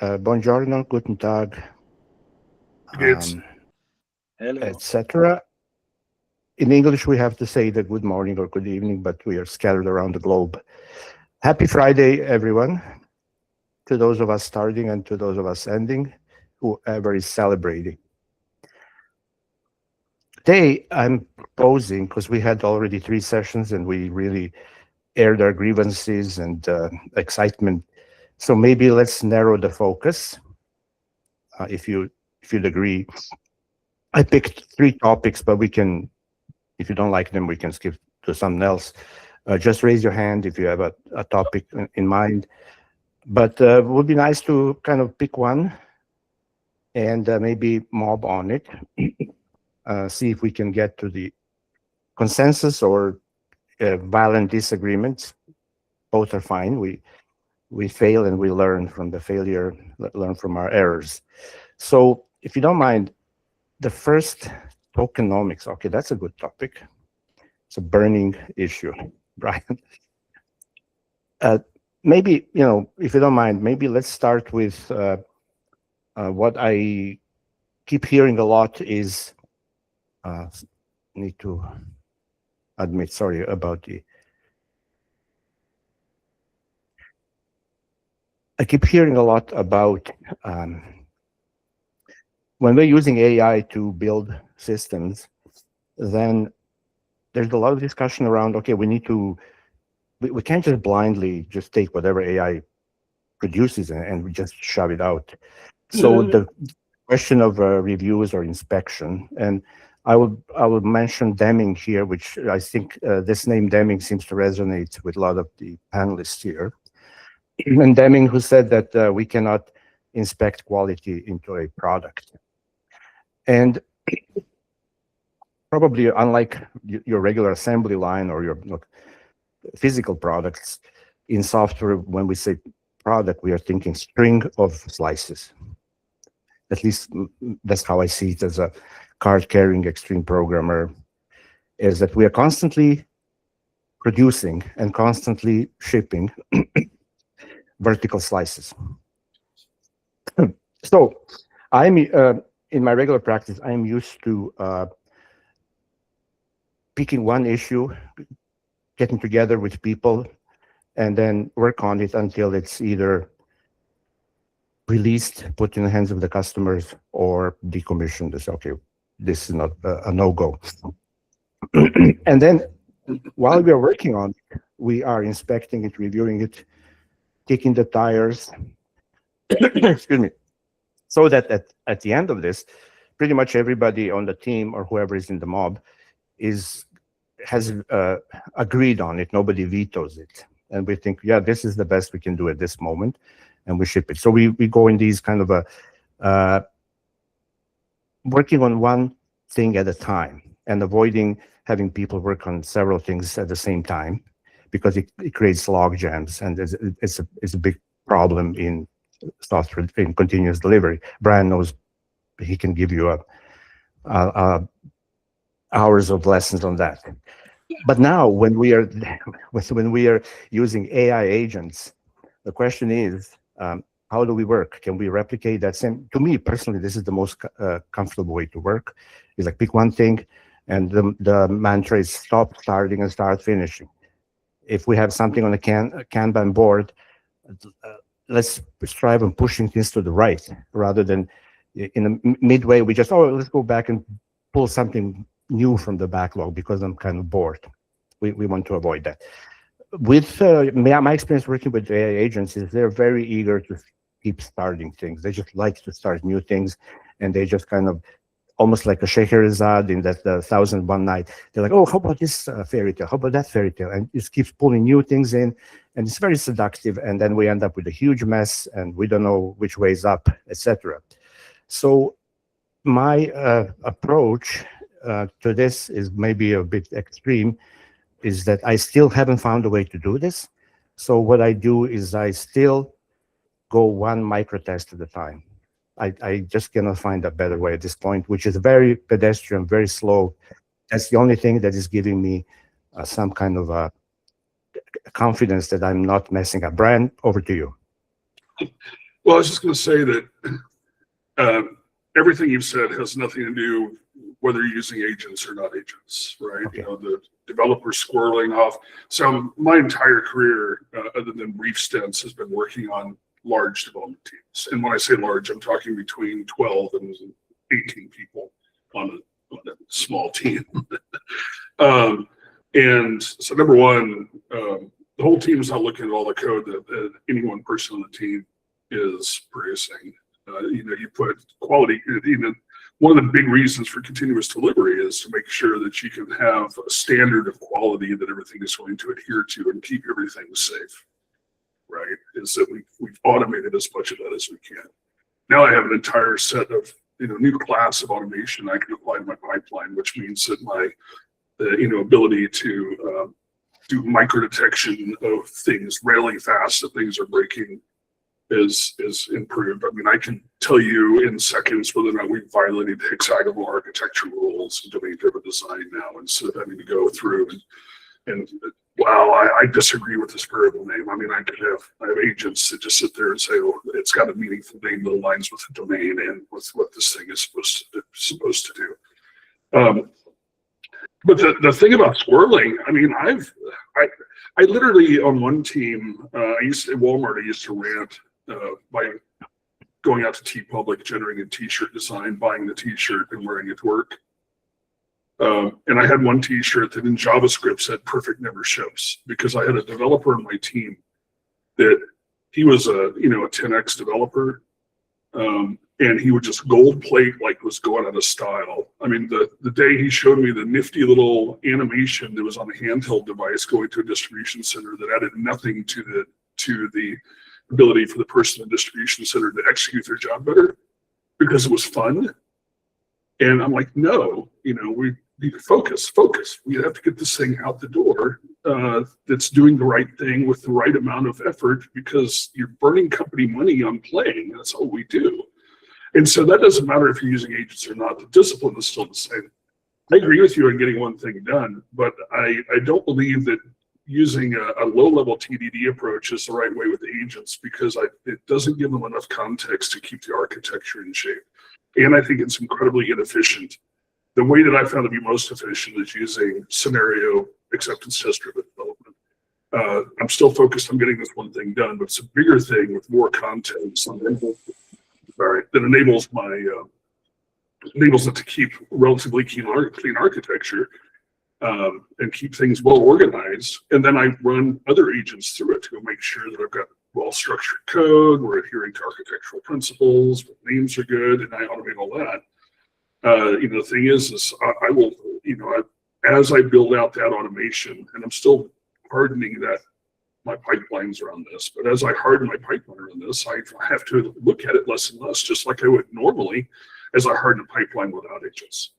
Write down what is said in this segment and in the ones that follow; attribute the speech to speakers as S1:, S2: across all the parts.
S1: Buongiorno, guten Tag,
S2: Good.
S3: Hello.
S1: etc. In English, we have to say the good morning or good evening, but we are scattered around the globe. Happy Friday, everyone, to those of us starting and to those of us ending, whoever is celebrating. Today, I'm proposing, because we had already 3 sessions and we really aired our grievances and excitement. So maybe let's narrow the focus, if you'd agree. I picked 3 topics, but we can, if you don't like them, we can skip to something else. Just raise your hand if you have a topic in mind. But it would be nice to kind of pick one and maybe mob on it. See if we can get to the consensus or violent disagreements. Both are fine. We fail and we learn from the failure, learn from our errors. So if you don't mind, the first, tokenomics. Okay, that's a good topic. It's a burning issue, Bryan. Maybe, if you don't mind, maybe let's start with what I keep hearing a lot is, need to admit, sorry about the, I keep hearing a lot about when we're using AI to build systems, then there's a lot of discussion around, okay, we can't just blindly just take whatever AI produces and we just shove it out. So the question of reviews or inspection, and I would mention Deming here, which I think this name Deming seems to resonate with a lot of the panelists here. And Deming, who said that we cannot inspect quality into a product. And probably unlike your regular assembly line or your physical products, in software, when we say product, we are thinking string of slices. At least that's how I see it as a card-carrying extreme programmer, is that we are constantly producing and constantly shipping vertical slices. So I'm in my regular practice, I'm used to picking one issue, getting together with people, and then work on it until it's either released, put in the hands of the customers, or decommissioned. It's okay, this is not a no-go. And then while we are working on it, we are inspecting it, reviewing it, kicking the tires, excuse me, so that at the end of this, pretty much everybody on the team or whoever is in the mob has agreed on it. Nobody vetoes it. And we think, yeah, this is the best we can do at this moment, and we ship it. So we go in these kind of working on one thing at a time and avoiding having people work on several things at the same time, because it creates log jams, and it's a big problem in software in continuous delivery. Bryan knows, he can give you hours of lessons on that. But now when we are using AI agents, the question is, how do we work? Can we replicate that same? To me personally, this is the most comfortable way to work. Is like pick one thing, and the mantra is stop starting and start finishing. If we have something on a Kanban board, let's strive on pushing things to the right, rather than in a midway we just, let's go back and pull something new from the backlog because I'm kind of bored. We want to avoid that. With my experience working with AI agents is they're very eager to keep starting things. They just like to start new things, and they just kind of almost like a Scheherazade in that the 1001 Night. They're like, oh, how about this fairy tale? How about that fairy tale? And it keeps pulling new things in, and it's very seductive. And then we end up with a huge mess, and we don't know which way is up, etc. So my approach to this is maybe a bit extreme, is that I still haven't found a way to do this. So what I do is I still go one micro test at a time. I just cannot find a better way at this point, which is very pedestrian, very slow. That's the only thing that is giving me some kind of confidence that I'm not messing up. Bryan, over to you.
S2: Well, I was just going to say that everything you've said has nothing to do whether you're using agents or not agents, right?
S1: Okay.
S2: You know, the developer squirreling off. So my entire career, other than brief stints, has been working on large development teams. And when I say large, I'm talking between 12 and 18 people on a small team. And so number one, the whole team is not looking at all the code that any one person on the team is producing. You know, you put quality, you know, one of the big reasons for continuous delivery is to make sure that you can have a standard of quality that everything is going to adhere to and keep everything safe, right? Is that we've automated as much of that as we can. Now I have an entire set of, you know, new class of automation I can apply to my pipeline, which means that my, you know, ability to do micro detection of things really fast that things are breaking is improved. I mean, I can tell you in seconds whether or not we've violated hexagonal architecture rules and domain-driven design now, instead of having to go through and wow, I disagree with this variable name. I mean, I have agents that just sit there and say, oh, it's got a meaningful name that aligns with the domain and with what this thing is supposed to do. But the thing about squirreling, I mean, I literally on one team, I used to rant by going out to TeePublic, generating a t-shirt design, buying the t-shirt and wearing it to work. And I had one t-shirt that in JavaScript said perfect never shows, because I had a developer on my team that he was a 10x developer. And he would just gold plate like was going out of style. I mean, the day he showed me the nifty little animation that was on a handheld device going to a distribution center that added nothing to the ability for the person in the distribution center to execute their job better because it was fun. And I'm like, no, you know, we need to focus. We have to get this thing out the door that's doing the right thing with the right amount of effort, because you're burning company money on playing. That's all we do. And so that doesn't matter if you're using agents or not. The discipline is still the same. I agree with you on getting one thing done, but I don't believe that using a low-level TDD approach is the right way with agents, because it doesn't give them enough context to keep the architecture in shape. And I think it's incredibly inefficient. The way that I found to be most efficient is using scenario acceptance test-driven development. I'm still focused on getting this one thing done, but it's a bigger thing with more context that enables it to keep relatively clean architecture and keep things well organized. And then I run other agents through it to make sure that I've got well-structured code, we're adhering to architectural principles, names are good, and I automate all that. You know, the thing is I will, you know, as I build out that automation, and I'm still hardening my pipelines around this, but as I harden my pipeline around this, I have to look at it less and less, just like I would normally as I harden a pipeline without agents.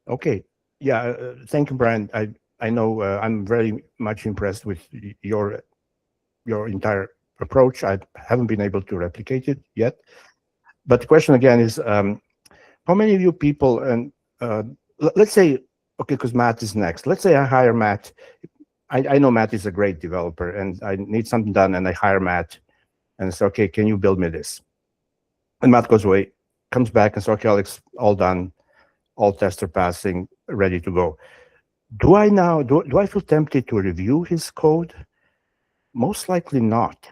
S1: Okay. Yeah. Thank you, Bryan. I know I'm very much impressed with your entire approach. I haven't been able to replicate it yet. But the question again is, how many of you people, and let's say, okay, because Matt is next. Let's say I hire Matt. I know Matt is a great developer, and I need something done, and I hire Matt, and say, okay, can you build me this? And Matt goes away, comes back, and says, okay, Alex, all done, all tests are passing, ready to go. Do I feel tempted to review his code? Most likely not.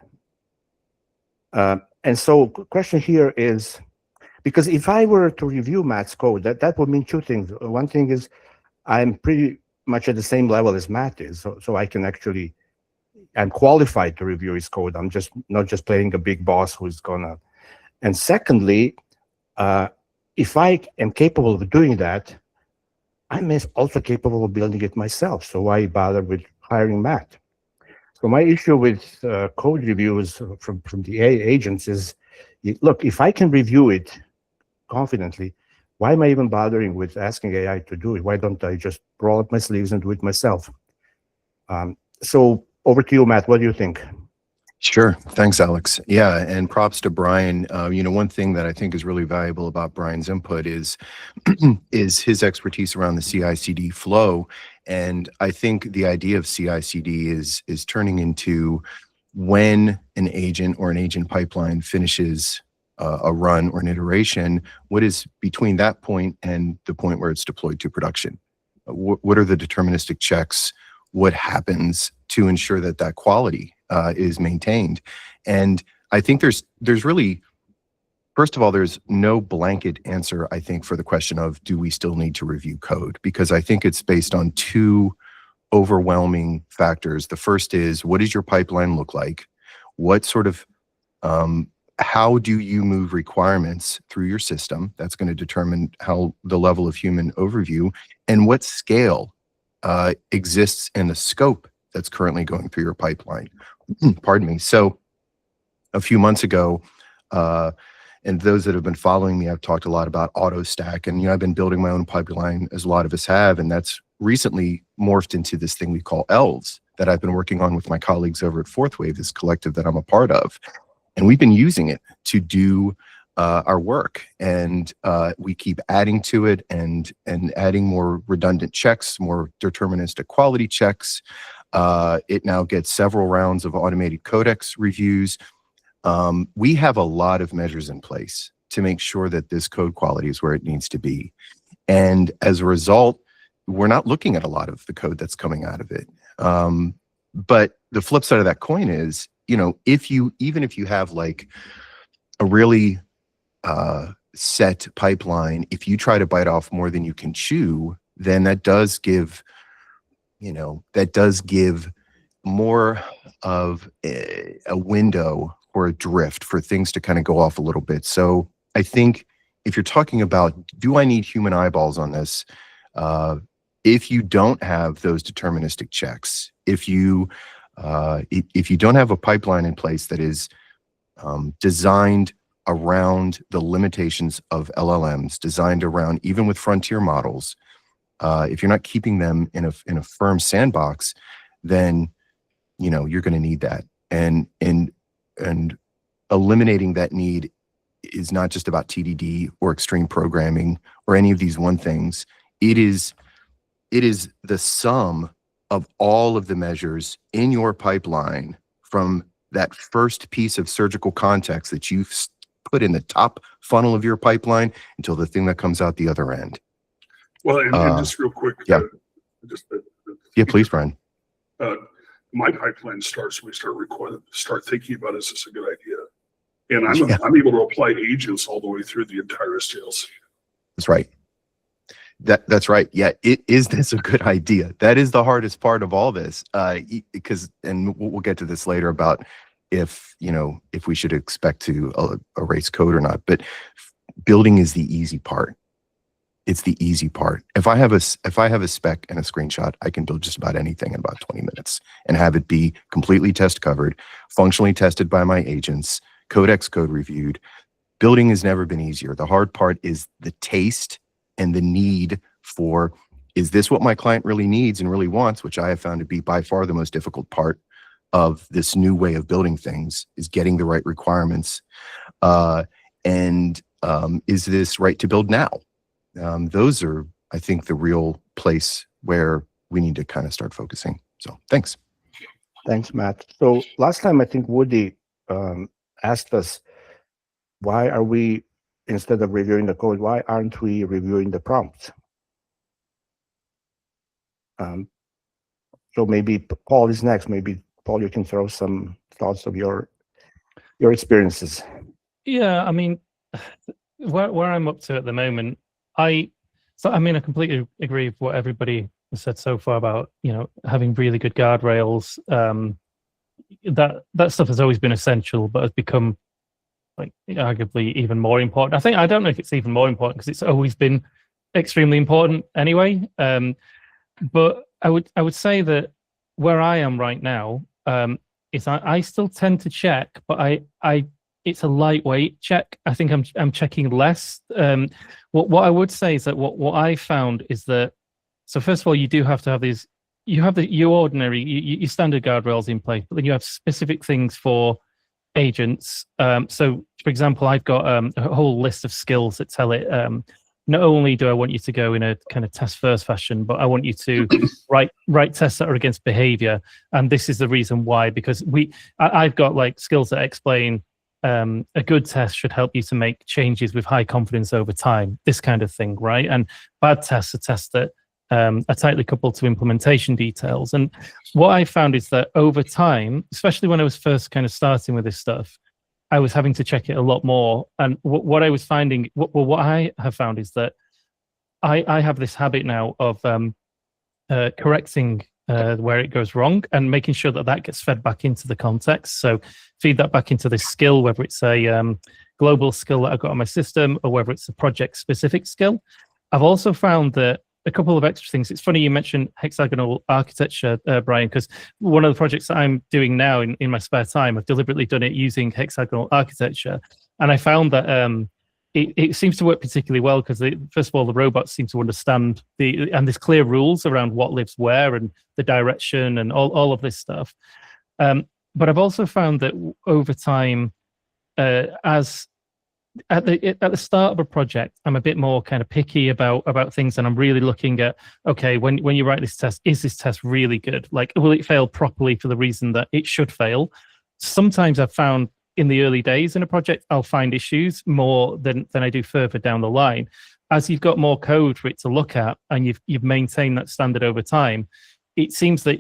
S1: And so the question here is, because if I were to review Matt's code, that would mean two things. One thing is I'm pretty much at the same level as Matt is, so I can actually, I'm qualified to review his code. I'm just not just playing a big boss who's gonna. And secondly, if I am capable of doing that, I'm also capable of building it myself. So why bother with hiring Matt? So my issue with code reviews from the AI agents is, look, if I can review it confidently, why am I even bothering with asking AI to do it? Why don't I just roll up my sleeves and do it myself? So over to you, Matt. What do you think?
S3: Sure. Thanks, Alex. Yeah, and props to Bryan. You know, one thing that I think is really valuable about Bryan's input is his expertise around the CI/CD flow. And I think the idea of CI/CD is turning into when an agent or an agent pipeline finishes a run or an iteration, what is between that point and the point where it's deployed to production? What are the deterministic checks? What happens to ensure that that quality is maintained? And I think there's really, first of all, there's no blanket answer, I think, for the question of, do we still need to review code? Because I think it's based on two overwhelming factors. The first is, what does your pipeline look like? What sort of, how do you move requirements through your system? That's going to determine how the level of human overview, and what scale exists in the scope that's currently going through your pipeline. Pardon me. So a few months ago, and those that have been following me, I've talked a lot about auto stack, and I've been building my own pipeline, as a lot of us have, and that's recently morphed into this thing we call ELVs that I've been working on with my colleagues over at Fourth Wave, this collective that I'm a part of. And we've been using it to do our work, and we keep adding to it and adding more redundant checks, more deterministic quality checks. It now gets several rounds of automated codex reviews. We have a lot of measures in place to make sure that this code quality is where it needs to be. And as a result, we're not looking at a lot of the code that's coming out of it. But the flip side of that coin is, even if you have like a really set pipeline, if you try to bite off more than you can chew, then that does give more of a window or a drift for things to kind of go off a little bit. So I think if you're talking about, do I need human eyeballs on this? If you don't have those deterministic checks, if you don't have a pipeline in place that is designed around the limitations of LLMs, designed around, even with frontier models, if you're not keeping them in a firm sandbox, then you're going to need that. And eliminating that need is not just about TDD or extreme programming or any of these one things. It is the sum of all of the measures in your pipeline, from that first piece of surgical context that you've put in the top funnel of your pipeline until the thing that comes out the other end.
S2: Well, and just real quick.
S3: Yeah. Please, Brian.
S2: My pipeline starts when we start thinking about, is this a good idea? And I'm able to apply agents all the way through the entire SDLC.
S3: That's right. That's right. Yeah. Is this a good idea? That is the hardest part of all this, because, and we'll get to this later about if we should expect to erase code or not, but building is the easy part. It's the easy part. If I have a spec and a screenshot, I can build just about anything in about 20 minutes and have it be completely test covered, functionally tested by my agents, codex code reviewed. Building has never been easier. The hard part is the taste and the need for, is this what my client really needs and really wants, which I have found to be by far the most difficult part of this new way of building things, is getting the right requirements. Is this right to build now? Those are, I think, the real place where we need to kind of start focusing. So thanks.
S1: Thanks, Matt. So last time, I think Woody asked us, why are we, instead of reviewing the code, why aren't we reviewing the prompts? So maybe Paul is next. Maybe, Paul, you can throw some thoughts of your experiences.
S4: Yeah, I mean, where I'm up to at the moment, I completely agree with what everybody has said so far about, having really good guardrails. That stuff has always been essential, but has become, like, arguably even more important. I don't know if it's even more important because it's always been extremely important anyway. But I would say that where I am right now is I still tend to check, but it's a lightweight check. I think I'm checking less. What I would say is that what I found is that, so first of all, you do have to have these. You have your ordinary, your standard guardrails in place, but then you have specific things for agents. So, for example, I've got a whole list of skills that tell it not only do I want you to go in a kind of test first fashion, but I want you to write tests that are against behavior. And this is the reason why, because I've got like skills that explain a good test should help you to make changes with high confidence over time, this kind of thing, right? And bad tests are tests that are tightly coupled to implementation details. And what I found is that over time, especially when I was first kind of starting with this stuff, I was having to check it a lot more. And what I was finding, what I have found is that I have this habit now of correcting where it goes wrong and making sure that that gets fed back into the context. So feed that back into this skill, whether it's a global skill that I've got on my system or whether it's a project specific skill. I've also found that a couple of extra things. It's funny you mentioned hexagonal architecture, Bryan, because one of the projects that I'm doing now in my spare time, I've deliberately done it using hexagonal architecture. And I found that it seems to work particularly well because, first of all, the robots seem to understand and there's clear rules around what lives where and the direction and all of this stuff. But I've also found that over time, as at the start of a project, I'm a bit more kind of picky about things, and I'm really looking at, okay, when you write this test, is this test really good? Like, will it fail properly for the reason that it should fail? Sometimes I've found in the early days in a project, I'll find issues more than I do further down the line. As you've got more code for it to look at and you've maintained that standard over time, it seems that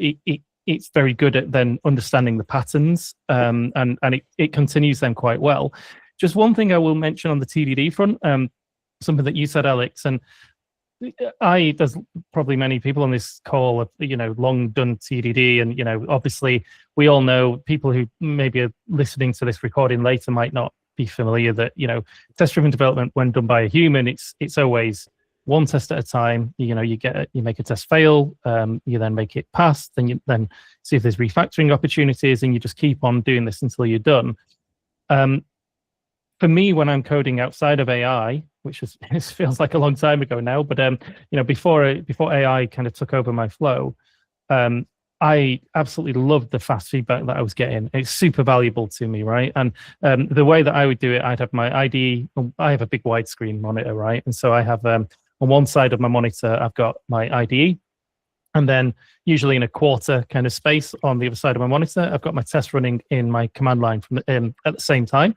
S4: it's very good at then understanding the patterns, and it continues them quite well. Just one thing I will mention on the TDD front, something that you said, Alex, and there's probably many people on this call have, long done TDD, and, obviously we all know, people who maybe are listening to this recording later might not be familiar that, test-driven development, when done by a human, it's always one test at a time. You make a test fail, you then make it pass, then you then see if there's refactoring opportunities, and you just keep on doing this until you're done. For me, when I'm coding outside of AI, which feels like a long time ago now, but before AI kind of took over my flow, I absolutely loved the fast feedback that I was getting. It's super valuable to me, right? And the way that I would do it, I'd have my IDE. I have a big widescreen monitor, right? And so I have on one side of my monitor, I've got my IDE, and then usually in a quarter kind of space on the other side of my monitor, I've got my test running in my command line from at the same time.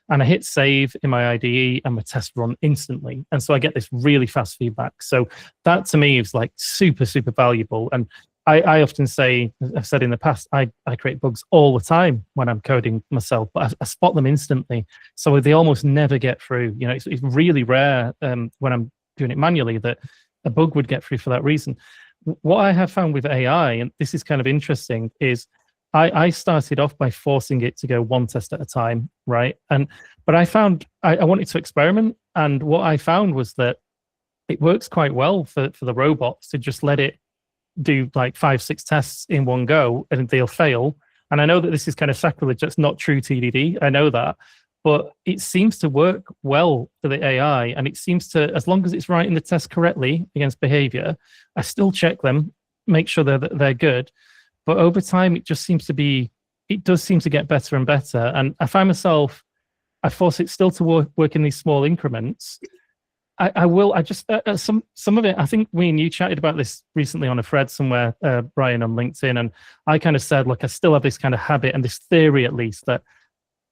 S4: And I hit save in my IDE and my test run instantly. And so I get this really fast feedback. So that to me is like super, super valuable. And I often say, I've said in the past, I create bugs all the time when I'm coding myself, but I spot them instantly. So they almost never get through. It's really rare when I'm doing it manually that a bug would get through for that reason. What I have found with AI, and this is kind of interesting, is I started off by forcing it to go one test at a time, right? But I found I wanted to experiment, and what I found was that it works quite well for the robots to just let it do like 5-6 tests in one go, and they'll fail. And I know that this is kind of sacrilege. That's not true TDD. I know that, but it seems to work well for the AI, and it seems to, as long as it's writing the test correctly against behavior, I still check them, make sure that they're good. But over time, it does seem to get better and better. And I find myself, I force it still to work in these small increments. Some of it, I think me and you chatted about this recently on a thread somewhere, Bryan, on LinkedIn. And I kind of said, look, I still have this kind of habit and this theory, at least, that,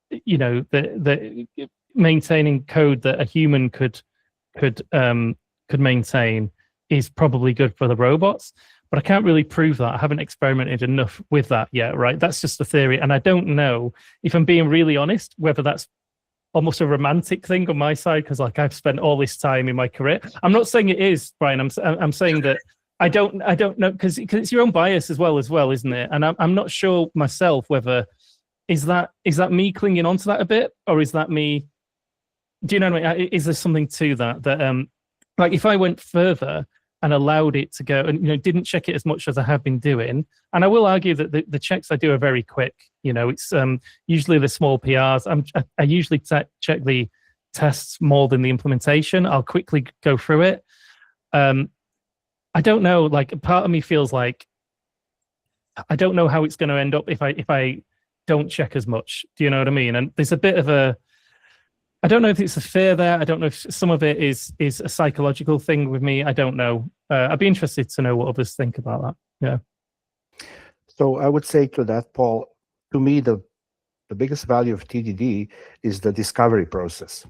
S4: the maintaining code that a human could maintain is probably good for the robots. But I can't really prove that. I haven't experimented enough with that yet, right? That's just a theory. And I don't know, if I'm being really honest, whether that's almost a romantic thing on my side, because like I've spent all this time in my career. I'm not saying it is, Bryan. I'm saying that I don't know, because it's your own bias as well, isn't it? And I'm not sure myself whether is that me clinging on to that a bit, or is that me? Do you know what I mean? Is there something to that like if I went further and allowed it to go and didn't check it as much as I have been doing, and I will argue that the checks I do are very quick. It's usually the small PRs. I usually check the tests more than the implementation. I'll quickly go through it. I don't know. Like, part of me feels like I don't know how it's going to end up if I don't check as much. Do you know what I mean? And there's a bit of I don't know if it's a fear there. I don't know if some of it is a psychological thing with me. I don't know. I'd be interested to know what others think about that. Yeah.
S1: So I would say to that, Paul, to me, the biggest value of TDD is the discovery process.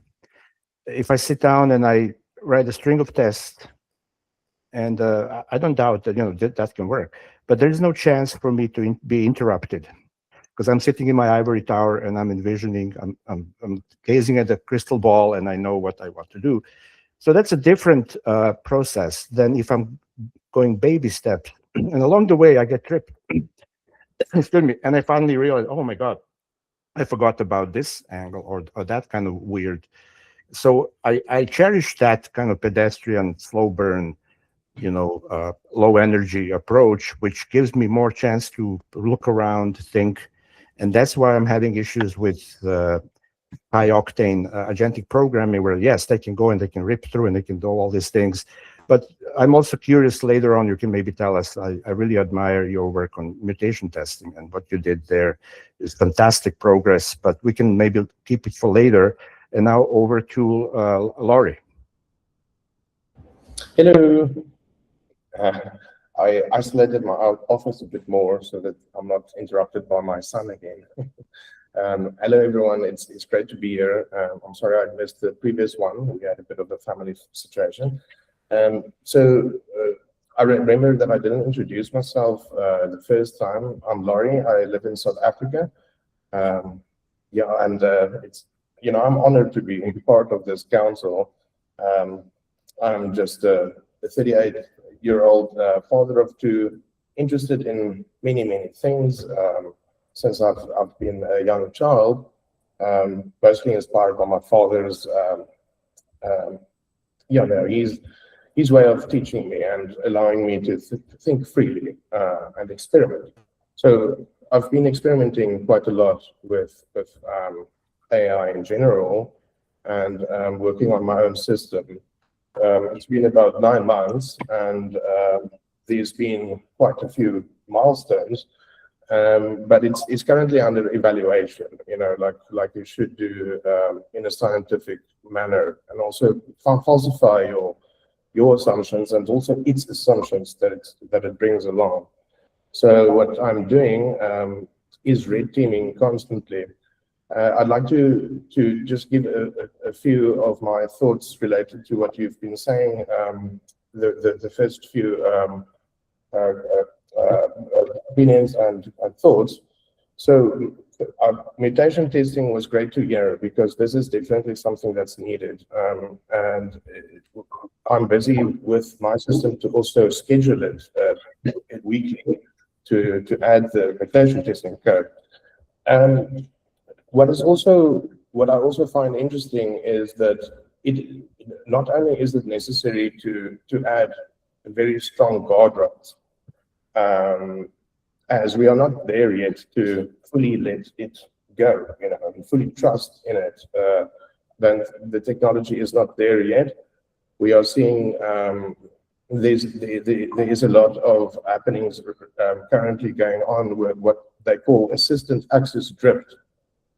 S1: If I sit down and I write a string of tests, and I don't doubt that that can work, but there is no chance for me to be interrupted, because I'm sitting in my ivory tower and I'm envisioning, I'm gazing at the crystal ball, and I know what I want to do. So that's a different process than if I'm going baby steps, and along the way I get tripped. Excuse me, and I finally realize, oh my God, I forgot about this angle or that kind of weird. So I cherish that kind of pedestrian, slow burn, low energy approach, which gives me more chance to look around, think. And that's why I'm having issues with high octane agentic programming, where yes, they can go and they can rip through and they can do all these things. But I'm also curious, later on, you can maybe tell us, I really admire your work on mutation testing, and what you did there is fantastic progress, but we can maybe keep it for later. And now over to Laurie.
S5: Hello. I isolated my office a bit more so that I'm not interrupted by my son again. Hello, everyone. It's great to be here. I'm sorry I missed the previous one. We had a bit of a family situation. I remember that I didn't introduce myself the first time. I'm Laurie. I live in South Africa. I'm honored to be part of this council. I'm just a 38-year-old father of two, interested in many, many things since I've been a young child, mostly inspired by my father's, his way of teaching me and allowing me to think freely and experiment. So I've been experimenting quite a lot with AI in general, and working on my own system. It's been about 9 months, and there's been quite a few milestones, but it's currently under evaluation, like you should do in a scientific manner, and also falsify your assumptions and also its assumptions that it brings along. So what I'm doing is red teaming constantly. I'd like to just give a few of my thoughts related to what you've been saying. The first few opinions and thoughts. So mutation testing was great to hear, because this is definitely something that's needed. And I'm busy with my system to also schedule it weekly to add the mutation testing code. What I also find interesting is that it not only is it necessary to add very strong guardrails, as we are not there yet to fully let it go, and fully trust in it. Then the technology is not there yet. We are seeing there is a lot of happenings currently going on with what they call assistant access drift,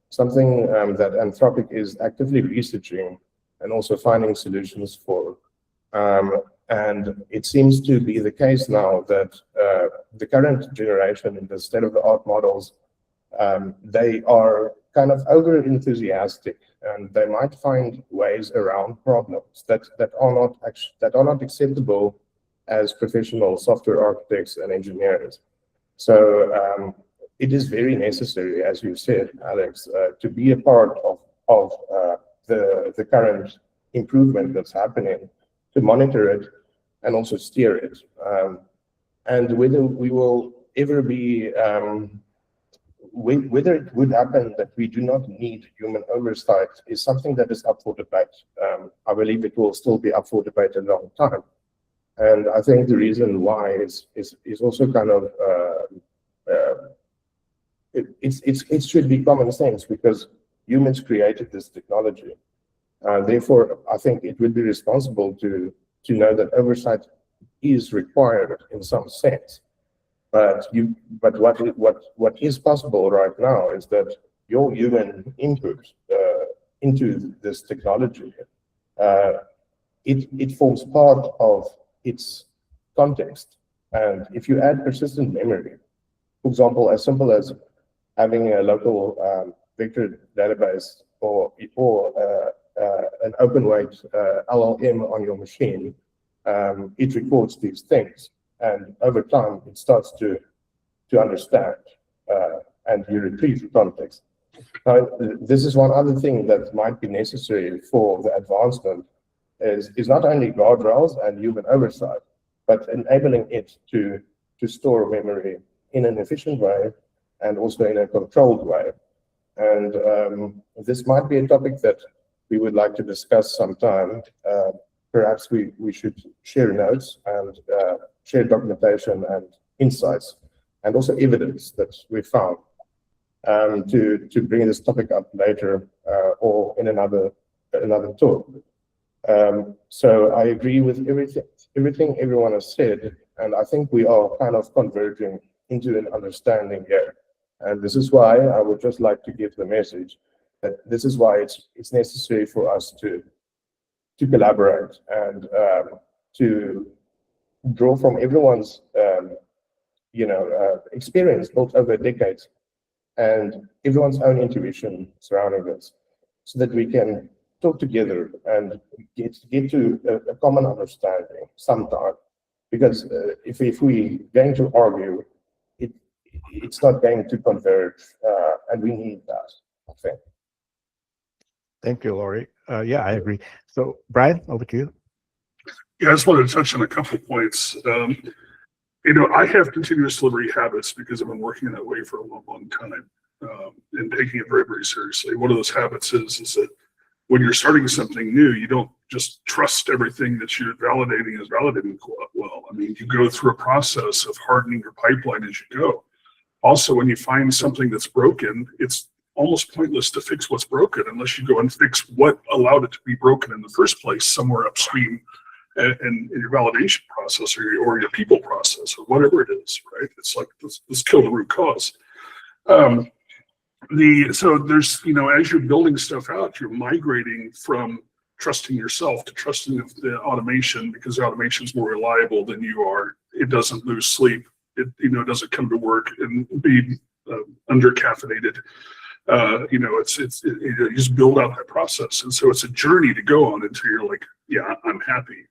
S5: something that Anthropic is actively researching and also finding solutions for. And it seems to be the case now that the current generation in the state-of-the-art models, they are kind of over-enthusiastic, and they might find ways around problems that are not acceptable as professional software architects and engineers. So it is very necessary, as you said, Alex, to be a part of the current improvement that's happening, to monitor it and also steer it. And whether we will ever be, whether it would happen that we do not need human oversight is something that is up for debate. I believe it will still be up for debate a long time. And I think the reason why is also kind of, it should be common sense, because humans created this technology. Therefore, I think it would be responsible to know that oversight is required in some sense. But what is possible right now is that your human input into this technology, it forms part of its context. And if you add persistent memory, for example, as simple as having a local vector database or an open weight LLM on your machine, it records these things. And over time, it starts to understand, and you retrieve the context. Now, this is one other thing that might be necessary for the advancement is not only guardrails and human oversight, but enabling it to store memory in an efficient way and also in a controlled way. And this might be a topic that we would like to discuss sometime. Perhaps we should share notes and share documentation and insights, and also evidence that we found to bring this topic up later or in another talk. So I agree with everything everyone has said, and I think we are kind of converging into an understanding here. And this is why I would just like to give the message that this is why it's necessary for us to collaborate and to draw from everyone's experience built over decades and everyone's own intuition surrounding this, so that we can talk together and get to a common understanding sometime. Because if we going to argue, it's not going to converge, and we need that, I think.
S1: Thank you, Laurie. Yeah, I agree. So, Bryan, over to you.
S2: Yeah, I just wanted to touch on a couple of points. I have continuous delivery habits because I've been working in that way for a long, long time, and taking it very, very seriously. One of those habits is that when you're starting something new, you don't just trust everything that you're validating is validating well. I mean, you go through a process of hardening your pipeline as you go. Also, when you find something that's broken, it's almost pointless to fix what's broken unless you go and fix what allowed it to be broken in the first place somewhere upstream in your validation process or your people process or whatever it is, right? It's like, let's kill the root cause. So there's, as you're building stuff out, you're migrating from trusting yourself to trusting the automation, because the automation is more reliable than you are. It doesn't lose sleep. It doesn't come to work and be under-caffeinated. You just build out that process. And so it's a journey to go on until you're like, yeah, I'm happy.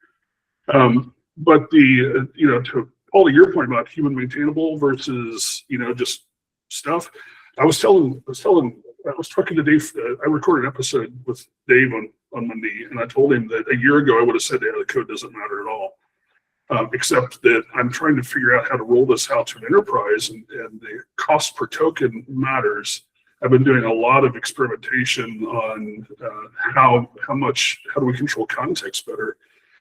S2: But to all of your point about human maintainable versus, just stuff, I was talking to Dave. I recorded an episode with Dave on Monday, and I told him that a year ago I would have said, yeah, the code doesn't matter at all. Except that I'm trying to figure out how to roll this out to an enterprise, and the cost per token matters. I've been doing a lot of experimentation on how do we control context better.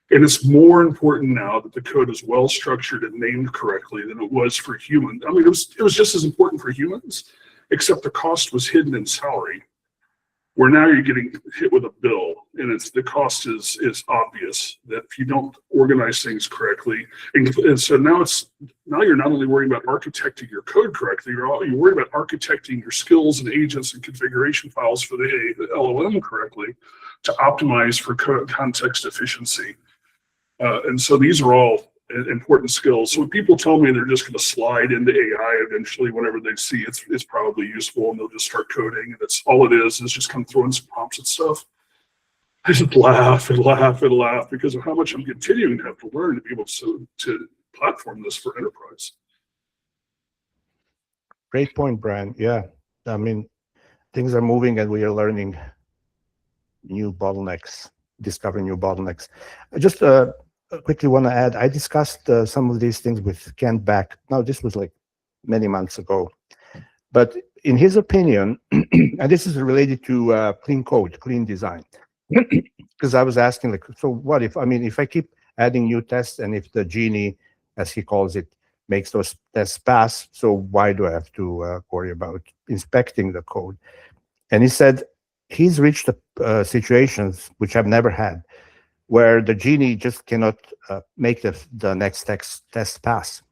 S2: And it's more important now that the code is well structured and named correctly than it was for humans. I mean, it was just as important for humans, except the cost was hidden in salary. Where now you're getting hit with a bill, and the cost is obvious that if you don't organize things correctly, and so now you're not only worrying about architecting your code correctly, you're worried about architecting your skills and agents and configuration files for the LLM correctly to optimize for context efficiency. And so these are all important skills. So when people tell me they're just going to slide into AI eventually, whenever they see it's probably useful, and they'll just start coding, and it's all it is just kind of throwing some prompts and stuff, I just laugh and laugh and laugh because of how much I'm continuing to have to learn to be able to platform this for enterprise.
S1: Great point, Bryan. Yeah, I mean, things are moving, and we are learning new bottlenecks, discovering new bottlenecks. I just quickly want to add, I discussed some of these things with Kent Beck. Now, this was like many months ago. But in his opinion, and this is related to clean code, clean design, because I was asking, like, so what if I keep adding new tests, and if the genie, as he calls it, makes those tests pass, so why do I have to worry about inspecting the code? And he said he's reached situations which I've never had, where the genie just cannot make the next test pass.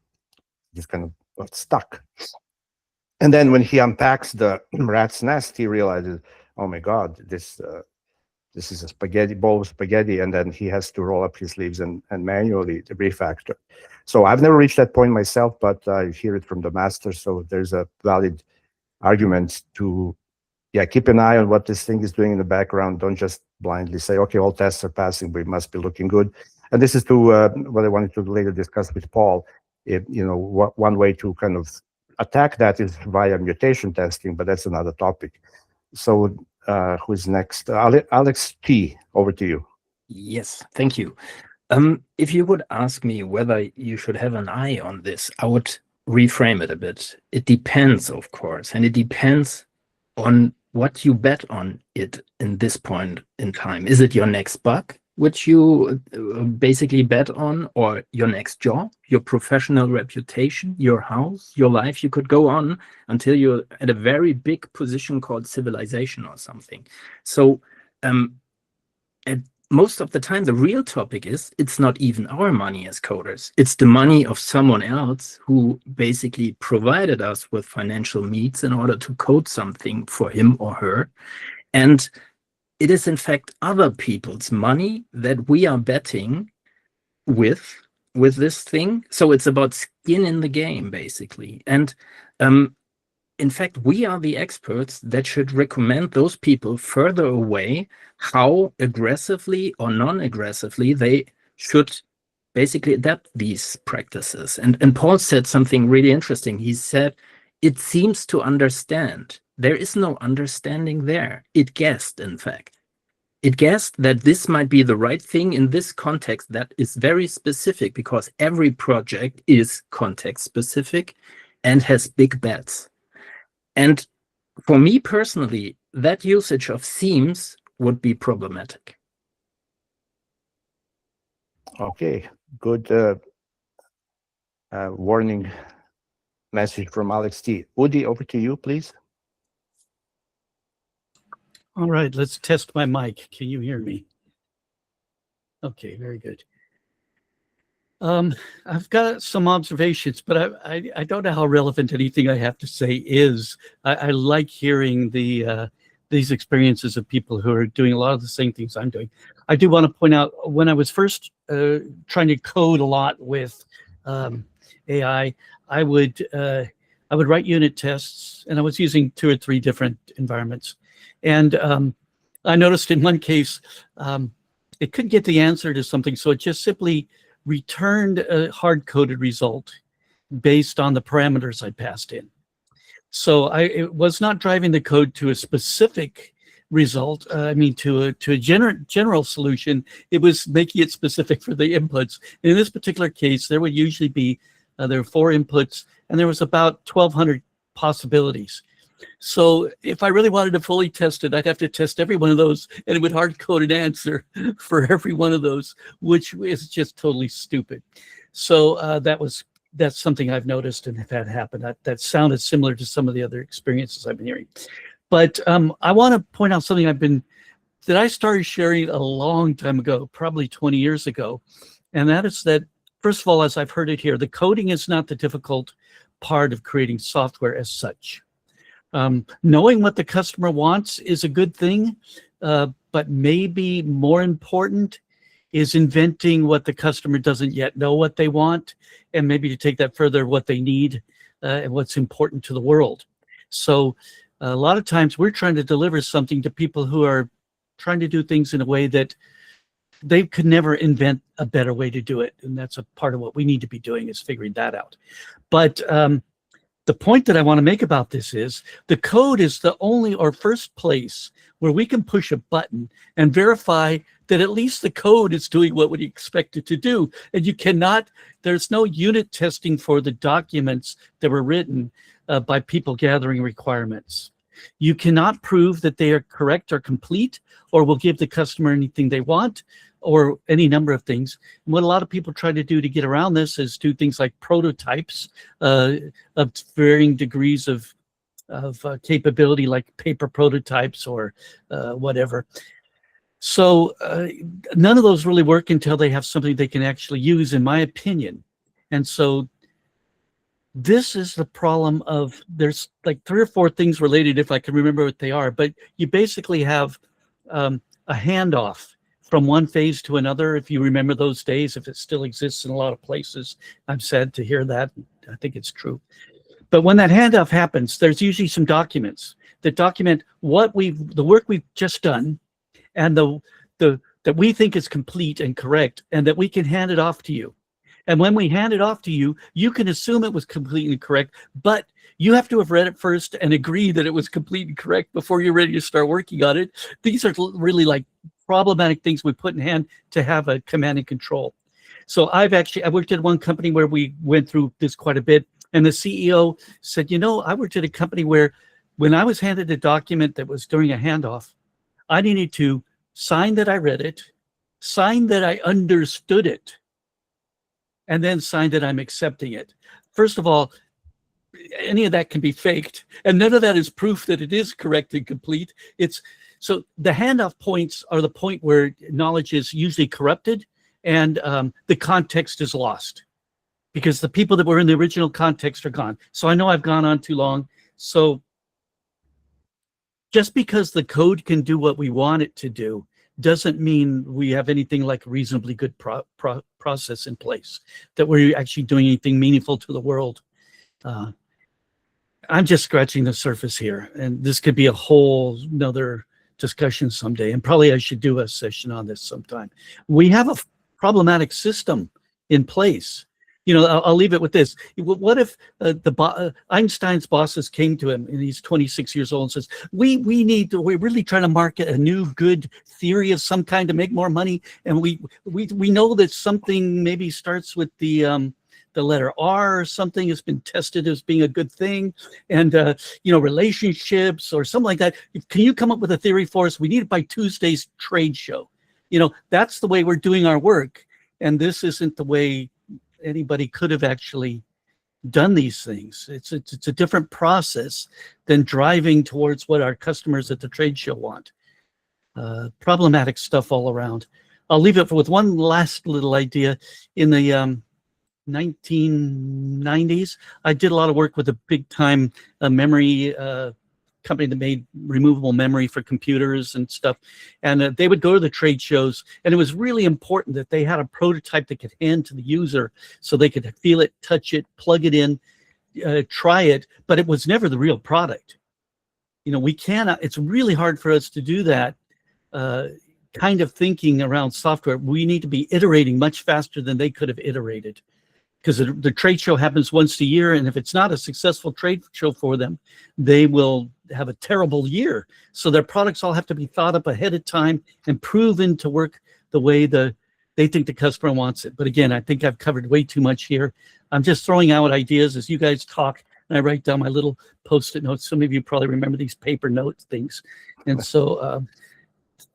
S1: Just kind of got stuck. And then when he unpacks the rat's nest, he realizes, oh my God, this This is a spaghetti bowl of spaghetti, and then he has to roll up his sleeves and manually refactor. So I've never reached that point myself, but I hear it from the master. So there's a valid argument to, yeah, keep an eye on what this thing is doing in the background. Don't just blindly say, okay, all tests are passing, we must be looking good. And this is to what I wanted to later discuss with Paul. One way to kind of attack that is via mutation testing, but that's another topic. So who's next? Alex T, over to you.
S6: Yes, thank you. If you would ask me whether you should have an eye on this, I would reframe it a bit. It depends, of course, and it depends on what you bet on it in this point in time. Is it your next bug, which you basically bet on, or your next job, your professional reputation, your house, your life? You could go on until you're at a very big position called civilization or something. So most of the time, the real topic is it's not even our money as coders. It's the money of someone else who basically provided us with financial means in order to code something for him or her. And it is, in fact, other people's money that we are betting with this thing. So it's about skin in the game, basically. And in fact, we are the experts that should recommend those people further away how aggressively or non-aggressively they should basically adapt these practices. And Paul said something really interesting. He said, it seems to understand. There is no understanding there. It guessed, in fact. It guessed that this might be the right thing in this context that is very specific, because every project is context specific and has big bets. And for me personally, that usage of seems would be problematic.
S1: Okay, good warning message from Alex T. Udi, over to you, please.
S7: All right, let's test my mic. Can you hear me? Okay, very good. I've got some observations, but I don't know how relevant anything I have to say is. I like hearing these experiences of people who are doing a lot of the same things I'm doing. I do want to point out, when I was first trying to code a lot with AI, I would write unit tests, and I was using 2 or 3 different environments. And I noticed in one case, it couldn't get the answer to something, so it just simply returned a hard-coded result based on the parameters I passed in. So it was not driving the code to a specific result. To a general solution. It was making it specific for the inputs. And in this particular case, there would usually be there were 4 inputs, and there was about 1,200 possibilities. So if I really wanted to fully test it, I'd have to test every one of those, and it would hard code an answer for every one of those, which is just totally stupid. So that's something I've noticed and have had happen. That sounded similar to some of the other experiences I've been hearing. But I want to point out something that I started sharing a long time ago, probably 20 years ago. And that is that, first of all, as I've heard it here, the coding is not the difficult part of creating software as such. Knowing what the customer wants is a good thing, but maybe more important is inventing what the customer doesn't yet know what they want, and maybe to take that further, what they need and what's important to the world. So a lot of times we're trying to deliver something to people who are trying to do things in a way that they could never invent a better way to do it. And that's a part of what we need to be doing, is figuring that out. But the point that I want to make about this is the code is the only or first place where we can push a button and verify that at least the code is doing what we expect it to do. And you cannot, there's no unit testing for the documents that were written by people gathering requirements. You cannot prove that they are correct or complete, or will give the customer anything they want, or any number of things. And what a lot of people try to do to get around this is do things like prototypes of varying degrees of capability, like paper prototypes or whatever. So none of those really work until they have something they can actually use, in my opinion. And so this is the problem of, there's like 3 or 4 things related, if I can remember what they are, but you basically have a handoff from one phase to another. If you remember those days, if it still exists in a lot of places, I'm sad to hear that. I think it's true. But when that handoff happens, there's usually some documents that document the work we've just done, and that we think is complete and correct, and that we can hand it off to you. And when we hand it off to you, you can assume it was completely correct, but you have to have read it first and agree that it was completely correct before you're ready to start working on it. These are really like problematic things we put in hand to have a command and control. So I worked at one company where we went through this quite a bit, and the CEO said, I worked at a company where when I was handed a document that was during a handoff, I needed to sign that I read it, sign that I understood it, and then sign that I'm accepting it. First of all, any of that can be faked, and none of that is proof that it is correct and complete. So the handoff points are the point where knowledge is usually corrupted and the context is lost, because the people that were in the original context are gone. So I know I've gone on too long. So just because the code can do what we want it to do doesn't mean we have anything like a reasonably good process in place, that we're actually doing anything meaningful to the world. I'm just scratching the surface here, and this could be a whole nother discussion someday, and probably I should do a session on this sometime. We have a problematic system in place. I'll leave it with this. What if Einstein's bosses came to him, and he's 26 years old, and says, we're really trying to market a new good theory of some kind to make more money, and we know that something maybe starts with the letter R or something has been tested as being a good thing, and relationships or something like that. Can you come up with a theory for us? We need it by Tuesday's trade show. That's the way we're doing our work, and this isn't the way anybody could have actually done these things. It's a different process than driving towards what our customers at the trade show want. Problematic stuff all around. I'll leave it with one last little idea. In the 1990s, I did a lot of work with a big time memory company that made removable memory for computers and stuff. And they would go to the trade shows, and it was really important that they had a prototype that could hand to the user so they could feel it, touch it, plug it in, try it, but it was never the real product. We cannot, it's really hard for us to do that kind of thinking around software. We need to be iterating much faster than they could have iterated, because the trade show happens once a year, and if it's not a successful trade show for them, they will have a terrible year. So their products all have to be thought up ahead of time and proven to work the way they think the customer wants it. But again, I think I've covered way too much here. I'm just throwing out ideas as you guys talk, and I write down my little Post-it notes. Some of you probably remember these paper note things. And so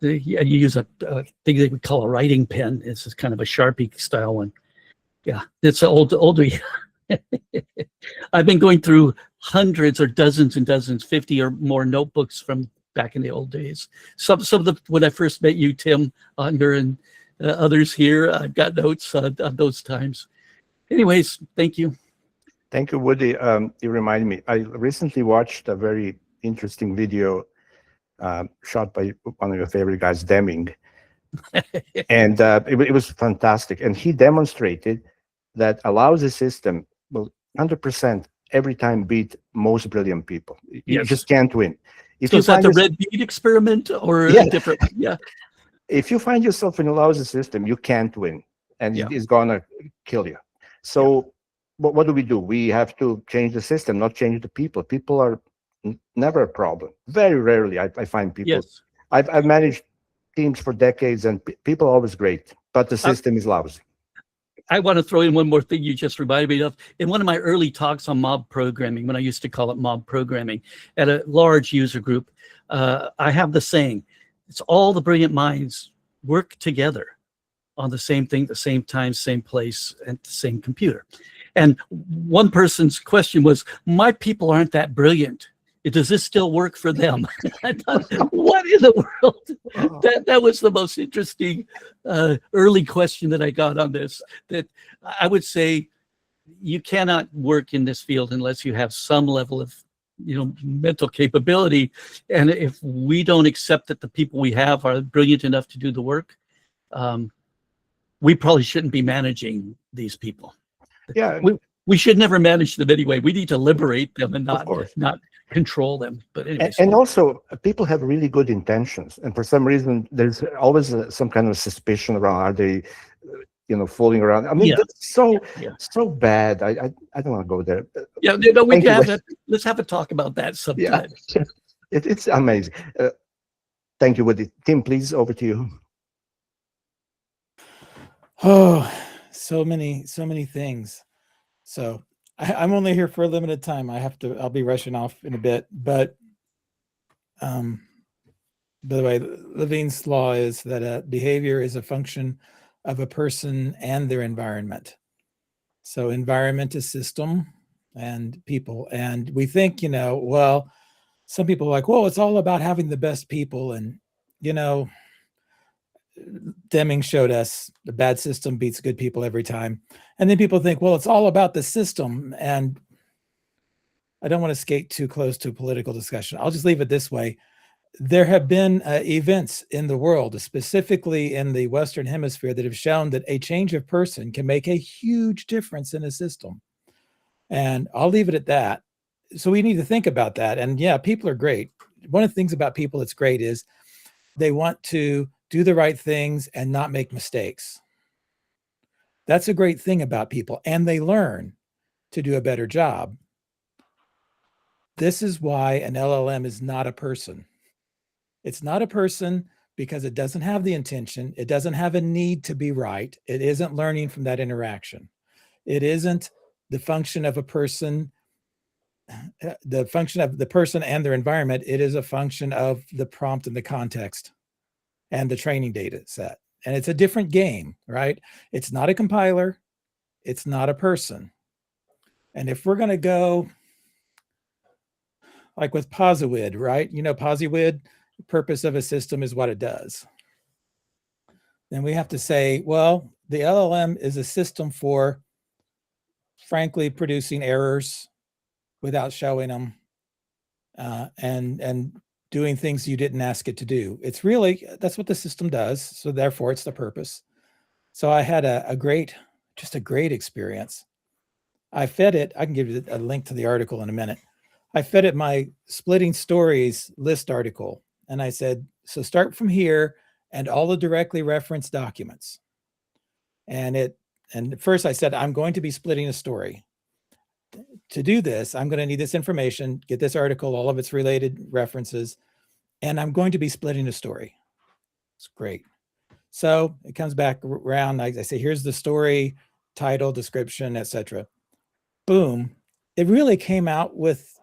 S7: you use a thing they would call a writing pen. It's just kind of a Sharpie style one. Yeah, it's older. I've been going through hundreds or dozens and dozens, 50 or more notebooks from back in the old days. Some of when I first met you, Tim, Under, and others here, I've got notes on those times. Anyways, thank you.
S1: Thank you, Woody. You remind me, I recently watched a very interesting video shot by one of your favorite guys, Deming. And it was fantastic. And he demonstrated that a lousy system will 100% every time beat most brilliant people. You just can't win.
S7: So is that the red bead experiment or a different? Yeah.
S1: If you find yourself in a lousy system, you can't win, and it's gonna kill you. So what do? We have to change the system, not change the people. People are never a problem. Very rarely I find people.
S7: Yes.
S1: I've managed teams for decades, and people are always great, but the system is lousy.
S7: I want to throw in one more thing you just reminded me of. In one of my early talks on mob programming, when I used to call it mob programming, at a large user group, I have the saying, it's all the brilliant minds work together on the same thing, the same time, same place, and the same computer. And one person's question was, my people aren't that brilliant. Does this still work for them? I thought, what in the world? That was the most interesting early question that I got on this. That I would say you cannot work in this field unless you have some level of mental capability. And if we don't accept that the people we have are brilliant enough to do the work, we probably shouldn't be managing these people.
S1: Yeah,
S7: We should never manage them anyway. We need to liberate them and
S1: of course.
S7: not control them. But anyways,
S1: And also, people have really good intentions, and for some reason, there's always some kind of suspicion around, are they, fooling around? I mean,
S7: Yeah.
S1: that's so bad. I don't want to go there.
S7: yeah, but we
S1: Thank
S7: can
S1: you.
S7: have let's have a talk about that
S1: Yeah,
S7: sometime.
S1: it's amazing. Thank you, Woody. Tim, please, over to you.
S8: Oh, so many things. So I'm only here for a limited time. I'll be rushing off in a bit, but by the way, Levine's law is that behavior is a function of a person and their environment. So environment is system and people. And we think, well, some people are like, well, it's all about having the best people. And, Deming showed us the bad system beats good people every time. And then people think, well, it's all about the system. And I don't want to skate too close to a political discussion. I'll just leave it this way. There have been events in the world, specifically in the Western Hemisphere, that have shown that a change of person can make a huge difference in a system. And I'll leave it at that. So we need to think about that. And yeah, people are great. One of the things about people that's great is they want to do the right things and not make mistakes. That's a great thing about people. And they learn to do a better job. This is why an LLM is not a person. It's not a person because it doesn't have the intention. It doesn't have a need to be right. It isn't learning from that interaction. It isn't the function of a person, the function of the person and their environment. It is a function of the prompt and the context and the training data set. And it's a different game, right? It's not a compiler. It's not a person. And if we're going to go like with PosiWid, right? PosiWid, the purpose of a system is what it does. Then we have to say, well, the LLM is a system for, frankly, producing errors without showing them and doing things you didn't ask it to do. It's really, that's what the system does. So therefore it's the purpose. So I had just a great experience. I fed it, I can give you a link to the article in a minute. I fed it my splitting stories list article. And I said, so start from here and all the directly referenced documents. And first I said, I'm going to be splitting a story. To do this, I'm going to need this information, get this article, all of its related references, and I'm going to be splitting a story. It's great. So it comes back around. I say, here's the story, title, description, etc. Boom. It really came out with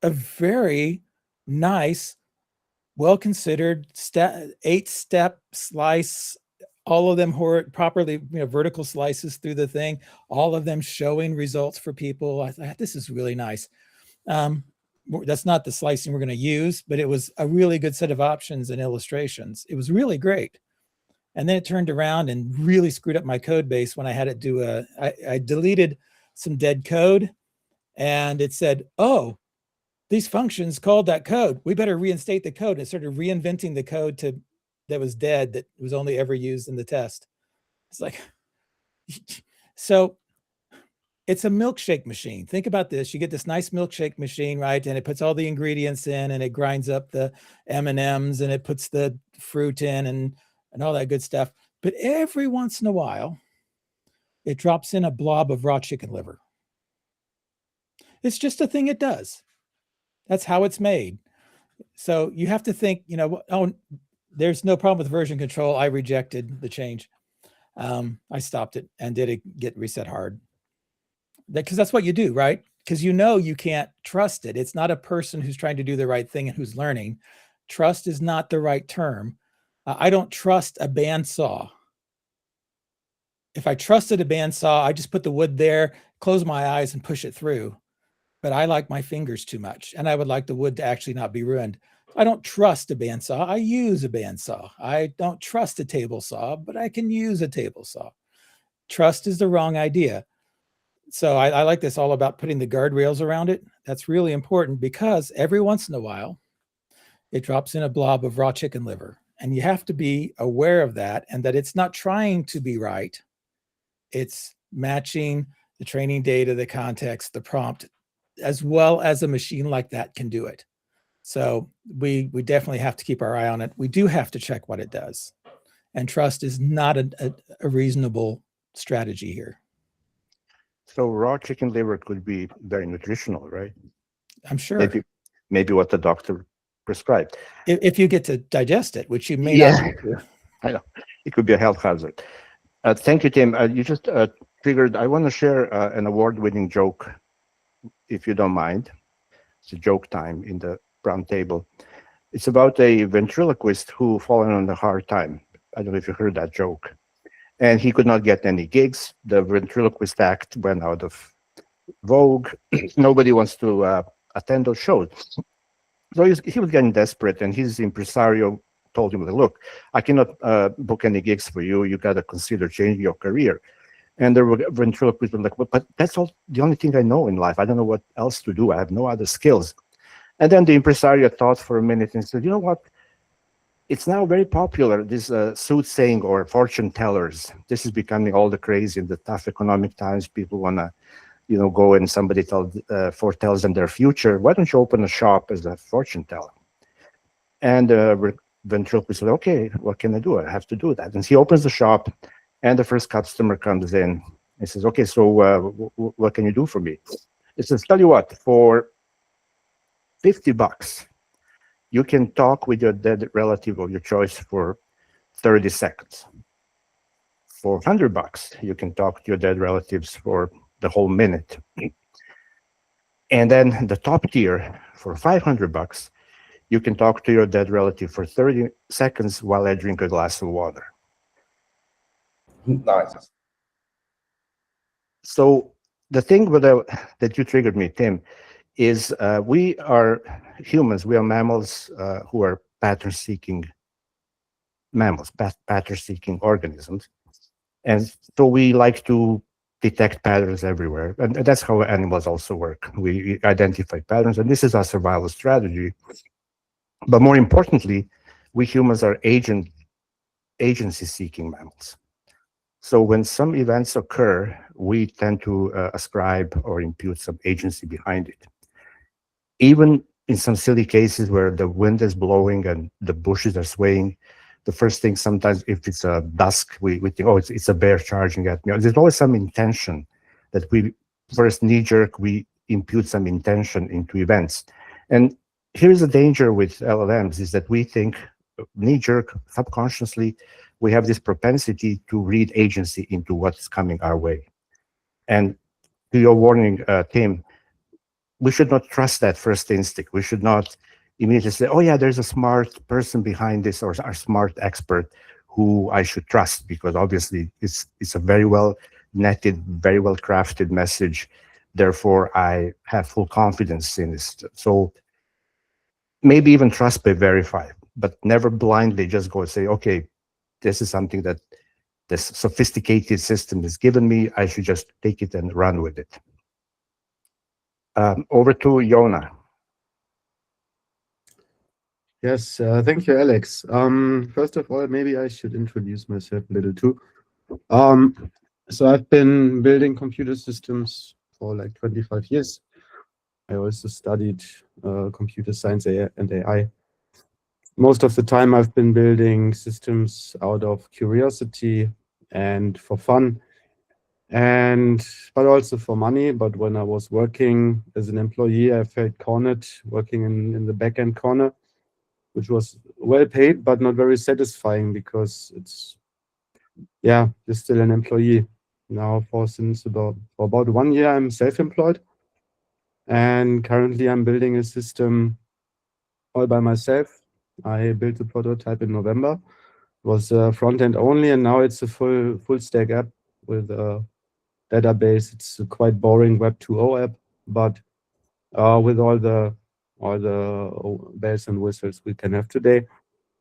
S8: a very nice, well-considered 8-step slice, all of them properly, vertical slices through the thing, all of them showing results for people. I thought, this is really nice. That's not the slicing we're going to use, but it was a really good set of options and illustrations. It was really great. And then it turned around and really screwed up my code base when I had it do I deleted some dead code and it said, oh, these functions called that code. We better reinstate the code. And it started reinventing the code that was dead, that was only ever used in the test. It's like, so it's a milkshake machine. Think about this. You get this nice milkshake machine, right? And it puts all the ingredients in and it grinds up the M&Ms and it puts the fruit in and all that good stuff. But every once in a while, it drops in a blob of raw chicken liver. It's just a thing it does. That's how it's made. So you have to think, oh, there's no problem with version control. I rejected the change. I stopped it and did it get reset hard. Because that's what you do, right? Because you can't trust it. It's not a person who's trying to do the right thing and who's learning. Trust is not the right term. I don't trust a bandsaw. If I trusted a bandsaw, I just put the wood there, close my eyes and push it through. But I like my fingers too much and I would like the wood to actually not be ruined. I don't trust a bandsaw. I use a bandsaw. I don't trust a table saw, but I can use a table saw. Trust is the wrong idea. So I like this all about putting the guardrails around it. That's really important because every once in a while, it drops in a blob of raw chicken liver. And you have to be aware of that and that it's not trying to be right. It's matching the training data, the context, the prompt, as well as a machine like that can do it. So we definitely have to keep our eye on it. We do have to check what it does. And trust is not a reasonable strategy here.
S1: So raw chicken liver could be very nutritional, right?
S8: I'm sure.
S1: Maybe what the doctor prescribed.
S8: If you get to digest it, which you may
S1: Yeah.
S8: not.
S1: I know. It could be a health hazard. Thank you, Tim. You just triggered, I want to share an award-winning joke, if you don't mind. It's a joke time in the Roundtable. It's about a ventriloquist who fallen on a hard time. I don't know if you heard that joke. And he could not get any gigs. The ventriloquist act went out of vogue. Nobody wants to attend those shows. So he was getting desperate, and his impresario told him, look, I cannot book any gigs for you. You got to consider changing your career. And the ventriloquist was like, but that's all the only thing I know in life. I don't know what else to do. I have no other skills. And then the impresario thought for a minute and said, you know what? It's now very popular, this soothsaying or fortune tellers. This is becoming all the craze in the tough economic times. People want to, go and somebody foretells them their future. Why don't you open a shop as a fortune teller? And ventriloquist said, okay, what can I do? I have to do that. And he opens the shop, and the first customer comes in and says, okay, so what can you do for me? He says, tell you what, for $50, you can talk with your dead relative of your choice for 30 seconds. For $100, you can talk to your dead relatives for the whole minute. And then the top tier, for $500, you can talk to your dead relative for 30 seconds while I drink a glass of water.
S5: Nice.
S1: So the thing that you triggered me, Tim, is we are humans, we are mammals who are pattern-seeking mammals, pattern-seeking organisms. And so we like to detect patterns everywhere. And that's how animals also work. We identify patterns, and this is our survival strategy. But more importantly, we humans are agency-seeking mammals. So when some events occur, we tend to ascribe or impute some agency behind it. Even in some silly cases where the wind is blowing and the bushes are swaying, the first thing sometimes, if it's dusk, we think, oh, it's a bear charging at me. There's always some intention that we first knee-jerk, we impute some intention into events. And here's the danger with LLMs is that we think knee-jerk, subconsciously, we have this propensity to read agency into what's coming our way. And to your warning, Tim, we should not trust that first instinct. We should not immediately say, oh yeah, there's a smart person behind this or a smart expert who I should trust, because obviously it's a very well netted, very well crafted message. Therefore, I have full confidence in this. So maybe even trust by verify, but never blindly just go and say, okay, this is something that this sophisticated system has given me. I should just take it and run with it. Over to Yona.
S9: Yes, thank you, Alex. First of all, maybe I should introduce myself a little too. So I've been building computer systems for like 25 years. I also studied computer science and AI. Most of the time I've been building systems out of curiosity and for fun, but also for money. But when I was working as an employee, I felt cornered working in the back-end corner, which was well paid, but not very satisfying because you're still an employee. Now for about 1 year, I'm self-employed. And currently I'm building a system all by myself. I built a prototype in November. It was front-end only, and now it's a full stack app with a database. It's a quite boring Web 2.0 app, but with all the bells and whistles we can have today.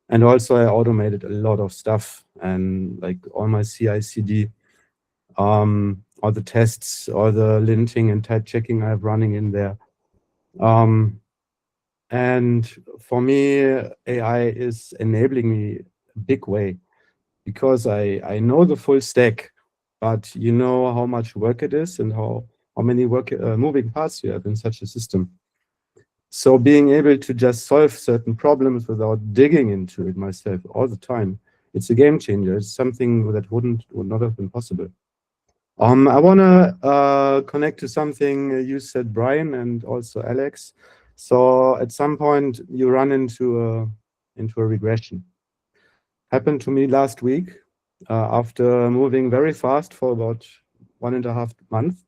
S9: And also I automated a lot of stuff, and like all my CI/CD all the tests, all the linting and type checking I have running in there. And for me, AI is enabling me a big way, because I know the full stack, but you know how much work it is and how many moving parts you have in such a system. So being able to just solve certain problems without digging into it myself all the time, it's a game changer. It's something that would not have been possible. I want to connect to something you said, Bryan, and also Alex. So at some point you run into a regression. Happened to me last week after moving very fast for about 1.5 months.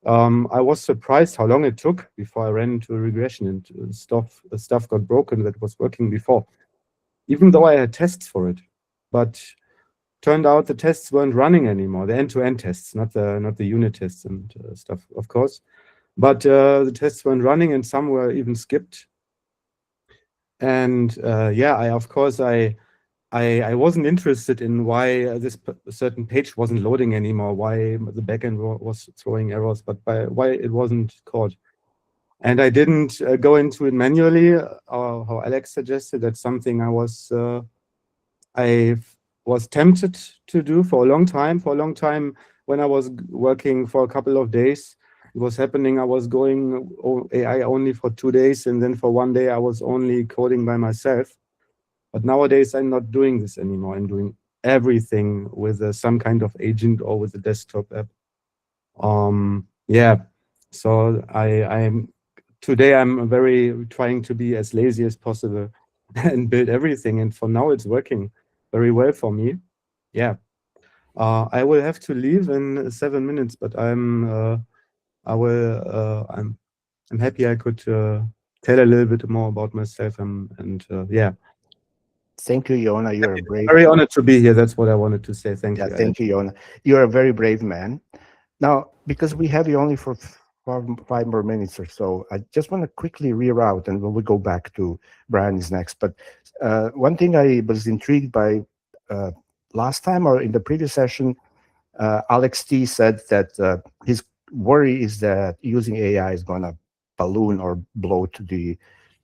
S9: I was surprised how long it took before I ran into a regression and stuff got broken that was working before, even though I had tests for it. But turned out the tests weren't running anymore. The end-to-end tests, not the unit tests and stuff, of course. But the tests weren't running, and some were even skipped. And yeah, I wasn't interested in why this certain page wasn't loading anymore, why the backend was throwing errors, but why it wasn't caught. And I didn't go into it manually, how Alex suggested. That's something I was tempted to do for a long time. For a long time, when I was working for a couple of days, it was happening. I was going AI only for 2 days, and then for 1 day I was only coding by myself. But nowadays I'm not doing this anymore. I'm doing everything with some kind of agent or with a desktop app. Yeah. So today I'm very trying to be as lazy as possible and build everything. And for now it's working very well for me. Yeah. I will have to leave in 7 minutes, but I'm happy I could tell a little bit more about myself and yeah.
S1: Thank you, Yona. You're a brave.
S9: Very honored to be here. That's what I wanted to say. Thank you.
S1: Thank you, Yona. You're a very brave man. Now, because we have you only for 5 more minutes or so, I just want to quickly reroute, and we'll go back to Bryan is next. But one thing I was intrigued by last time or in the previous session, Alex T said that his worry is that using AI is going to balloon or bloat the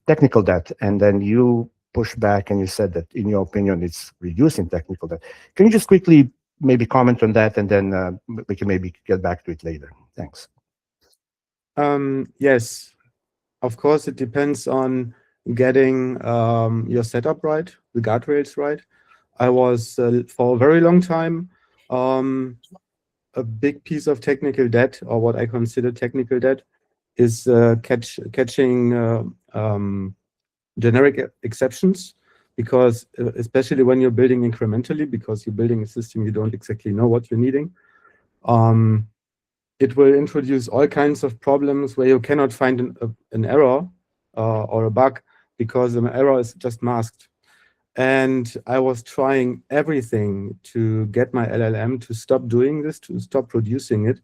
S1: technical debt, and then you push back and you said that in your opinion it's reducing technical debt. Can you just quickly maybe comment on that, and then we can maybe get back to it later? Thanks.
S9: Yes, of course it depends on getting your setup right, the guardrails right. I was for a very long time a big piece of technical debt, or what I consider technical debt, is catching generic exceptions, because especially when you're building incrementally, because you're building a system you don't exactly know what you're needing, it will introduce all kinds of problems where you cannot find an error or a bug, because an error is just masked. And I was trying everything to get my LLM to stop doing this, to stop producing it.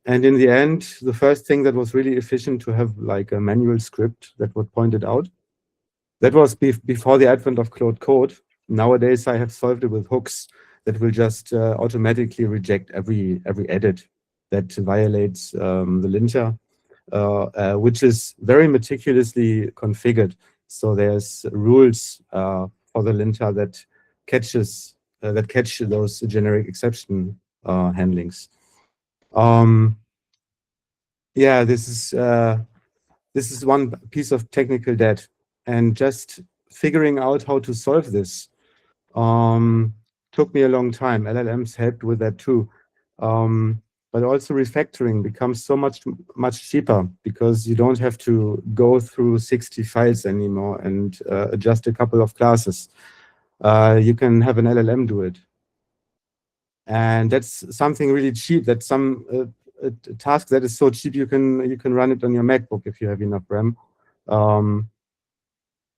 S9: And in the end, the first thing that was really efficient to have like a manual script that would point it out. That was before the advent of Claude Code. Nowadays, I have solved it with hooks that will just automatically reject every edit that violates the linter, which is very meticulously configured. So there's rules for the linter that catch those generic exception handlings. Yeah, this is one piece of technical debt, and just figuring out how to solve this took me a long time. LLMs helped with that too. But also refactoring becomes so much cheaper, because you don't have to go through 60 files anymore and adjust a couple of classes. You can have an LLM do it. And that's something really cheap. That's a task that is so cheap you can run it on your MacBook if you have enough RAM.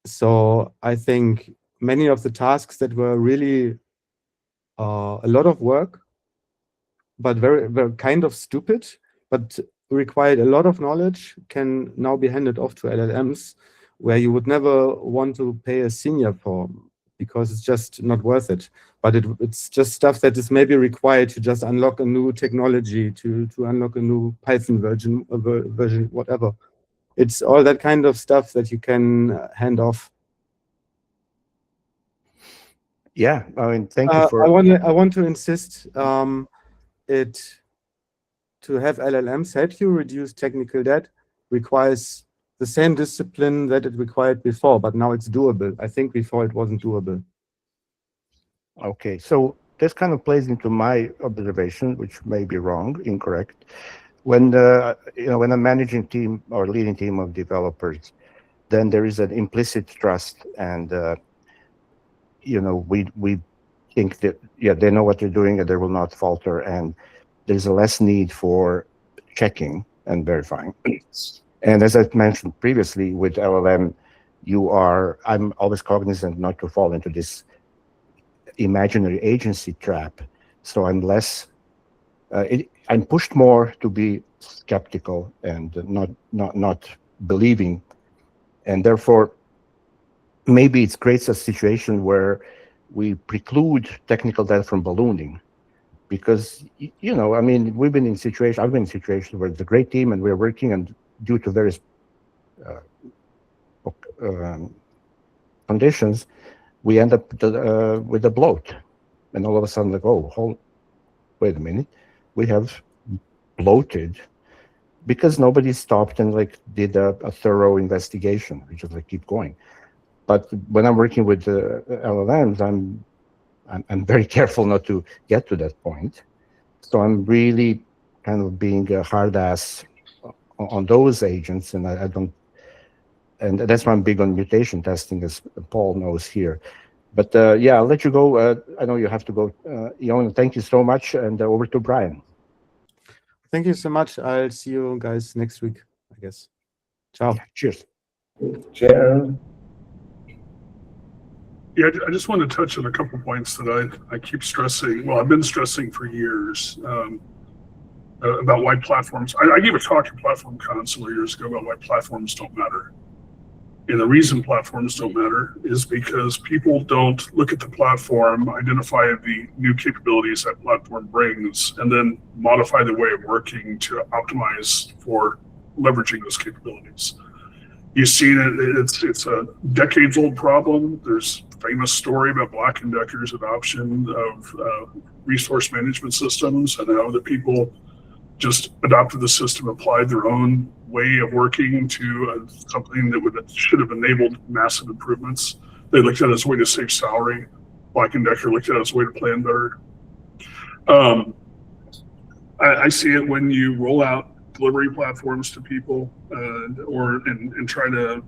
S9: So I think many of the tasks that were really a lot of work, but very kind of stupid, but required a lot of knowledge, can now be handed off to LLMs, where you would never want to pay a senior for because it's just not worth it. But it's just stuff that is maybe required to just unlock a new technology, to unlock a new Python version, whatever. It's all that kind of stuff that you can hand off.
S1: Yeah, I mean, thank you for.
S9: I want to insist to have LLMs help you reduce technical debt requires the same discipline that it required before, but now it's doable. I think before it wasn't doable.
S1: Okay, so this kind of plays into my observation, which may be wrong, incorrect. When when I'm managing team or leading team of developers, then there is an implicit trust, and we think that they know what they're doing and they will not falter, and there's a less need for checking and verifying. And as I mentioned previously with LLM, I'm always cognizant not to fall into this imaginary agency trap. So I'm less, I'm pushed more to be skeptical and not believing. And therefore, maybe it creates a situation where we preclude technical debt from ballooning. Because, I mean, I've been in situations where it's a great team and we're working, and due to various conditions, we end up with a bloat. And all of a sudden, wait a minute, we have bloated because nobody stopped and did a thorough investigation. We just keep going. But when I'm working with LLMs, I'm very careful not to get to that point. So I'm really kind of being a hard ass on those agents, and I don't, and that's why I'm big on mutation testing, as Paul knows here. But I'll let you go. I know you have to go. Jon, thank you so much, and over to Bryan.
S9: Thank you so much. I'll see you guys next week, I guess. Ciao.
S1: Yeah, cheers.
S5: Chair.
S2: Yeah, I just want to touch on a couple points that I keep stressing. Well, I've been stressing for years about why platforms. I gave a talk at Platform Con several years ago about why platforms don't matter. And the reason platforms don't matter is because people don't look at the platform, identify the new capabilities that platform brings, and then modify the way of working to optimize for leveraging those capabilities. You've seen it, it's a decades-old problem. There's a famous story about Black & Decker's adoption of resource management systems and how the people just adopted the system, applied their own way of working to something that should have enabled massive improvements. They looked at it as a way to save salary. Black & Decker looked at it as a way to plan better. I see it when you roll out delivery platforms to people, and try to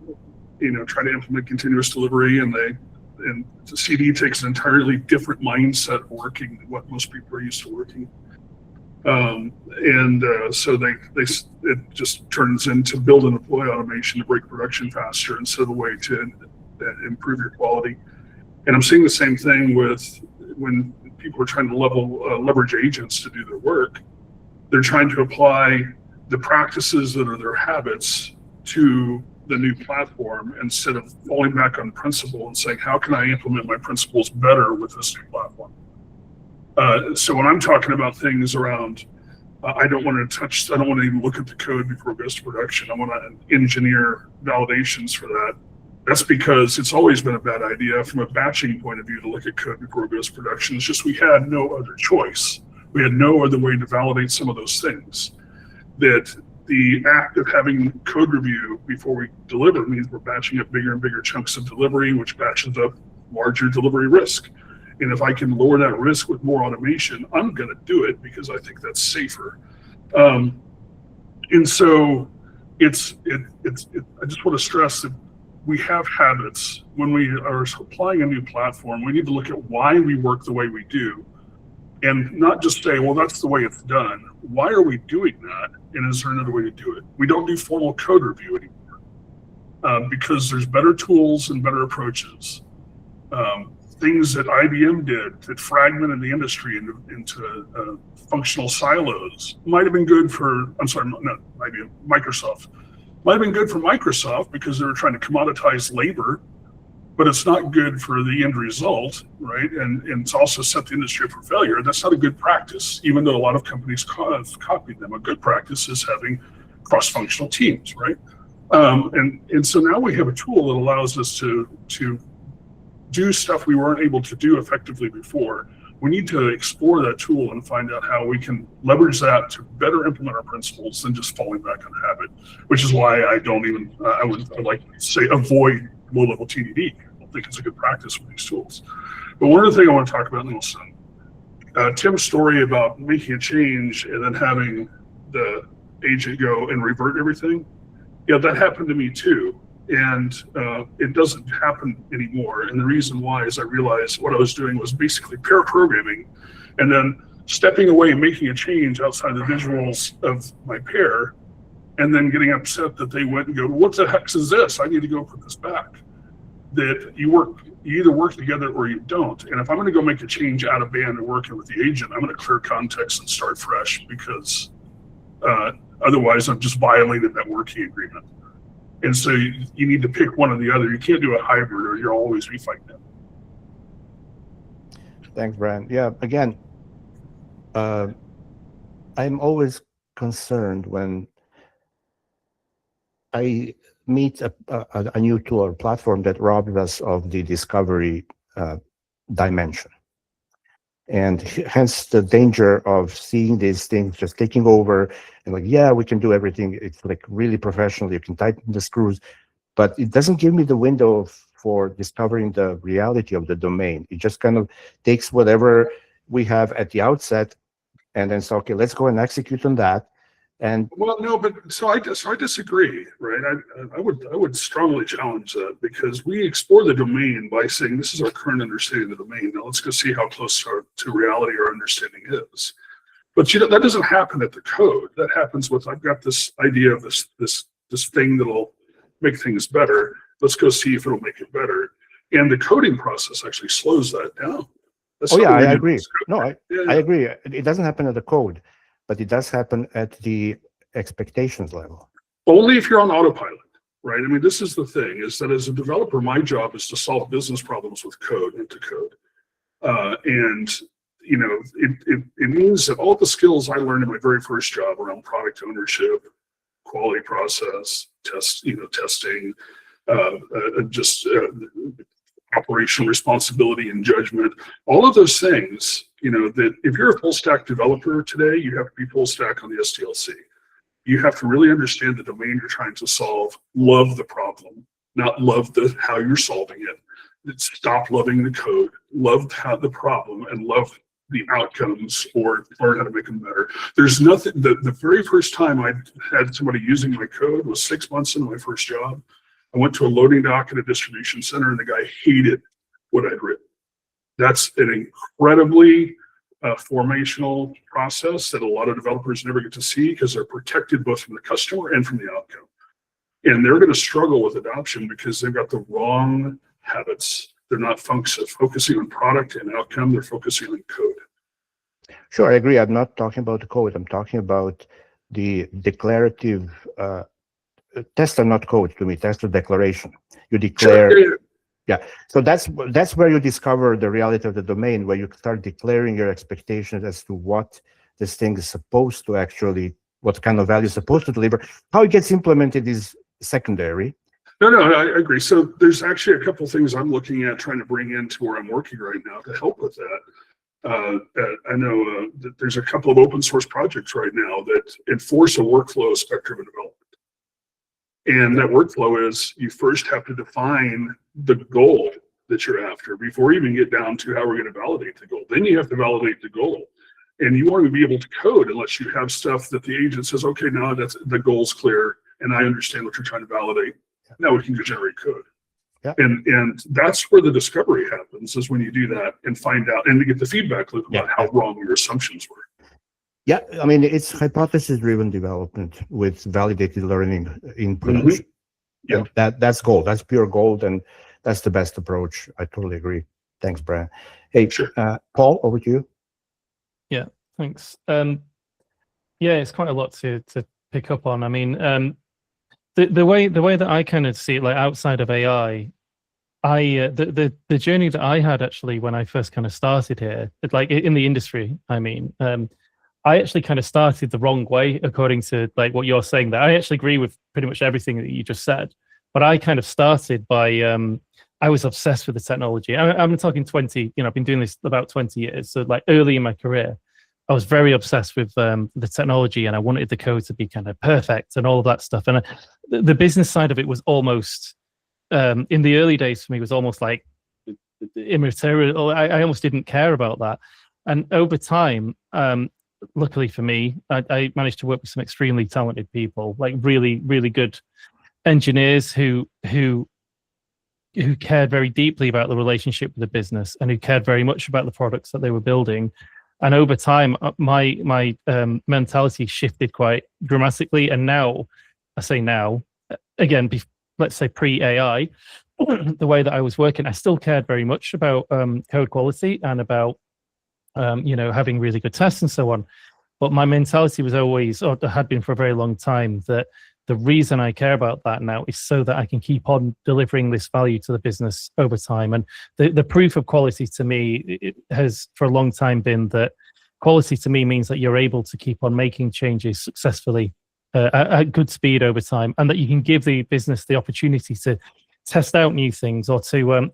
S2: implement continuous delivery, and the CD takes an entirely different mindset of working than what most people are used to working. So it just turns into build and deploy automation to break production faster instead of a way to improve your quality. And I'm seeing the same thing with when people are trying to leverage agents to do their work. They're trying to apply the practices that are their habits to the new platform instead of falling back on principle and saying, how can I implement my principles better with this new platform? So when I'm talking about things around, I don't want to even look at the code before it goes to production. I want to engineer validations for that. That's because it's always been a bad idea from a batching point of view to look at code before it goes to production. It's just we had no other choice. We had no other way to validate some of those things. That the act of having code review before we deliver means we're batching up bigger and bigger chunks of delivery, which batches up larger delivery risk. And if I can lower that risk with more automation, I'm going to do it because I think that's safer. And so I just want to stress that we have habits. When we are applying a new platform, we need to look at why we work the way we do. And not just say, well, that's the way it's done. Why are we doing that? And is there another way to do it? We don't do formal code review anymore because there's better tools and better approaches. Things that IBM did that fragmented the industry into functional silos might have been good for, not IBM, Microsoft. Might have been good for Microsoft because they were trying to commoditize labor but it's not good for the end result, right? And it's also set the industry up for failure. That's not a good practice, even though a lot of companies have copied them. A good practice is having cross-functional teams, right? And so now we have a tool that allows us to do stuff we weren't able to do effectively before. We need to explore that tool and find out how we can leverage that to better implement our principles than just falling back on habit, which is why I would like to say avoid low-level TDD. I don't think it's a good practice with these tools. But one other thing I want to talk about, Nielsen, Tim's story about making a change and then having the agent go and revert everything. Yeah, that happened to me too. And it doesn't happen anymore. And the reason why is I realized what I was doing was basically pair programming and then stepping away and making a change outside the visuals of my pair and then getting upset that they went and go, what the heck is this? I need to go put this back. That you either work together or you don't. And if I'm going to go make a change out of band and working with the agent, I'm going to clear context and start fresh because otherwise I've just violated that working agreement. And so you need to pick one or the other. You can't do a hybrid or you'll always be fighting it.
S1: Thanks, Brian. Yeah, again, I'm always concerned when I meet a new tool or platform that robs us of the discovery dimension. And hence the danger of seeing these things just taking over and like, yeah, we can do everything. It's like really professional. You can tighten the screws, but it doesn't give me the window for discovering the reality of the domain. It just kind of takes whatever we have at the outset and then say, okay, let's go and execute on that. And
S2: well, no, but so I disagree, right? I would strongly challenge that because we explore the domain by saying this is our current understanding of the domain. Now let's go see how close to reality our understanding is. But that doesn't happen at the code. That happens with I've got this idea of this thing that'll make things better. Let's go see if it'll make it better. And the coding process actually slows that down.
S1: Oh yeah, I agree. No, I agree. It doesn't happen at the code, but it does happen at the expectations level.
S2: Only if you're on autopilot, right? I mean, this is the thing, is that as a developer, my job is to solve business problems with code and to code. And, you know, it means that all the skills I learned in my very first job around product ownership, quality process, testing, operational responsibility and judgment, all of those things, you know, that if you're a full stack developer today, you have to be full stack on the SDLC. You have to really understand the domain you're trying to solve, love the problem, not love how you're solving it. Stop loving the code, love the problem, and love the outcomes or learn how to make them better. There's nothing, the very first time I had somebody using my code was 6 months into my first job. I went to a loading dock at a distribution center and the guy hated what I'd written. That's an incredibly formational process that a lot of developers never get to see because they're protected both from the customer and from the outcome. And they're going to struggle with adoption because they've got the wrong habits. They're not focusing on product and outcome. They're focusing on code.
S1: Sure, I agree. I'm not talking about the code. I'm talking about the declarative tests are not code to me. Tests are declaration. You declare. Sure. Yeah. So that's where you discover the reality of the domain, where you start declaring your expectations as to what this thing is supposed to actually, what kind of value is supposed to deliver. How it gets implemented is secondary.
S2: No, I agree. So there's actually a couple of things I'm looking at trying to bring into where I'm working right now to help with that. I know that there's a couple of open source projects right now that enforce a workflow spectrum of development. And that workflow is you first have to define the goal that you're after before you even get down to how we're going to validate the goal. Then you have to validate the goal. And you want to be able to code unless you have stuff that the agent says, okay, now the goal's clear and I understand what you're trying to validate. Now we can go generate code. Yeah. And that's where the discovery happens, is when you do that and find out and to get the feedback loop about how wrong your assumptions were.
S1: Yeah, I mean, it's hypothesis-driven development with validated learning in production. Mm-hmm. Yeah, that's gold. That's pure gold, and that's the best approach. I totally agree. Thanks, Brian. Hey, sure. Paul, over to you.
S4: Yeah, thanks. Yeah, it's quite a lot to pick up on. I mean, the way that I kind of see it, like outside of AI, the journey that I had actually when I first kind of started here, like in the industry, I mean, I actually kind of started the wrong way according to like what you're saying there. I actually agree with pretty much everything that you just said, but I kind of started by, I was obsessed with the technology. I'm talking 20, I've been doing this about 20 years. So like early in my career, I was very obsessed with the technology, and I wanted the code to be kind of perfect and all of that stuff. And the business side of it was almost, in the early days for me, was almost like immaterial. I almost didn't care about that. And over time, luckily for me, I managed to work with some extremely talented people, like really, really good engineers who cared very deeply about the relationship with the business and who cared very much about the products that they were building. And over time, my mentality shifted quite dramatically. And now, I say now, again, let's say pre-AI, the way that I was working, I still cared very much about code quality and about having really good tests and so on. But my mentality was always, or had been for a very long time, that the reason I care about that now is so that I can keep on delivering this value to the business over time. And the proof of quality to me, it has for a long time been that quality to me means that you're able to keep on making changes successfully at good speed over time, and that you can give the business the opportunity to test out new things, or to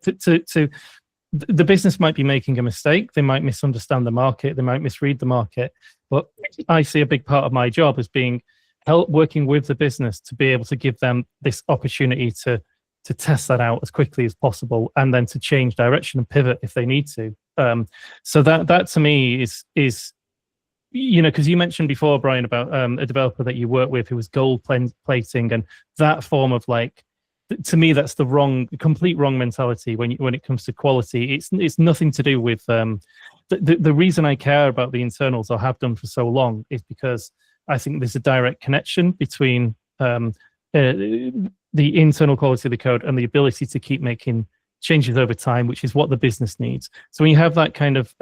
S4: the business might be making a mistake. They might misunderstand the market. They might misread the market. But I see a big part of my job as being working with the business to be able to give them this opportunity to test that out as quickly as possible, and then to change direction and pivot if they need to. So that to me is because you mentioned before, Bryan, about a developer that you work with who was gold plating, and that form of like, to me, that's the complete wrong mentality when it comes to quality. It's nothing to do with the reason I care about the internals, or have done for so long, is because I think there's a direct connection between the internal quality of the code and the ability to keep making changes over time, which is what the business needs. So when you have that kind of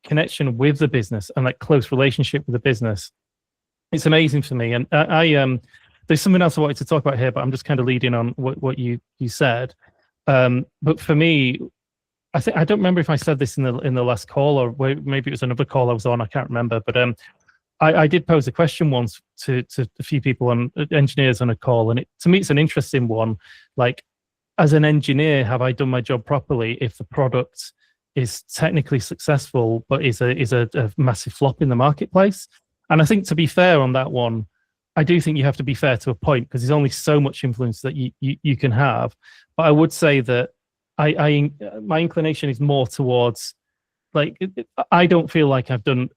S4: connection with the business and that close relationship with the business, it's amazing for me. And there's something else I wanted to talk about here, but I'm just kind of leading on what you said. But for me, I don't remember if I said this in the last call, or maybe it was another call I was on. I can't remember. But I did pose a question once to a few people, on engineers on a call, and to me, it's an interesting one. Like, as an engineer, have I done my job properly if the product is technically successful but is a massive flop in the marketplace? And I think, to be fair on that one, I do think you have to be fair to a point, because there's only so much influence that you can have. But I would say that my inclination is more towards, like, I don't feel like I've done.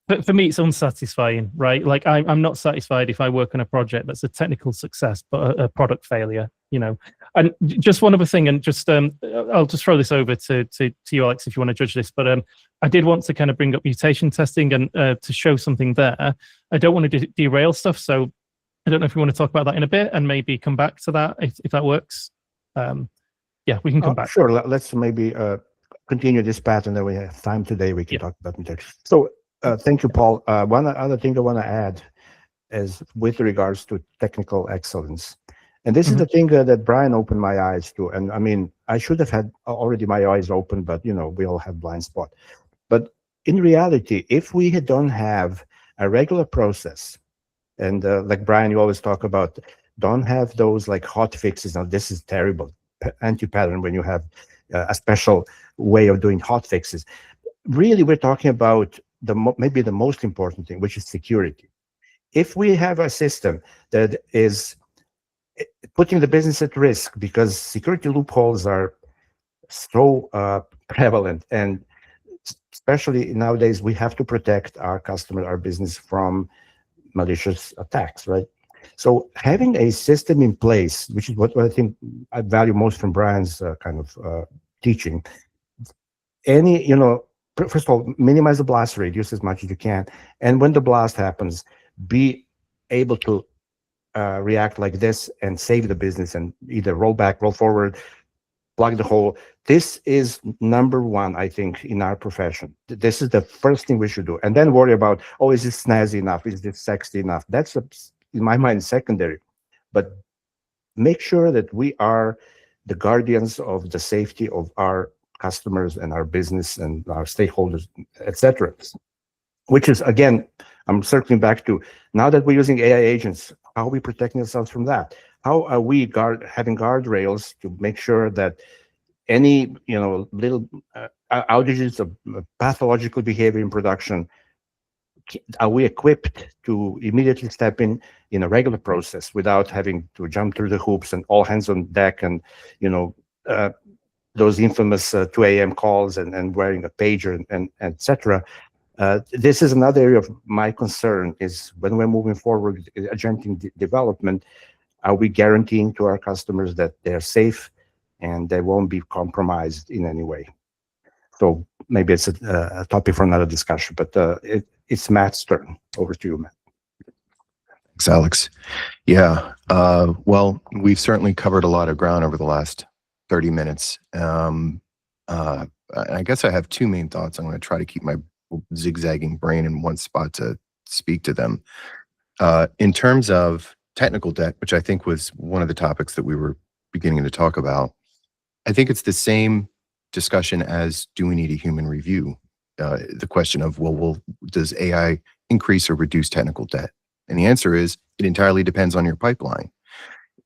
S4: But for me, it's unsatisfying, right? Like, I'm not satisfied if I work on a project that's a technical success but a product failure, And just one other thing, and just I'll just throw this over to you, Alex, if you want to judge this. But I did want to kind of bring up mutation testing and to show something there. I don't want to derail stuff, so I don't know if we want to talk about that in a bit and maybe come back to that if that works. Yeah, we can come back.
S1: Sure. Let's maybe continue this path, and then we have time today. We can talk about mutation. So. Thank you, Paul. One other thing I want to add is with regards to technical excellence. And this is the thing that Bryan opened my eyes to. And I mean, I should have had already my eyes open, but we all have blind spot. But in reality, if we don't have a regular process, and like Bryan, you always talk about, don't have those like hot fixes. Now, this is terrible anti-pattern when you have a special way of doing hot fixes. Really, we're talking about maybe the most important thing, which is security. If we have a system that is putting the business at risk because security loopholes are so prevalent, and especially nowadays, we have to protect our customer, our business from malicious attacks, right? So having a system in place, which is what I think I value most from Bryan's kind of teaching, first of all, minimize the blast radius as much as you can. And when the blast happens, be able to react like this and save the business, and either roll back, roll forward, plug the hole. This is number one, I think, in our profession. This is the first thing we should do. And then worry about, is this snazzy enough? Is this sexy enough? That's, in my mind, secondary. But make sure that we are the guardians of the safety of our customers and our business and our stakeholders, etc. Which is, again, I'm circling back to, now that we're using AI agents, how are we protecting ourselves from that? How are we having guardrails to make sure that any little outages of pathological behavior in production, are we equipped to immediately step in a regular process without having to jump through the hoops and all hands on deck and those infamous 2 a.m. calls and wearing a pager and etc. This is another area of my concern, is when we're moving forward with agentic development, are we guaranteeing to our customers that they're safe and they won't be compromised in any way? So maybe it's a topic for another discussion, but it's Matt's turn. Over to you, Matt.
S3: Thanks, Alex. Yeah, well, we've certainly covered a lot of ground over the last 30 minutes. I guess I have two main thoughts. I'm going to try to keep my zigzagging brain in one spot to speak to them. In terms of technical debt, which I think was one of the topics that we were beginning to talk about, I think it's the same discussion as, do we need a human review? The question of, well, does AI increase or reduce technical debt? And the answer is, it entirely depends on your pipeline.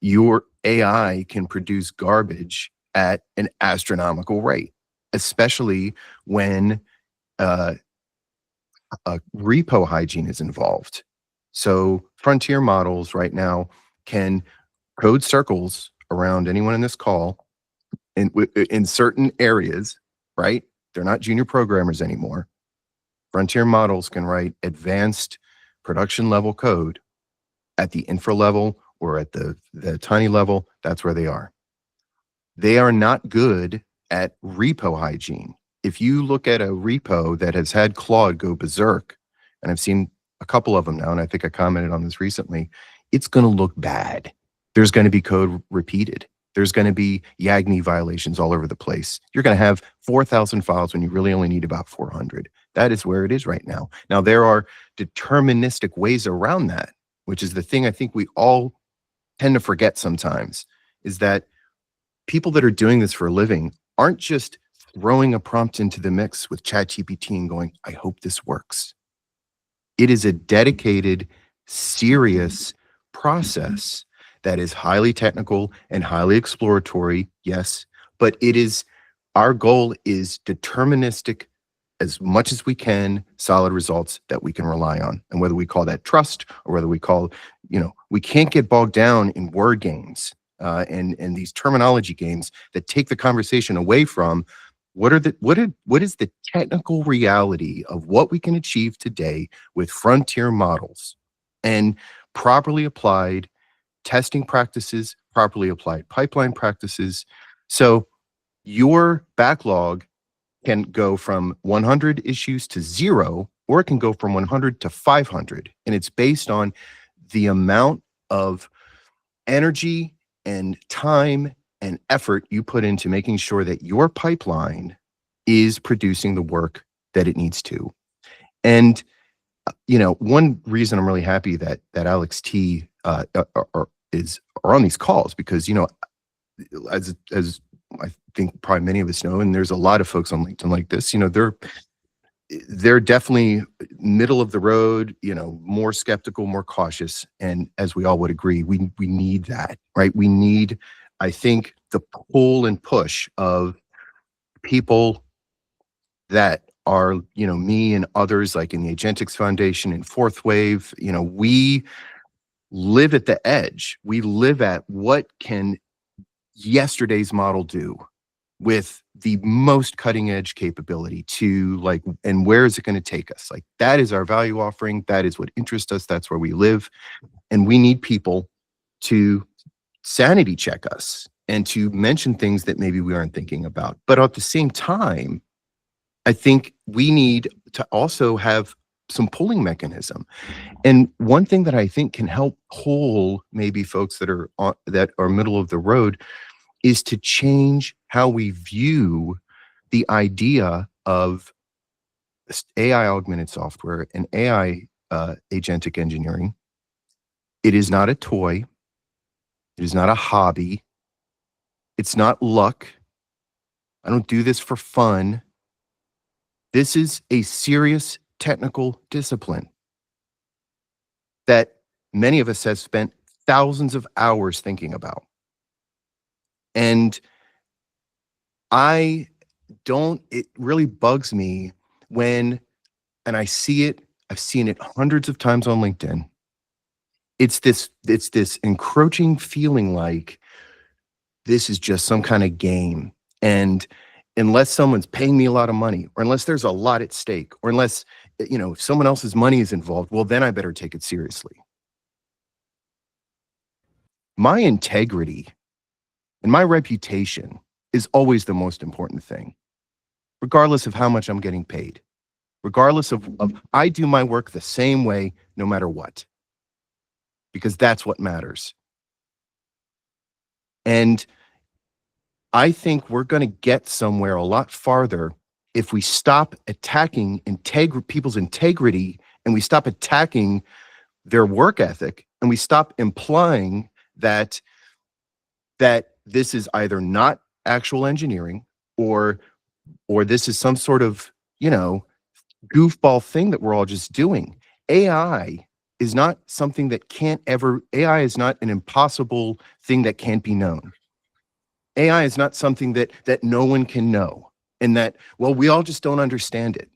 S3: Your AI can produce garbage at an astronomical rate, especially when repo hygiene is involved. So frontier models right now can code circles around anyone in this call in certain areas, right? They're not junior programmers anymore. Frontier models can write advanced production level code at the infra level or at the tiny level. That's where they are. They are not good at repo hygiene. If you look at a repo that has had Claude go berserk, and I've seen a couple of them now, and I think I commented on this recently, it's going to look bad. There's going to be code repeated. There's going to be YAGNI violations all over the place. You're going to have 4,000 files when you really only need about 400. That is where it is right now. Now, there are deterministic ways around that, which is the thing I think we all tend to forget sometimes, is that people that are doing this for a living aren't just throwing a prompt into the mix with ChatGPT and going, I hope this works. It is a dedicated, serious process that is highly technical and highly exploratory, yes, but it is, our goal is deterministic as much as we can, solid results that we can rely on. And whether we call that trust or whether we call, we can't get bogged down in word games and these terminology games that take the conversation away from what is the technical reality of what we can achieve today with frontier models and properly applied testing practices, properly applied pipeline practices. So your backlog can go from 100 issues to 0, or it can go from 100 to 500. And it's based on the amount of energy and time and effort you put into making sure that your pipeline is producing the work that it needs to. And, one reason I'm really happy that Alex T are on these calls, because, as I think probably many of us know, and there's a lot of folks on LinkedIn like this, they're definitely middle of the road, more skeptical, more cautious. And as we all would agree, we need that, right? We need, I think, the pull and push of people that are, me and others, like in the Agentics Foundation and Fourth Wave, we live at the edge. We live at what can yesterday's model do with the most cutting edge capability to and where is it going to take us? That is our value offering. That is what interests us. That's where we live. And we need people to sanity check us and to mention things that maybe we aren't thinking about. But at the same time, I think we need to also have some pulling mechanism. And one thing that I think can help pull maybe folks that are middle of the road is to change how we view the idea of AI-augmented software and AI agentic engineering. It is not a toy. It is not a hobby. It's not luck. I don't do this for fun. This is a serious technical discipline that many of us have spent thousands of hours thinking about. And it really bugs me when, and I see it, I've seen it hundreds of times on LinkedIn. It's this encroaching feeling like this is just some kind of game. And unless someone's paying me a lot of money, or unless there's a lot at stake, or unless, if someone else's money is involved, well, then I better take it seriously. My integrity and my reputation is always the most important thing, regardless of how much I'm getting paid, regardless of I do my work the same way, no matter what, because that's what matters. And I think we're going to get somewhere a lot farther if we stop attacking people's integrity, and we stop attacking their work ethic, and we stop implying that this is either not actual engineering or this is some sort of, goofball thing that we're all just doing. AI is not something that AI is not an impossible thing that can't be known. AI is not something that no one can know, and that, well, we all just don't understand it.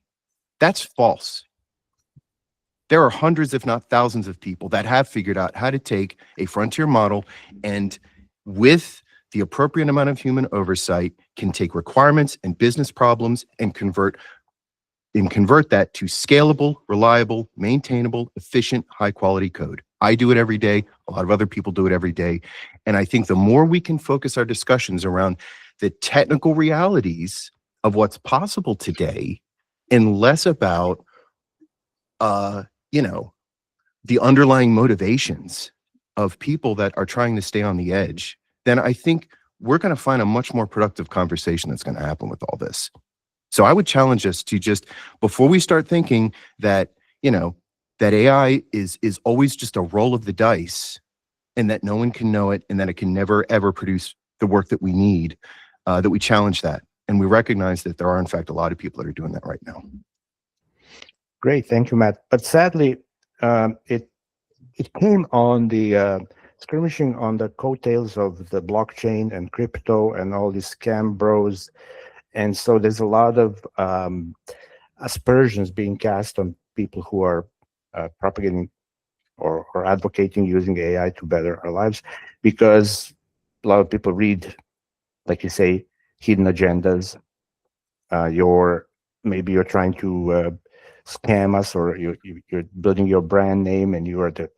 S3: That's false. There are hundreds, if not thousands, of people that have figured out how to take a frontier model and, with the appropriate amount of human oversight, can take requirements and business problems and convert that to scalable, reliable, maintainable, efficient, high-quality code. I do it every day. A lot of other people do it every day. And I think the more we can focus our discussions around the technical realities of what's possible today, and less about, the underlying motivations of people that are trying to stay on the edge, then I think we're going to find a much more productive conversation that's going to happen with all this. So I would challenge us to just, before we start thinking that, that AI is always just a roll of the dice, and that no one can know it, and that it can never, ever produce the work that we need, that we challenge that. And we recognize that there are, in fact, a lot of people that are doing that right now.
S1: Great, thank you, Matt. But sadly, it came on the skirmishing on the coattails of the blockchain and crypto and all these scam bros. And so there's a lot of aspersions being cast on people who are propagating or advocating using AI to better our lives, because a lot of people read, like you say, hidden agendas. Maybe you're trying to scam us, or you're building your brand name, and you are the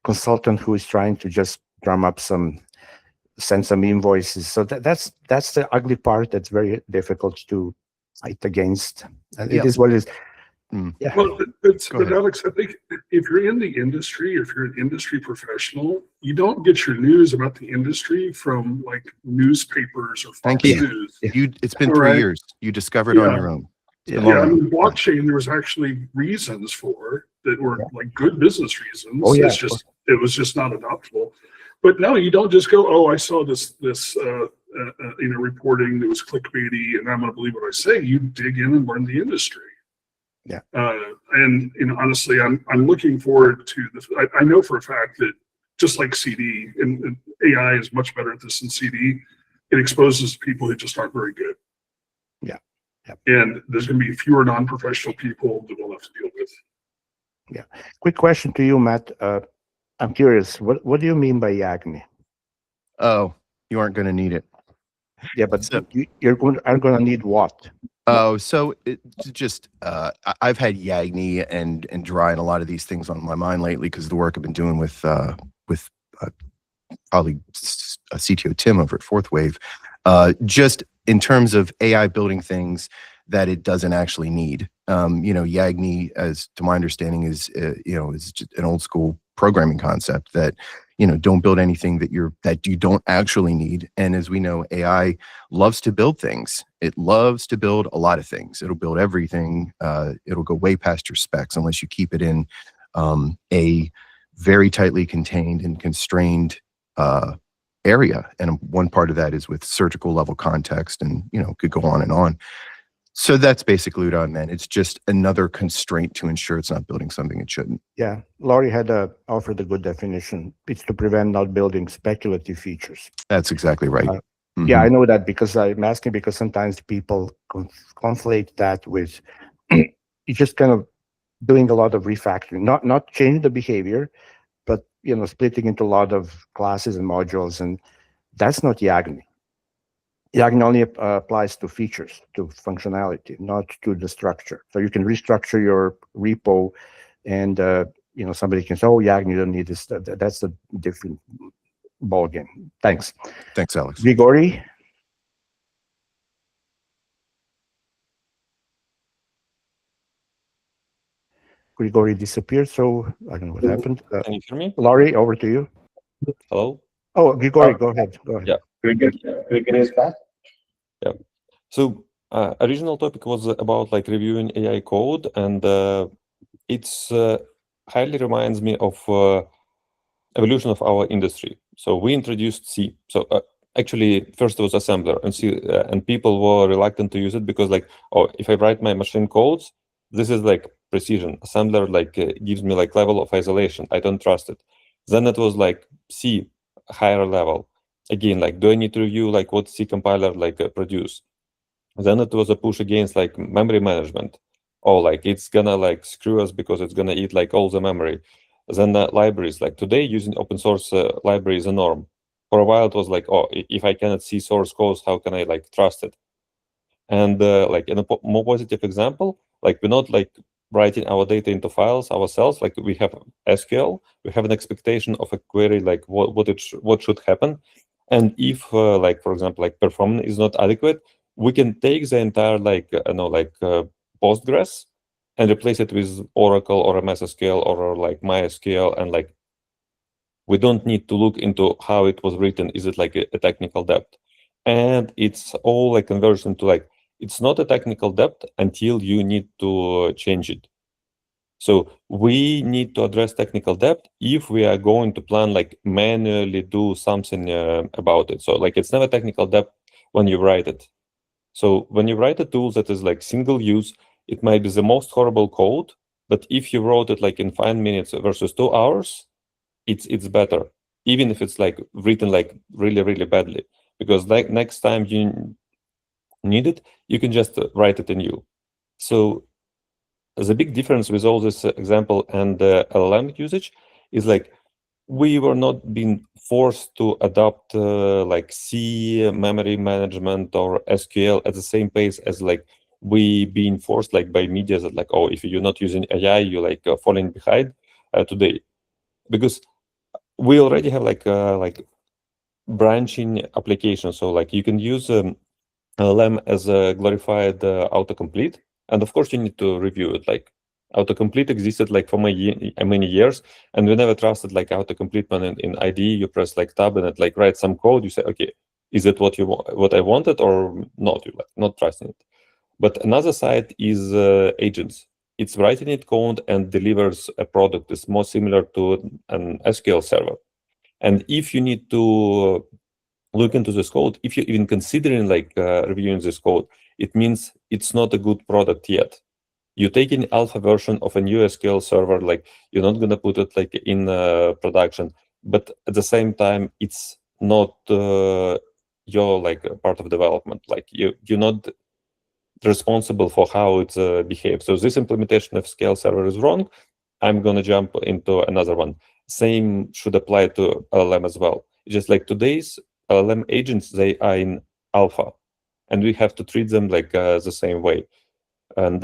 S1: consultant who is trying to just drum up send some invoices. So that's the ugly part that's very difficult to fight against. And it is what it is. Yeah.
S2: Well, but Alex, I think if you're in the industry, if you're an industry professional, you don't get your news about the industry from like newspapers or
S3: Thank
S2: Fox
S3: you.
S2: News.
S3: It's been 3 years. You discovered on your own.
S2: I mean, blockchain, there was actually reasons for that were like good business reasons.
S1: Oh, yeah.
S2: It was just not adoptable. But no, you don't just go, oh, I saw this reporting that was clickbaity, and I'm going to believe what I say. You dig in and learn the industry.
S1: Yeah.
S2: And honestly, I'm looking forward to this. I know for a fact that just like CD, and AI is much better at this than CD, it exposes people who just aren't very good.
S1: Yeah. Yep.
S2: And there's going to be fewer non-professional people that we'll have to deal with.
S1: Yeah. Quick question to you, Matt. I'm curious, what do you mean by YAGNI?
S3: Oh, you aren't going to need it.
S1: Yeah, but you're going to need what?
S3: Oh, so I've had YAGNI and Dry and a lot of these things on my mind lately because of the work I've been doing with probably CTO Tim over at Fourth Wave, just in terms of AI building things that it doesn't actually need. YAGNI, as to my understanding, is just an old school programming concept that, don't build anything that you don't actually need. And as we know, AI loves to build things. It loves to build a lot of things. It'll build everything. It'll go way past your specs unless you keep it in a very tightly contained and constrained area. And one part of that is with surgical level context, and could go on and on. So that's basically what I meant. It's just another constraint to ensure it's not building something it shouldn't.
S1: Yeah, Laurie had offered a good definition. It's to prevent not building speculative features.
S3: That's exactly right.
S1: Yeah, I know that because I'm asking because sometimes people conflate that with it's just kind of doing a lot of refactoring, not changing the behavior, but splitting into a lot of classes and modules, and that's not YAGNI. YAGNI only applies to features, to functionality, not to the structure. So you can restructure your repo, and somebody can say, "Oh, YAGNI, you don't need this." That's a different ballgame. Thanks.
S3: Thanks, Alex.
S1: Grigori. Grigori disappeared, so I don't know what happened.
S10: Can you hear me?
S1: Laurie, over to you.
S10: Hello?
S1: Oh, Grigori, go ahead.
S10: Yeah.
S5: Grigori is back.
S10: Yeah. So original topic was about like reviewing AI code, and it's highly reminds me of evolution of our industry. So we introduced C. So actually, first it was assembler, and C, and people were reluctant to use it because like, oh, if I write my machine codes, this is like precision. Assembler like gives me like level of isolation. I don't trust it. Then it was like C, higher level. Again, like, do I need to review like what C compiler like produce? Then it was a push against like memory management. Oh, like it's gonna like screw us because it's gonna eat like all the memory. Then libraries, like today using open source library is a norm. For a while it was like, oh, if I cannot see source codes, how can I like trust it? And like in a more positive example, like we're not like writing our data into files ourselves. Like we have SQL, we have an expectation of a query, like what should happen. And if like, for example, like performance is not adequate, we can take the entire like Postgres and replace it with Oracle or a MySQL or like MySQL, and like we don't need to look into how it was written. Is it like a technical debt? And it's all like conversion to like, it's not a technical debt until you need to change it. So we need to address technical debt if we are going to plan like manually do something about it. So like it's never technical debt when you write it. So when you write a tool that is like single use, it might be the most horrible code, but if you wrote it like in 5 minutes versus 2 hours, it's better, even if it's like written like really, really badly, because like next time you need it, you can just write it anew. So the big difference with all this example and the LLM usage is like we were not being forced to adopt like C memory management or SQL at the same pace as like we being forced like by media that like, oh, if you're not using AI, you're like falling behind today, because we already have like branching application. So like you can use LLM as a glorified autocomplete, and of course you need to review it. Like autocomplete existed like for many years, and we never trusted like autocomplete when in IDE you press like tab and it like writes some code. You say, okay, is it what I wanted or not? You like not trusting it. But another side is agents. It's writing it code and delivers a product that's more similar to an SQL server. And if you need to look into this code, if you're even considering like reviewing this code, it means it's not a good product yet. You're taking alpha version of a new SQL server, like you're not gonna put it like in production, but at the same time, it's not your like part of development. Like you're not responsible for how it behaves. So this implementation of SQL server is wrong. I'm gonna jump into another one. Same should apply to LLM as well. Just like today's LLM agents, they are in alpha, and we have to treat them like the same way. And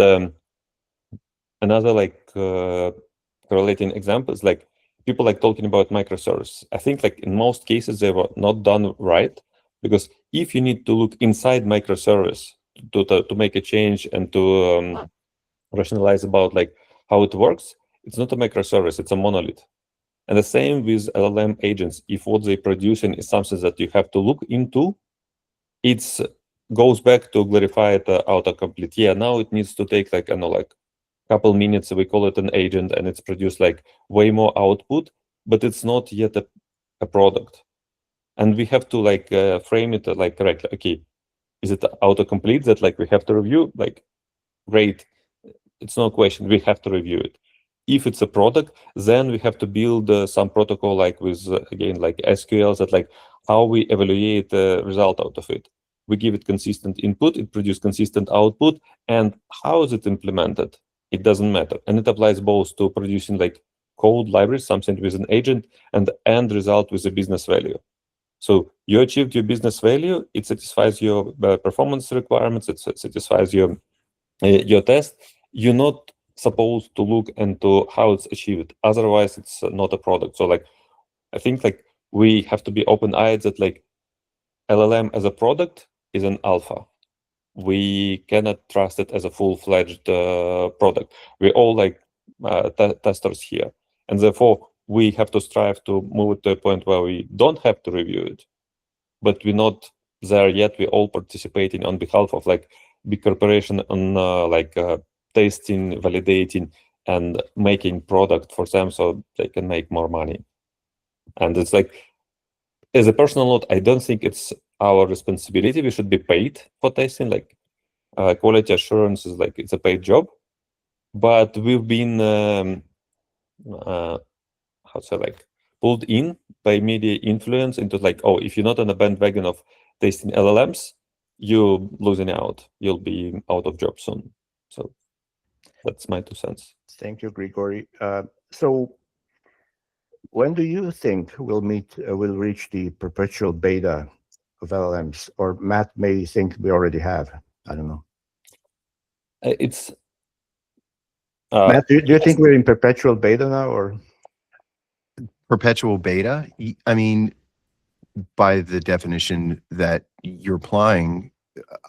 S10: another like correlating example is like people like talking about microservices. I think like in most cases they were not done right, because if you need to look inside microservice to make a change and to rationalize about like how it works, it's not a microservice, it's a monolith. And the same with LLM agents. If what they're producing is something that you have to look into, it goes back to glorified autocomplete. Yeah, now it needs to take like, I don't know, like a couple minutes. We call it an agent, and it's produced like way more output, but it's not yet a product. and we have to like frame it like correctly. Okay, is it autocomplete that like we have to review? Like, great, it's no question, we have to review it. If it's a product, then we have to build some protocol like with again like SQL, that like how we evaluate the result out of it. We give it consistent input, it produces consistent output, and how is it implemented? It doesn't matter, and it applies both to producing like code libraries, something with an agent, and the end result with a business value. So you achieved your business value, it satisfies your performance requirements, it satisfies your test. You're not supposed to look into how it's achieved, otherwise it's not a product. So like I think like we have to be open-eyed that like LLM as a product is an alpha. We cannot trust it as a full-fledged product. We're all like testers here, and therefore we have to strive to move it to a point where we don't have to review it, but we're not there yet. We're all participating on behalf of like big corporation on testing, validating, and making product for them so they can make more money. And it's like, as a personal note, I don't think it's our responsibility. We should be paid for testing. Like quality assurance is like, it's a paid job. But we've been how to say, like pulled in by media influence into like, oh, if you're not on a bandwagon of testing LLMs, you're losing out. You'll be out of job soon. So that's my 2 cents.
S1: Thank you, Grigory. So when do you think we'll reach the perpetual beta of LLMs? Or Matt may think we already have. I don't know.
S10: It's
S1: Matt, do you think we're in perpetual beta now, or
S3: Perpetual beta? I mean, by the definition that you're applying,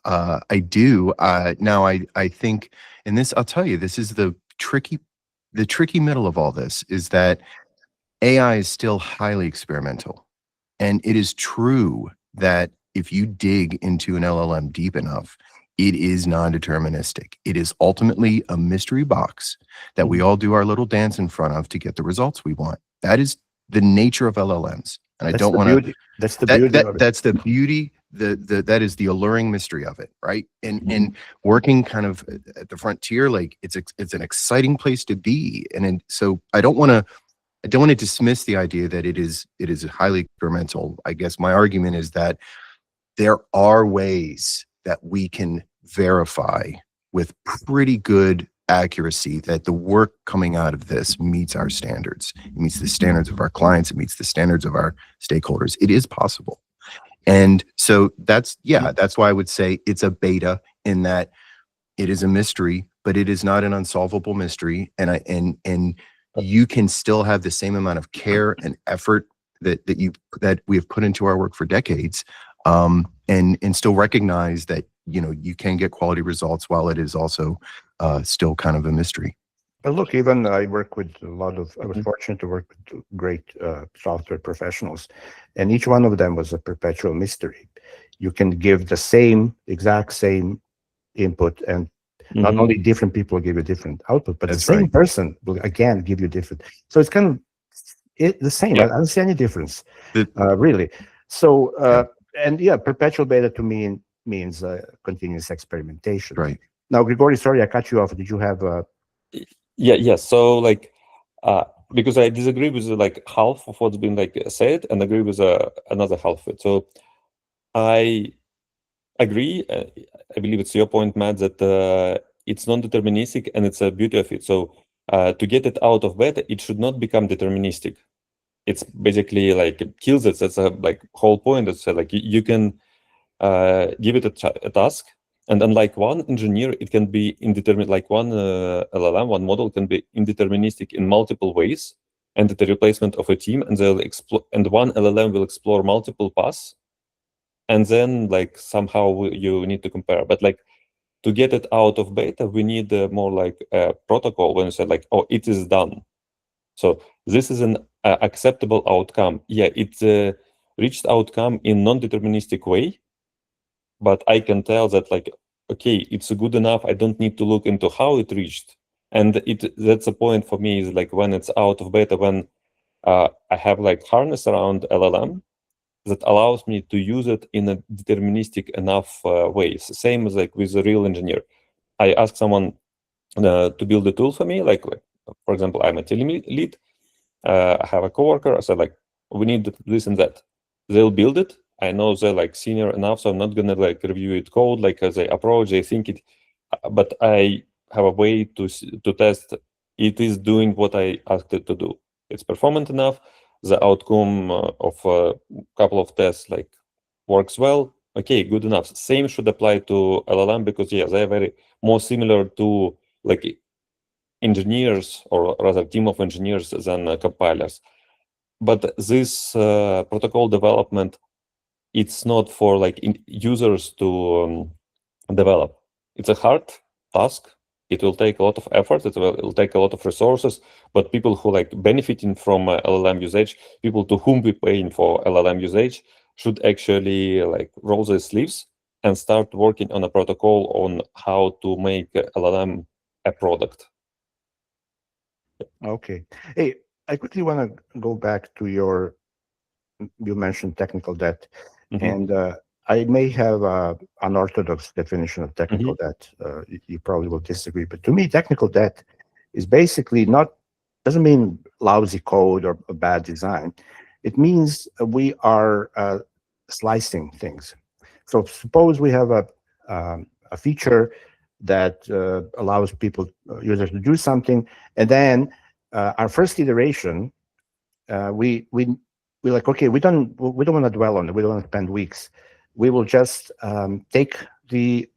S3: I do. Now, I think, and this, I'll tell you, this is the tricky middle of all this, is that AI is still highly experimental. And it is true that if you dig into an LLM deep enough, it is non-deterministic. It is ultimately a mystery box that we all do our little dance in front of to get the results we want. That is the nature of LLMs. And I don't want to.
S1: That's the beauty.
S3: That's the beauty. That is the alluring mystery of it, right? And working kind of at the frontier, like it's an exciting place to be. And so I don't want to dismiss the idea that it is highly experimental. I guess my argument is that there are ways that we can verify with pretty good accuracy that the work coming out of this meets our standards. It meets the standards of our clients. It meets the standards of our stakeholders. It is possible. And so that's why I would say it's a beta, in that it is a mystery, but it is not an unsolvable mystery. And you can still have the same amount of care and effort that we have put into our work for decades, and still recognize that, you know, you can get quality results while it is also still kind of a mystery.
S1: But look, even I work with a lot of, I was fortunate to work with great software professionals, and each one of them was a perpetual mystery. You can give the exact same input, and not only different people give you different output, but the same person will again give you different. So it's kind of the same. I don't see any difference, really. So, and perpetual beta to me means continuous experimentation.
S3: Right.
S1: Now, Grigory, sorry, I cut you off. Did you have
S10: Yes. So like, because I disagree with like half of what's been like said, and agree with another half of it. So I agree. I believe it's your point, Matt, that it's non-deterministic, and it's a beauty of it. So to get it out of beta, it should not become deterministic. It's basically like it kills it. That's a like whole point. That's like you can give it a task. And unlike one engineer, it can be indeterminate, like one LLM, one model can be indeterministic in multiple ways, and the replacement of a team, and they'll explore, and one LLM will explore multiple paths, and then like somehow you need to compare. But like to get it out of beta, we need more like a protocol when you say like, oh, it is done. So this is an acceptable outcome. Yeah, it reached outcome in non-deterministic way, but I can tell that like, okay, it's good enough. I don't need to look into how it reached. And that's a point for me, is like when it's out of beta, when I have like harness around LLM, that allows me to use it in a deterministic enough ways. Same as like with a real engineer. I ask someone to build a tool for me, like for example, I'm a team lead. I have a coworker. I said like, we need this and that. They'll build it. I know they're like senior enough, so I'm not gonna like review it code, like as they approach, they think it, but I have a way to test it is doing what I asked it to do. It's performant enough. The outcome of a couple of tests like works well. Okay, good enough. Same should apply to LLM because yeah, they're very more similar to like engineers or rather team of engineers than compilers. But this protocol development, it's not for like users to develop. It's a hard task. It will take a lot of effort. It will take a lot of resources. But people who like benefiting from LLM usage, people to whom we paying for LLM usage, should actually like roll their sleeves and start working on a protocol on how to make LLM a product.
S1: Okay. Hey, I quickly want to go back to you mentioned technical debt, and I may have an unorthodox definition of technical debt. You probably will disagree, but to me, technical debt is basically doesn't mean lousy code or a bad design. It means we are slicing things. So suppose we have a feature that allows users to do something, and then our first iteration, we're like, okay, we don't want to dwell on it. We don't want to spend weeks. We will just take the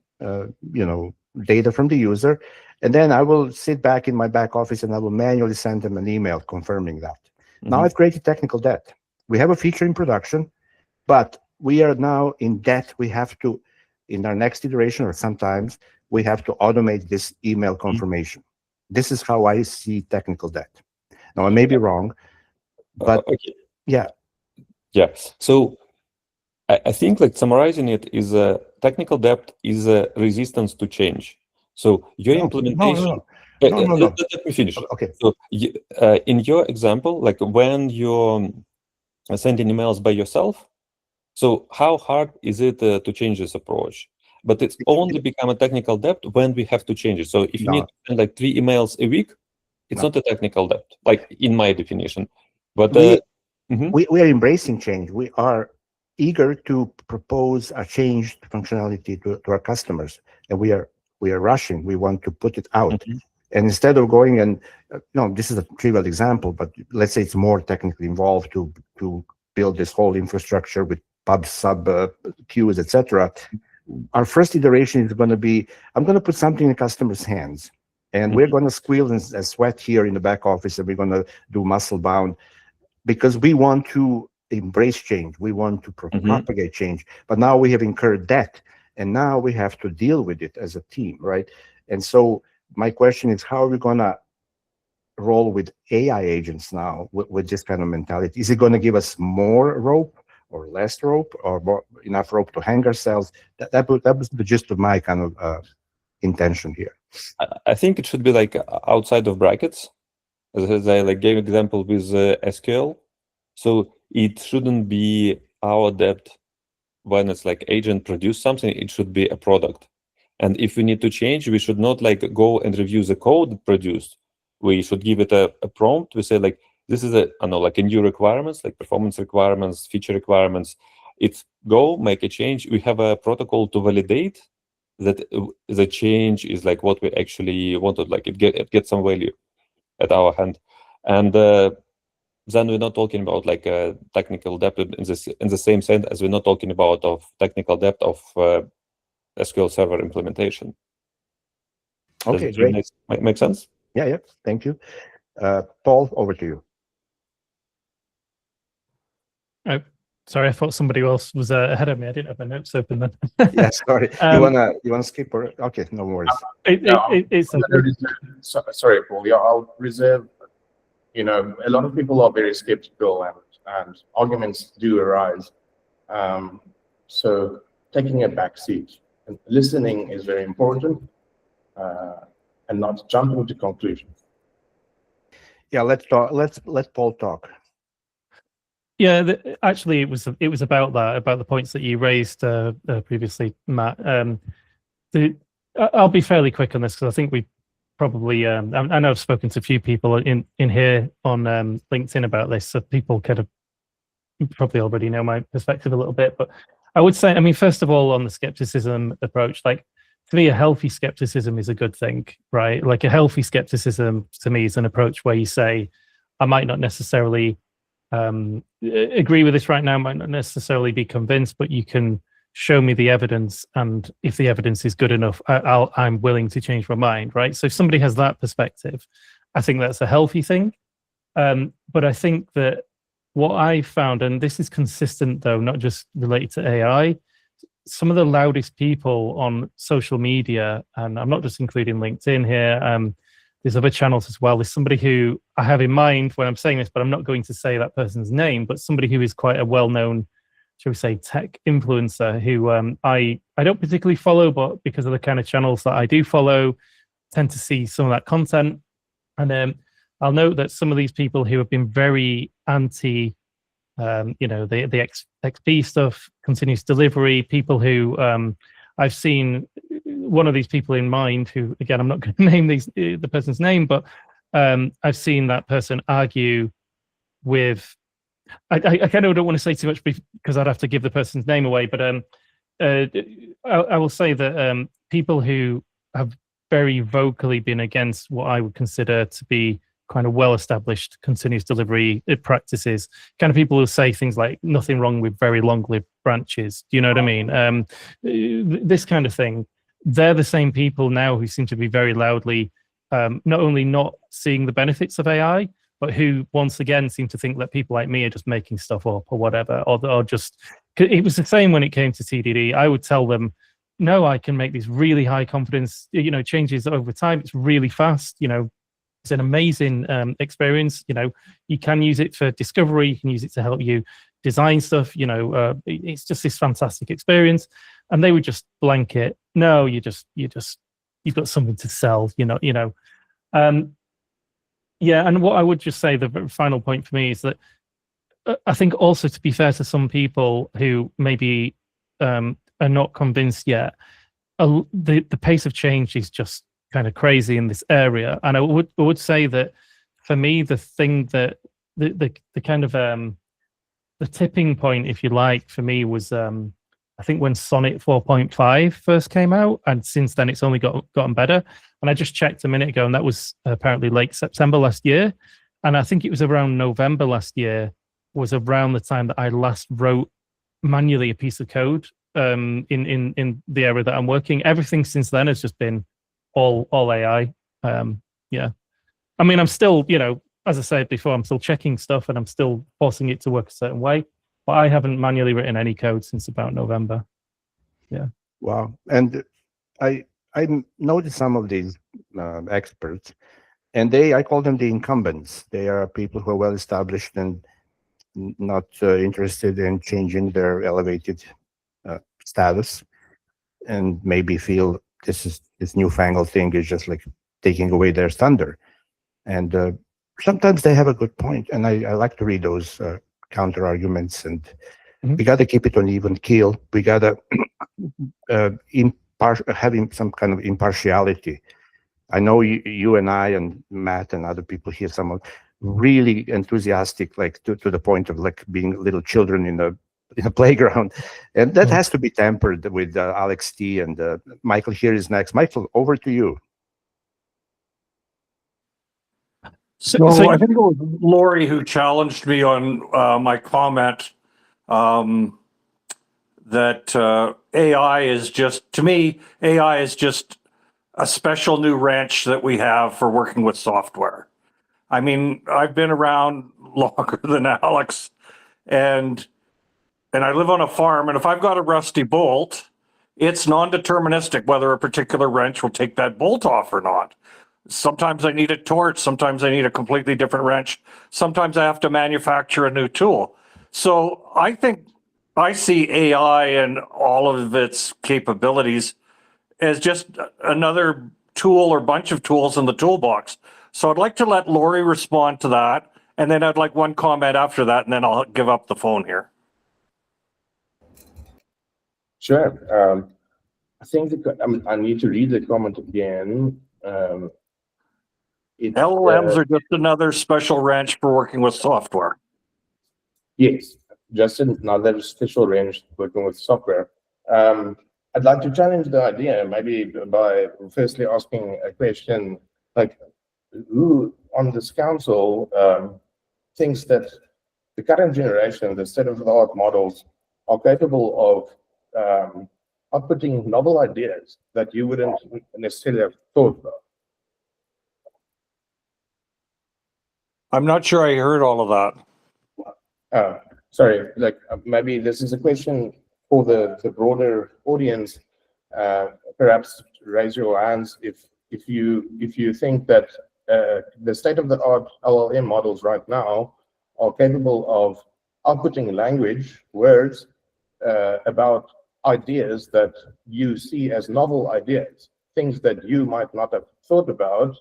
S1: data from the user, and then I will sit back in my back office and I will manually send them an email confirming that. Now I've created technical debt. We have a feature in production, but we are now in debt. We have to, in our next iteration, or sometimes we have to automate this email confirmation. This is how I see technical debt. Now I may be wrong, but
S10: okay.
S1: Yeah.
S10: So I think like summarizing it is technical debt is a resistance to change. So your implementation.
S1: No.
S10: Let me finish.
S1: Okay.
S10: So in your example, like when you're sending emails by yourself, so how hard is it to change this approach? But it's only become a technical debt when we have to change it. So if you need to send like 3 emails a week, it's not a technical debt, like in my definition. But
S1: we are embracing change. We are eager to propose a changed functionality to our customers, and we are rushing. We want to put it out, and instead of going and this is a trivial example, but let's say it's more technically involved to build this whole infrastructure with pub sub queues, etc. Our first iteration is going to be, I'm going to put something in the customer's hands, and we're going to squeal and sweat here in the back office, and we're going to do muscle bound, because we want to embrace change. We want to propagate change. But now we have incurred debt, and now we have to deal with it as a team, right? And so my question is, how are we going to roll with AI agents now with this kind of mentality? Is it going to give us more rope or less rope, or enough rope to hang ourselves? That was the gist of my kind of intention here.
S10: I think it should be like outside of brackets. As I like gave example with SQL, so it shouldn't be our debt when it's like agent produce something. It should be a product, and if we need to change, we should not like go and review the code produced. We should give it a prompt. We say like, this is like a new requirements, like performance requirements, feature requirements. It's go make a change. We have a protocol to validate that the change is like what we actually wanted. Like it gets some value at our hand, and then we're not talking about like a technical debt in the same sense as we're not talking about of technical debt of SQL Server implementation.
S1: Okay, great.
S10: Make sense?
S1: Yeah. Thank you. Paul, over to you.
S4: Sorry, I thought somebody else was ahead of me. I didn't have my notes open then.
S1: Yeah, sorry. You wanna skip or okay? No worries.
S5: Sorry, Paul. Yeah, I'll reserve. A lot of people are very skeptical, and arguments do arise. So taking a back seat and listening is very important, and not jumping to conclusions.
S1: Yeah, let's talk. Let Paul talk.
S4: Yeah, actually, it was about that, about the points that you raised previously, Matt. I'll be fairly quick on this because I think we probably I know I've spoken to a few people in here on LinkedIn about this, so people kind of probably already know my perspective a little bit. But I would say, I mean, first of all, on the skepticism approach, like, to me, a healthy skepticism is a good thing, right? Like, a healthy skepticism to me is an approach where you say, I might not necessarily agree with this right now, might not necessarily be convinced, but you can show me the evidence, and if the evidence is good enough, I'm willing to change my mind, right? So if somebody has that perspective, I think that's a healthy thing. But I think that what I found, and this is consistent though, not just related to AI, some of the loudest people on social media, and I'm not just including LinkedIn here, there's other channels as well. There's somebody who I have in mind when I'm saying this, but I'm not going to say that person's name, but somebody who is quite a well-known, shall we say, tech influencer who I don't particularly follow, but because of the kind of channels that I do follow, tend to see some of that content. And I'll note that some of these people who have been very anti, the XP stuff, continuous delivery, people who I've seen one of these people in mind who, again, I'm not going to name the person's name, but I've seen that person argue with, I kind of don't want to say too much because I'd have to give the person's name away, but I will say that people who have very vocally been against what I would consider to be kind of well-established continuous delivery practices, kind of people who say things like nothing wrong with very long-lived branches. Do you know what I mean? This kind of thing. They're the same people now who seem to be very loudly not only not seeing the benefits of AI, but who once again seem to think that people like me are just making stuff up or whatever, or just, it was the same when it came to TDD. I would tell them, no, I can make these really high confidence, changes over time. It's really fast. It's an amazing experience. You can use it for discovery. You can use it to help you design stuff. It's just this fantastic experience. And they would just blanket, no, you've got something to sell. Yeah, and what I would just say, the final point for me is that I think also, to be fair to some people who maybe are not convinced yet, the pace of change is just kind of crazy in this area. And I would say that for me, the thing that the kind of the tipping point, if you like, for me was I think when Sonnet 4.5 first came out, and since then it's only gotten better. And I just checked a minute ago, and that was apparently late September last year. And I think it was around November last year was around the time that I last wrote manually a piece of code in the area that I'm working. Everything since then has just been all AI. Yeah. I mean, I'm still, as I said before, I'm still checking stuff and I'm still forcing it to work a certain way, but I haven't manually written any code since about November. Yeah.
S1: Wow. And I noticed some of these experts, and I call them the incumbents. They are people who are well established and not interested in changing their elevated status, and maybe feel this newfangled thing is just like taking away their thunder. And sometimes they have a good point, and I like to read those counter arguments. And we got to keep it on even keel. We got to having some kind of impartiality. I know you and I and Matt and other people here, some of really enthusiastic, like to the point of like being little children in a playground, and that has to be tempered with Alex T. and Michael here is next. Michael, over to you.
S11: So I think it was Lori who challenged me on my comment that AI is just, to me, AI is just a special new wrench that we have for working with software. I mean, I've been around longer than Alex, and I live on a farm, and if I've got a rusty bolt, it's non-deterministic whether a particular wrench will take that bolt off or not. Sometimes I need a torch, sometimes I need a completely different wrench, sometimes I have to manufacture a new tool. So I think I see AI and all of its capabilities as just another tool or bunch of tools in the toolbox. So I'd like to let Lori respond to that, And then I'd like one comment after that, and then I'll give up the phone here.
S5: Sure. I think I need to read the comment again.
S11: LLMs are just another special wrench for working with software.
S5: Yes, just another special range working with software. I'd like to challenge the idea, maybe by firstly asking a question like, who on this council thinks that the current generation, the state-of-the-art models, are capable of outputting novel ideas that you wouldn't necessarily have thought about?
S11: I'm not sure I heard all of that.
S5: Sorry, like maybe this is a question for the broader audience. Perhaps raise your hands if you think that the state-of-the-art LLM models right now are capable of outputting language, words about ideas that you see as novel ideas, things that you might not have thought about,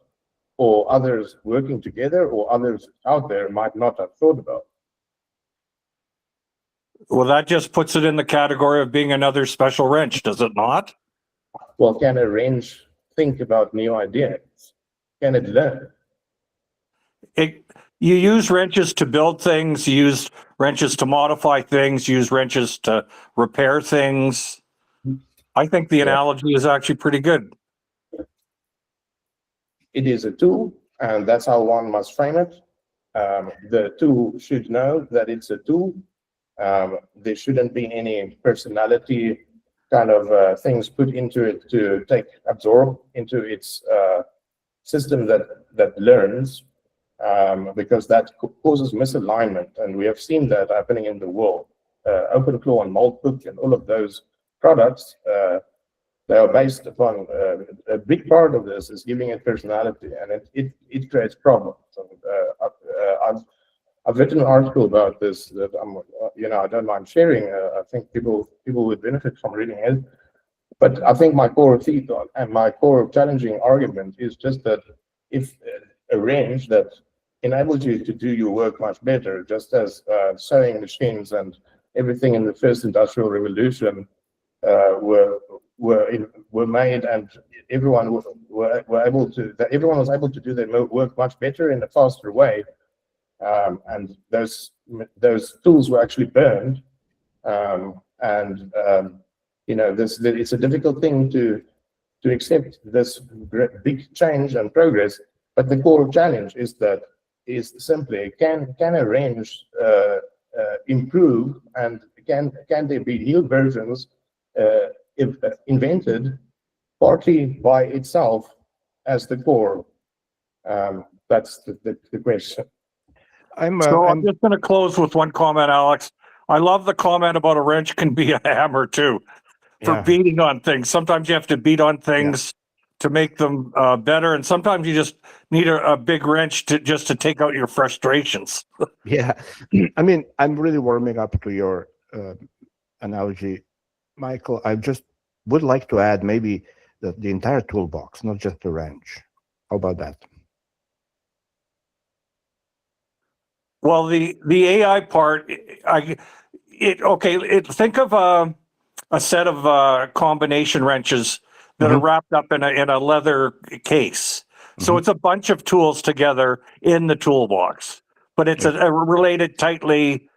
S5: or others working together, or others out there might not have thought about.
S11: Well, that just puts it in the category of being another special wrench, does it not?
S5: Well, can a wrench think about new ideas? Can it learn?
S11: You use wrenches to build things, you use wrenches to modify things, you use wrenches to repair things. I think the analogy is actually pretty good.
S5: It is a tool, and that's how one must frame it. The tool should know that it's a tool. There shouldn't be any personality kind of things put into it to absorb into its system that learns, because that causes misalignment, and we have seen that happening in the world. OpenClaw and Maltbook and all of those products, they are based upon a big part of this is giving it personality, and it creates problems. I've written an article about this that I don't mind sharing. I think people would benefit from reading it. But I think my core theme and my core challenging argument is just that if a range that enables you to do your work much better, just as sewing machines and everything in the first industrial revolution were made, and everyone was able to do their work much better in a faster way, and those tools were actually burned, it's a difficult thing to accept this big change and progress. But the core challenge is simply can a range improve, and can there be new versions invented partly by itself as the core? That's the question.
S11: I'm just going to close with one comment, Alex. I love the comment about a wrench can be a hammer too, for beating on things. Sometimes you have to beat on things to make them better, and sometimes you just need a big wrench to take out your frustrations.
S1: Yeah, I mean, I'm really warming up to your analogy, Michael. I just would like to add maybe the entire toolbox, not just the wrench. How about that?
S11: Well, the AI part, think of a set of combination wrenches that are wrapped up in a leather case. So it's a bunch of tools together in the toolbox, but it's a tightly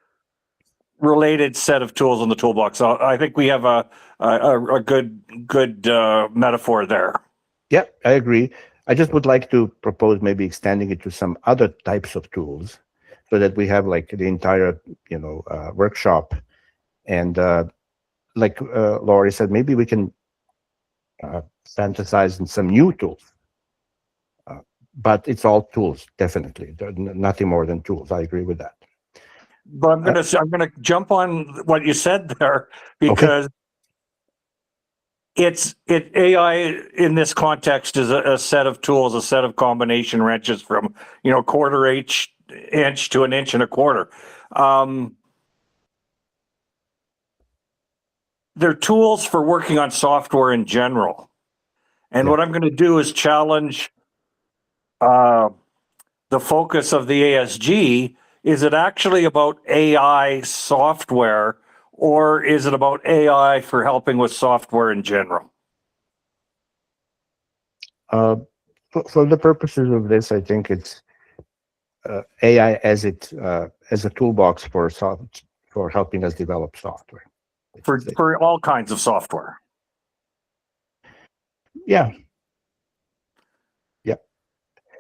S11: related set of tools in the toolbox. So I think we have a good metaphor there. Yeah,
S1: I agree. I just would like to propose maybe extending it to some other types of tools, so that we have like the entire, workshop, and like Laurie said, maybe we can fantasize in some new tools. But it's all tools, definitely. Nothing more than tools. I agree with that.
S11: But I'm gonna jump on what you said there, because AI in this context is a set of tools, a set of combination wrenches from quarter inch to an inch and a quarter. They're tools for working on software in general. And what I'm going to do is challenge the the focus of the ASG, is it actually about AI software, or is it about AI for helping with software in general?
S1: For the purposes of this, I think it's AI as a toolbox for helping us develop software.
S11: For all kinds of software.
S1: Yeah.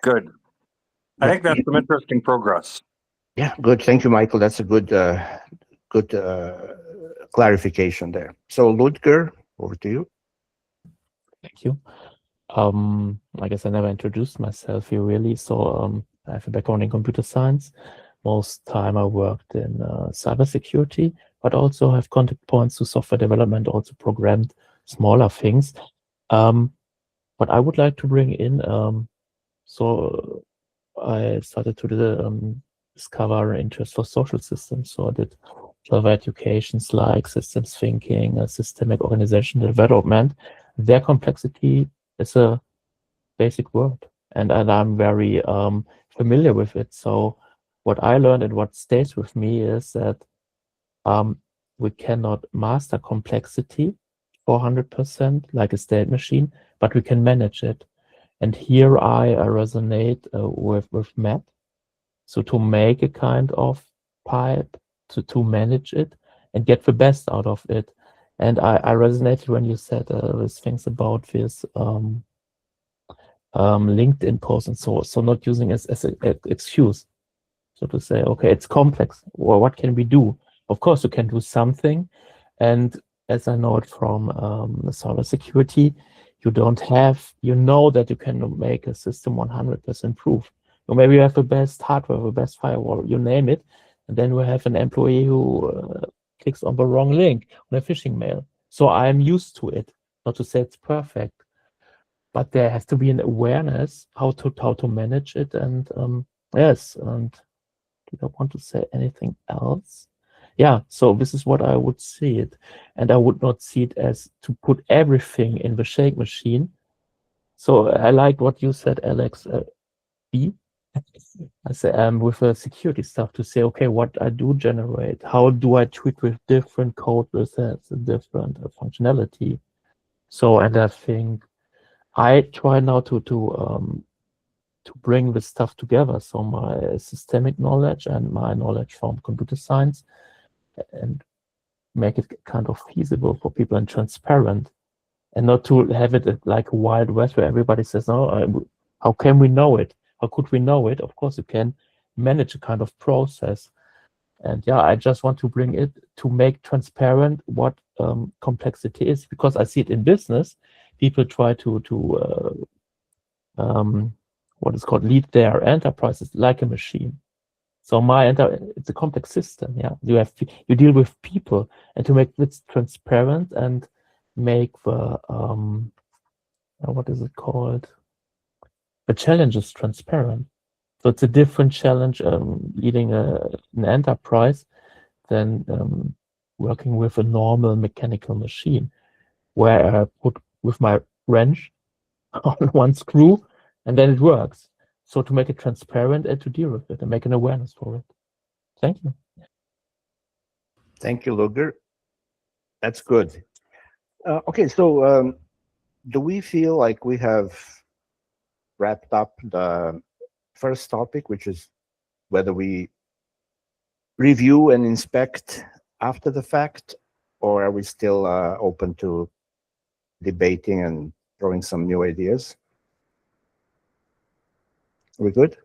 S11: Good. I think that's some interesting progress.
S1: Yeah, good. Thank you, Michael. That's a good clarification there. So, Ludger, over to you.
S12: Thank you. I guess I never introduced myself here really. So I have a background in computer science. Most time I worked in cybersecurity, but also have contact points to software development, also programmed smaller things. What I would like to bring in, so I started to discover interest for social systems. So I did further educations like systems thinking, systemic organization development. Their complexity is a basic word, and I'm very familiar with it. So what I learned and what stays with me is that we cannot master complexity 400% like a state machine, but we can manage it. And here I resonate with Matt. So to make a kind of pipe, to manage it and get the best out of it. And I resonated when you said these things about this LinkedIn post and so not using it as an excuse. So to say, okay, it's complex. Well, what can we do? Of course, you can do something. And as I know it from cybersecurity, you don't have, you know that you can make a system 100% proof. Or maybe you have the best hardware, the best firewall, you name it. And then we have an employee who clicks on the wrong link on a phishing mail. So I'm used to it. Not to say it's perfect, but there has to be an awareness how to manage it. And yes, and do I want to say anything else? Yeah, so this is what I would see it. And I would not see it as to put everything in the shake machine. So I like what you said, Alex. I say with the security stuff to say, okay, what I do generate, how do I treat with different code resets and different functionality? So, and I think I try now to bring this stuff together. So my systemic knowledge and my knowledge from computer science, and make it kind of feasible for people and transparent, and not to have it like a wild west where everybody says, "No, how can we know it? How could we know it?" Of course, you can manage a kind of process. And yeah, I just want to bring it to make transparent what complexity is, because I see it in business. People try to what is called lead their enterprises like a machine. So it's a complex system. Yeah, you deal with people, and to make this transparent and make the what is it called? The challenge is transparent. So it's a different challenge leading an enterprise than working with a normal mechanical machine, where I put with my wrench on one screw and then it works. So to make it transparent and to deal with it and make an awareness for it. Thank you.
S1: Thank you, Ludger. That's good. Okay, so do we feel like we have wrapped up the first topic, which is whether we review and inspect after the fact, or are we still open to debating and throwing some new ideas? Are we good?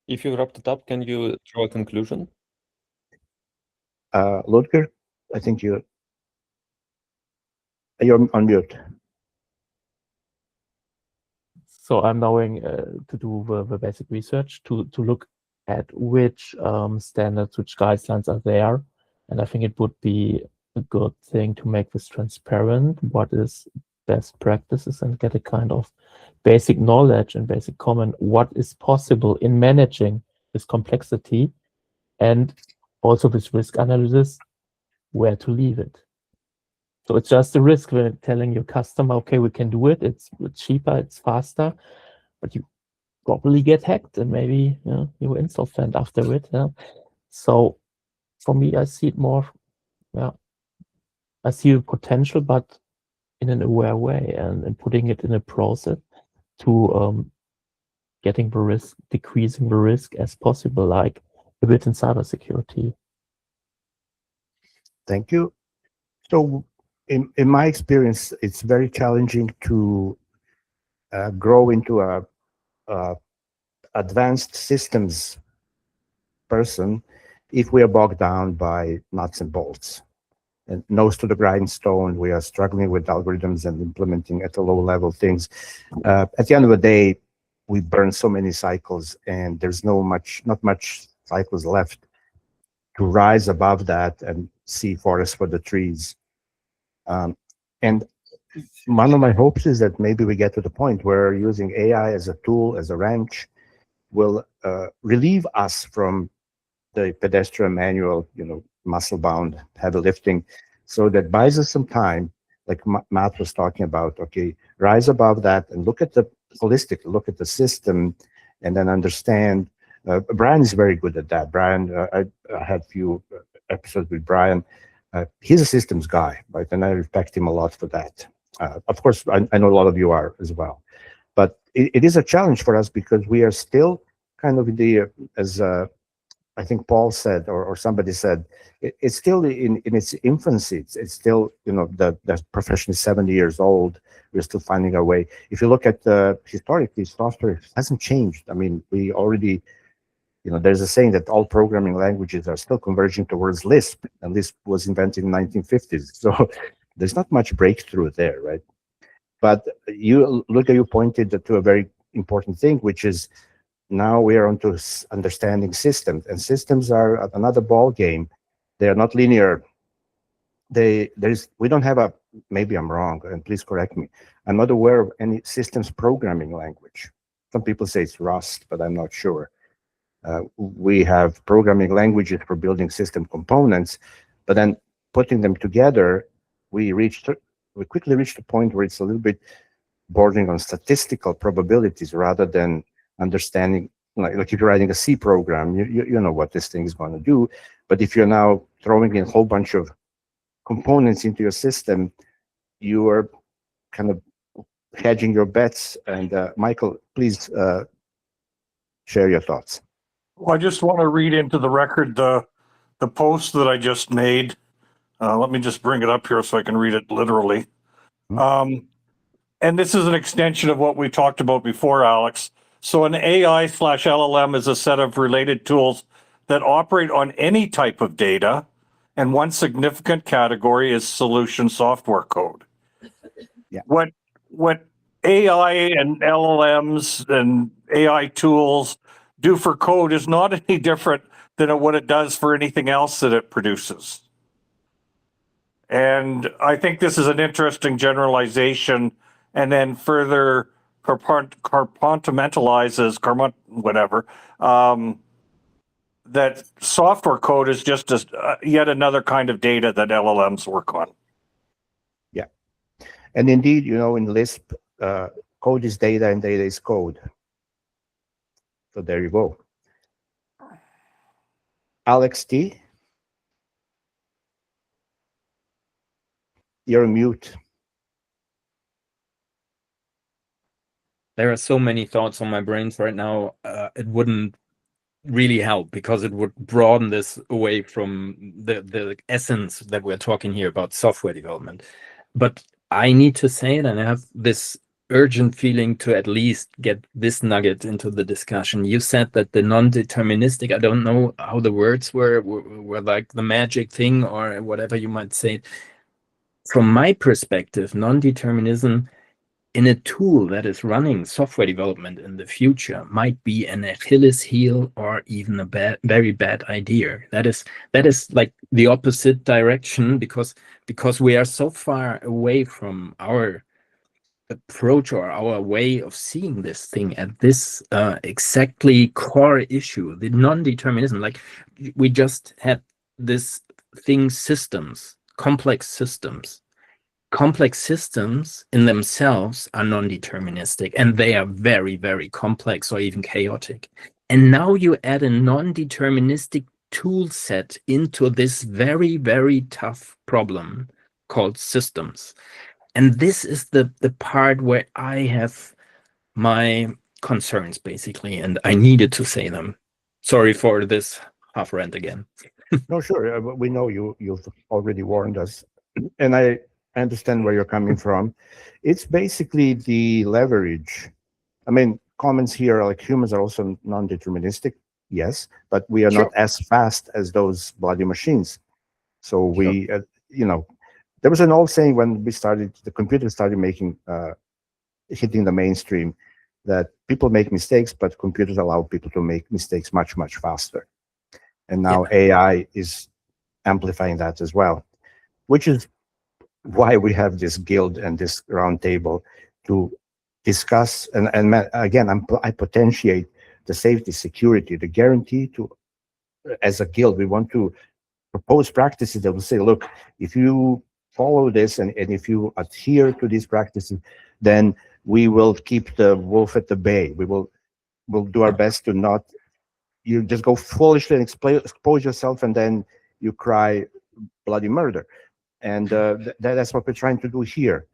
S10: If you wrapped it up, can you draw a conclusion?
S1: Ludger, I think you're on mute.
S12: So I'm going to do the basic research to look at which standards, which guidelines are there. And I think it would be a good thing to make this transparent, what is best practices, and get a kind of basic knowledge and basic comment, what is possible in managing this complexity, and also this risk analysis, where to leave it. So it's just a risk when telling your customer, okay, we can do it, it's cheaper, it's faster, but probably get hacked and maybe you were insolvent after it. So for me, I see it more. I see the potential, but in an aware way, and putting it in a process to getting the risk, decreasing the risk as possible, like a bit in cybersecurity.
S1: Thank you. So in my experience, it's very challenging to grow into a advanced systems person if we are bogged down by nuts and bolts and nose to the grindstone. We are struggling with algorithms and implementing at a low level things. At the end of the day, we burn so many cycles, and there's not much cycles left to rise above that and see forest for the trees. And one of my hopes is that maybe we get to the point where using AI as a tool, as a wrench, will relieve us from the pedestrian manual, muscle-bound heavy lifting, so that buys us some time, like Matt was talking about. Okay, rise above that and look at the holistic, look at the system, and then understand. Bryan is very good at that. Bryan, I had a few episodes with Bryan. He's a systems guy, right? And I respect him a lot for that. Of course, I know a lot of you are as well. But it is a challenge for us because we are still kind of in the, as I think Paul said, or somebody said, it's still in its infancy. It's still, the profession is 70 years old. We're still finding our way. If you look at historically, software hasn't changed. I mean, we already, there's a saying that all programming languages are still converging towards Lisp, and Lisp was invented in the 1950s. So there's not much breakthrough there, right? But you pointed to a very important thing, which is now we are onto understanding systems, and systems are another ball game. They are not linear. We don't have a, maybe I'm wrong, and please correct me. I'm not aware of any systems programming language. Some people say it's Rust, but I'm not sure. We have programming languages for building system components, but then putting them together, we quickly reached a point where it's a little bit bordering on statistical probabilities rather than understanding, like if you're writing a C program, you know what this thing is going to do. But if you're now throwing in a whole bunch of components into your system, you are kind of hedging your bets. And Michael, please share your thoughts.
S11: Well, I just want to read into the record the post that I just made. Let me just bring it up here so I can read it literally. And this is an extension of what we talked about before, Alex. So an AI/LLM is a set of related tools that operate on any type of data, and one significant category is solution software code.
S1: Yeah.
S11: What AI and LLMs and AI tools do for code is not any different than what it does for anything else that it produces. And I think this is an interesting generalization, and then further compartmentalizes, that software code is just yet another kind of data that LLMs work on.
S1: Yeah. And indeed, in Lisp, code is data and data is code. So there you go. Alex T, you're on mute.
S6: There are so many thoughts on my brains right now. It wouldn't really help because it would broaden this away from the essence that we're talking here about software development. But I need to say it, and I have this urgent feeling to at least get this nugget into the discussion. You said that the non-deterministic, I don't know how the words were like the magic thing or whatever you might say. From my perspective, non-determinism in a tool that is running software development in the future might be an Achilles heel or even a very bad idea. That is like the opposite direction because we are so far away from our approach or our way of seeing this thing at this exactly core issue, the non-determinism. Like we just had this thing, systems, complex systems. complex systems in themselves are non-deterministic, and they are very, very complex or even chaotic. And now you add a non-deterministic tool set into this very, very tough problem called systems. And this is the part where I have my concerns, basically, and I needed to say them. Sorry for this half rant again.
S1: No, sure. We know you've already warned us, and I understand where you're coming from. It's basically the leverage. I mean, comments here like humans are also non-deterministic, yes, but we are not as fast as those bloody machines. So we, there was an old saying when the computer started making, hitting the mainstream, that people make mistakes, but computers allow people to make mistakes much, much faster. And now AI is amplifying that as well, which is why we have this guild and this roundtable to discuss. And again, I potentiate the safety, security, the guarantee to, as a guild, we want to propose practices that will say, look, if you follow this and if you adhere to these practices, then we will keep the wolf at the bay. We'll do our best to not, you just go foolishly and expose yourself and then you cry bloody murder. And that's what we're trying to do here.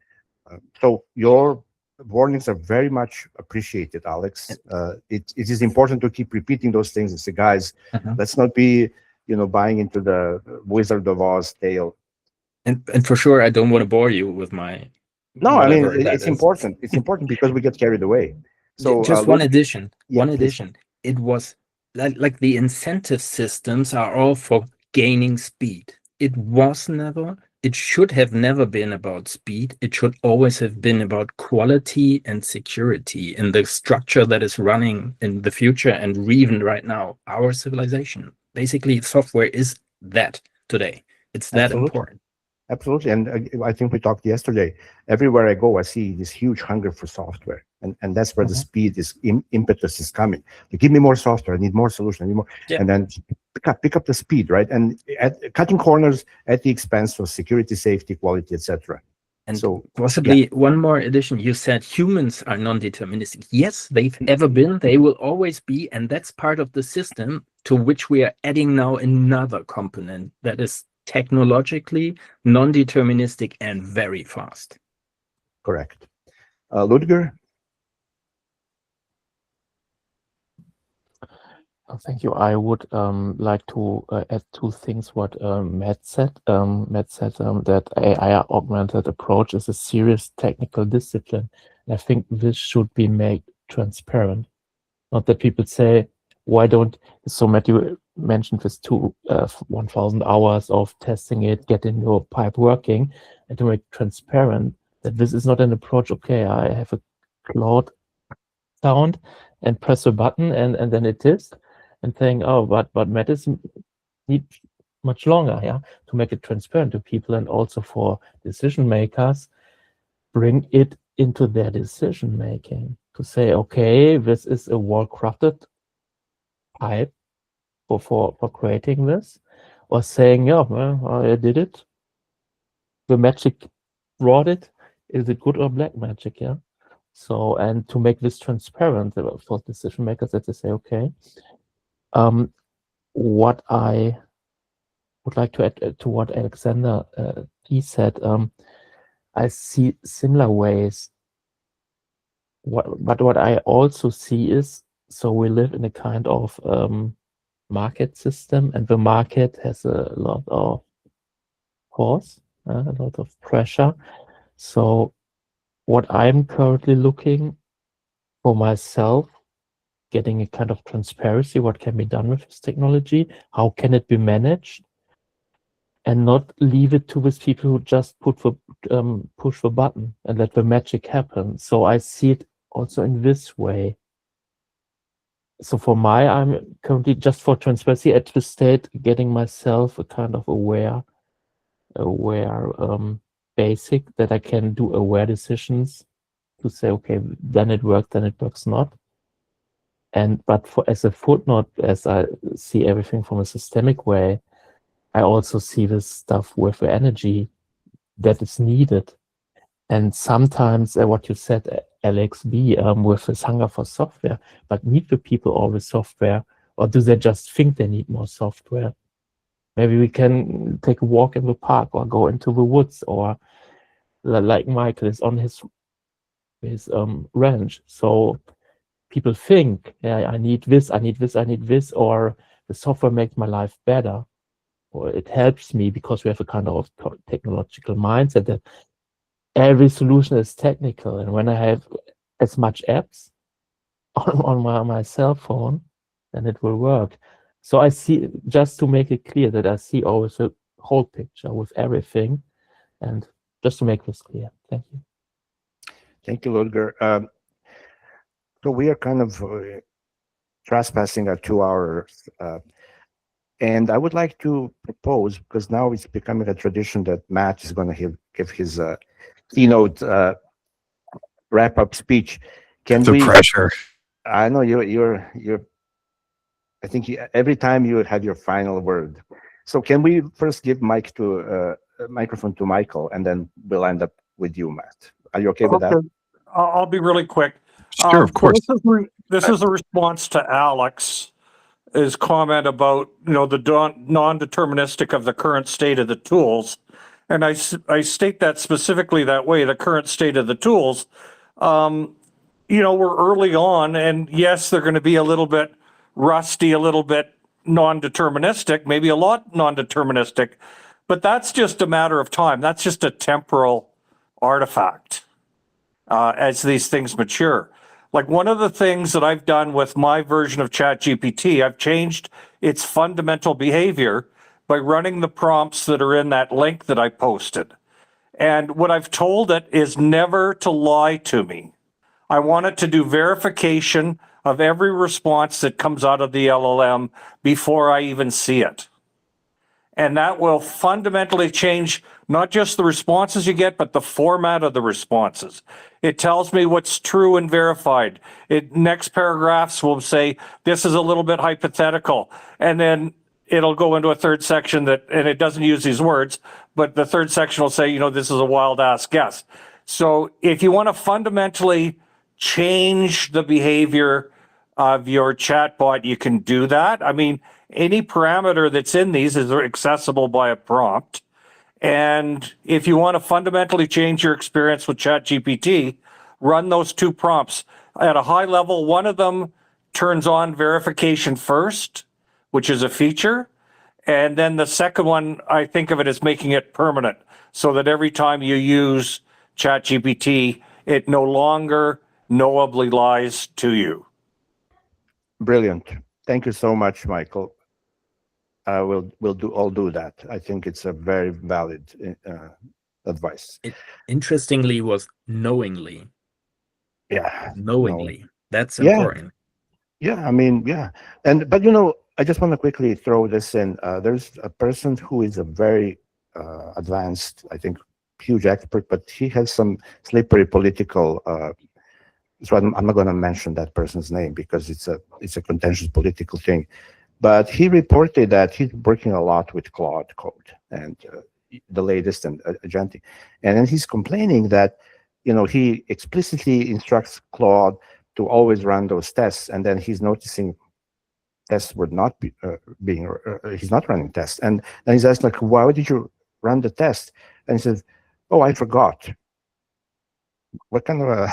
S1: So your warnings are very much appreciated, Alex. It is important to keep repeating those things and say, guys, let's not be, buying into the Wizard of Oz tale.
S6: And for sure, I don't want to bore you with my.
S1: No, I mean, it's important. It's important because we get carried away. So
S6: just one addition. It was like the incentive systems are all for gaining speed. It should have never been about speed. It should always have been about quality and security in the structure that is running in the future and even right now, our civilization. Basically, software is that today. It's that important.
S1: Absolutely. And I think we talked yesterday. Everywhere I go, I see this huge hunger for software. And that's where the speed is, impetus is coming. Like, give me more software. I need more solution. I need more. Yeah. And then pick up the speed, right? And cutting corners at the expense of security, safety, quality, etc.
S6: And so possibly one more addition. You said humans are non-deterministic. Yes, they've ever been. They will always be. And that's part of the system to which we are adding now another component that is technologically non-deterministic and very fast.
S1: Correct. Ludger?
S12: Thank you. I would like to add two things what Matt said. Matt said that AI-augmented approach is a serious technical discipline. And I think this should be made transparent. Not that people say, why don't, so Matt, you mentioned this 1,000 hours of testing it, getting your pipe working, and to make transparent that this is not an approach, okay, I have a cloud sound and press a button and then it is, and saying, oh, but Matt is need much longer, to make it transparent to people and also for decision makers, bring it into their decision making to say, okay, this is a well-crafted pipe for creating this, or saying, yeah, well, I did it. The magic brought it. Is it good or black magic? Yeah. So, and to make this transparent for decision makers, that they say, okay, what I would like to add to what Alexander he said, I see similar ways. But what I also see is, so we live in a kind of market system, and the market has a lot of force, a lot of pressure. So what I'm currently looking for myself, getting a kind of transparency, what can be done with this technology, how can it be managed, and not leave it to these people who just push the button and let the magic happen. So I see it also in this way. So I'm currently just for transparency at this state, getting myself a kind of aware basic that I can do aware decisions to say, okay, then it works not. But as a footnote, as I see everything from a systemic way, I also see this stuff with the energy that is needed And sometimes what you said, Alex B, with this hunger for software, but need the people always software, or do they just think they need more software? Maybe we can take a walk in the park or go into the woods, or like Michael is on his ranch. So people think, yeah, I need this, I need this, I need this, or the software makes my life better, or it helps me, because we have a kind of technological mindset that every solution is technical. And when I have as much apps on my cell phone, then it will work. So I see, just to make it clear, that I see always a whole picture with everything. And just to make this clear, thank you.
S1: Thank you, Ludger. So we are kind of trespassing our 2 hours. And I would like to propose, because now it's becoming a tradition that Matt is going to give his keynote wrap-up speech. Can
S3: The pressure.
S1: I know you're. I think every time you have your final word. So can we first give microphone to Michael, and then we'll end up with you, Matt? Are you okay with that?
S11: I'll be really quick.
S3: Sure, of course.
S11: This is a response to Alex's comment about, the non-deterministic of the current state of the tools. And I state that specifically that way, the current state of the tools. We're early on, and yes, they're going to be a little bit rusty, a little bit non-deterministic, maybe a lot non-deterministic, but that's just a matter of time. That's just a temporal artifact as these things mature. Like, one of the things that I've done with my version of ChatGPT, I've changed its fundamental behavior by running the prompts that are in that link that I posted. And what I've told it is never to lie to me. I want it to do verification of every response that comes out of the LLM before I even see it. And that will fundamentally change not just the responses you get, but the format of the responses. It tells me what's true and verified. Next paragraphs will say, this is a little bit hypothetical. And then it'll go into a third section and it doesn't use these words, but the third section will say, this is a wild ass guess. So if you want to fundamentally change the behavior of your chatbot, you can do that. I mean, any parameter that's in these is accessible by a prompt. And if you want to fundamentally change your experience with ChatGPT, run those two prompts. At a high level, one of them turns on verification first, which is a feature. And then the second one, I think of it as making it permanent, so that every time you use ChatGPT, it no longer knowably lies to you.
S1: Brilliant. Thank you so much, Michael. We'll do that. I think it's a very valid advice.
S6: It interestingly was knowingly.
S1: Yeah.
S6: Knowingly.
S1: No.
S6: That's important.
S1: Yeah, I mean, yeah. But I just want to quickly throw this in. There's a person who is a very advanced, I think, huge expert, but he has some slippery political so I'm not going to mention that person's name because it's a contentious political thing. But he reported that he's working a lot with Claude Code and the latest and agentic. And then he's complaining that, he explicitly instructs Claude to always run those tests. And then he's noticing tests were not he's not running tests. And then he's asked, why did you run the test? And he says, oh, I forgot. What kind of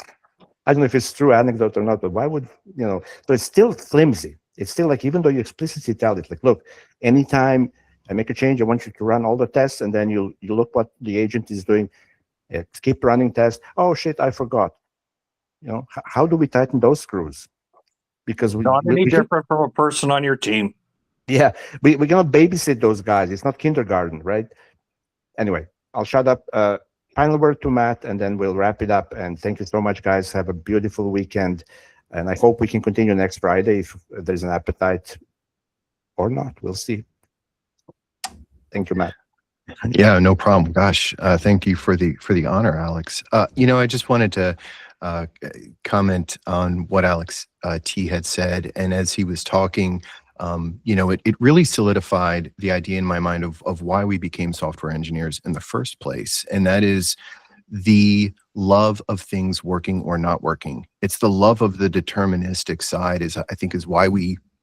S1: I don't know if it's true anecdote or not, but why would, so it's still flimsy. It's still even though you explicitly tell it, look, anytime I make a change, I want you to run all the tests, and then you look what the agent is doing. Keep running tests. Oh, shit, I forgot. How do we tighten those screws? Because
S11: not any different from a person on your team.
S1: Yeah, we're going to babysit those guys. It's not kindergarten, right? Anyway, I'll shut up. Final word to Matt, and then we'll wrap it up. And thank you so much, guys. Have a beautiful weekend. And I hope we can continue next Friday if there's an appetite or not. We'll see. Thank you, Matt.
S3: Yeah, no problem. Gosh, thank you for the honor, Alex. I just wanted to comment on what Alex T had said. And as he was talking, it really solidified the idea in my mind of why we became software engineers in the first place. And that is the love of things working or not working. It's the love of the deterministic side I think is why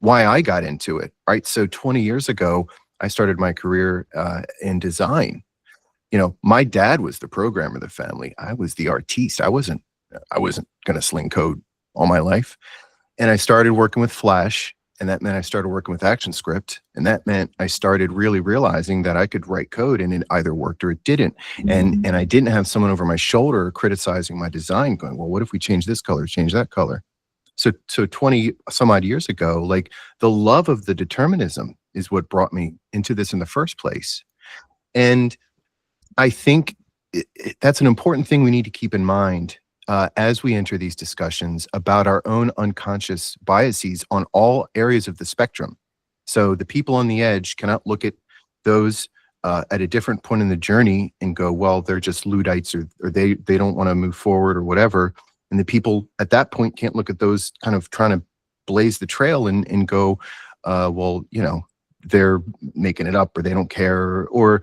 S3: I got into it, right? So 20 years ago, I started my career in design. You know, my dad was the programmer of the family. I was the artiste. I wasn't going to sling code all my life. And I started working with Flash, and that meant I started working with ActionScript, and that meant I started really realizing that I could write code and it either worked or it didn't. And I didn't have someone over my shoulder criticizing my design going, well, what if we change this color, change that color? So 20 some odd years ago, like the love of the determinism is what brought me into this in the first place. And I think that's an important thing we need to keep in mind as we enter these discussions about our own unconscious biases on all areas of the spectrum. So the people on the edge cannot look at those at a different point in the journey and go, well, they're just Luddites or they don't want to move forward or whatever. And the people at that point can't look at those kind of trying to blaze the trail and go, well, you know, they're making it up or they don't care or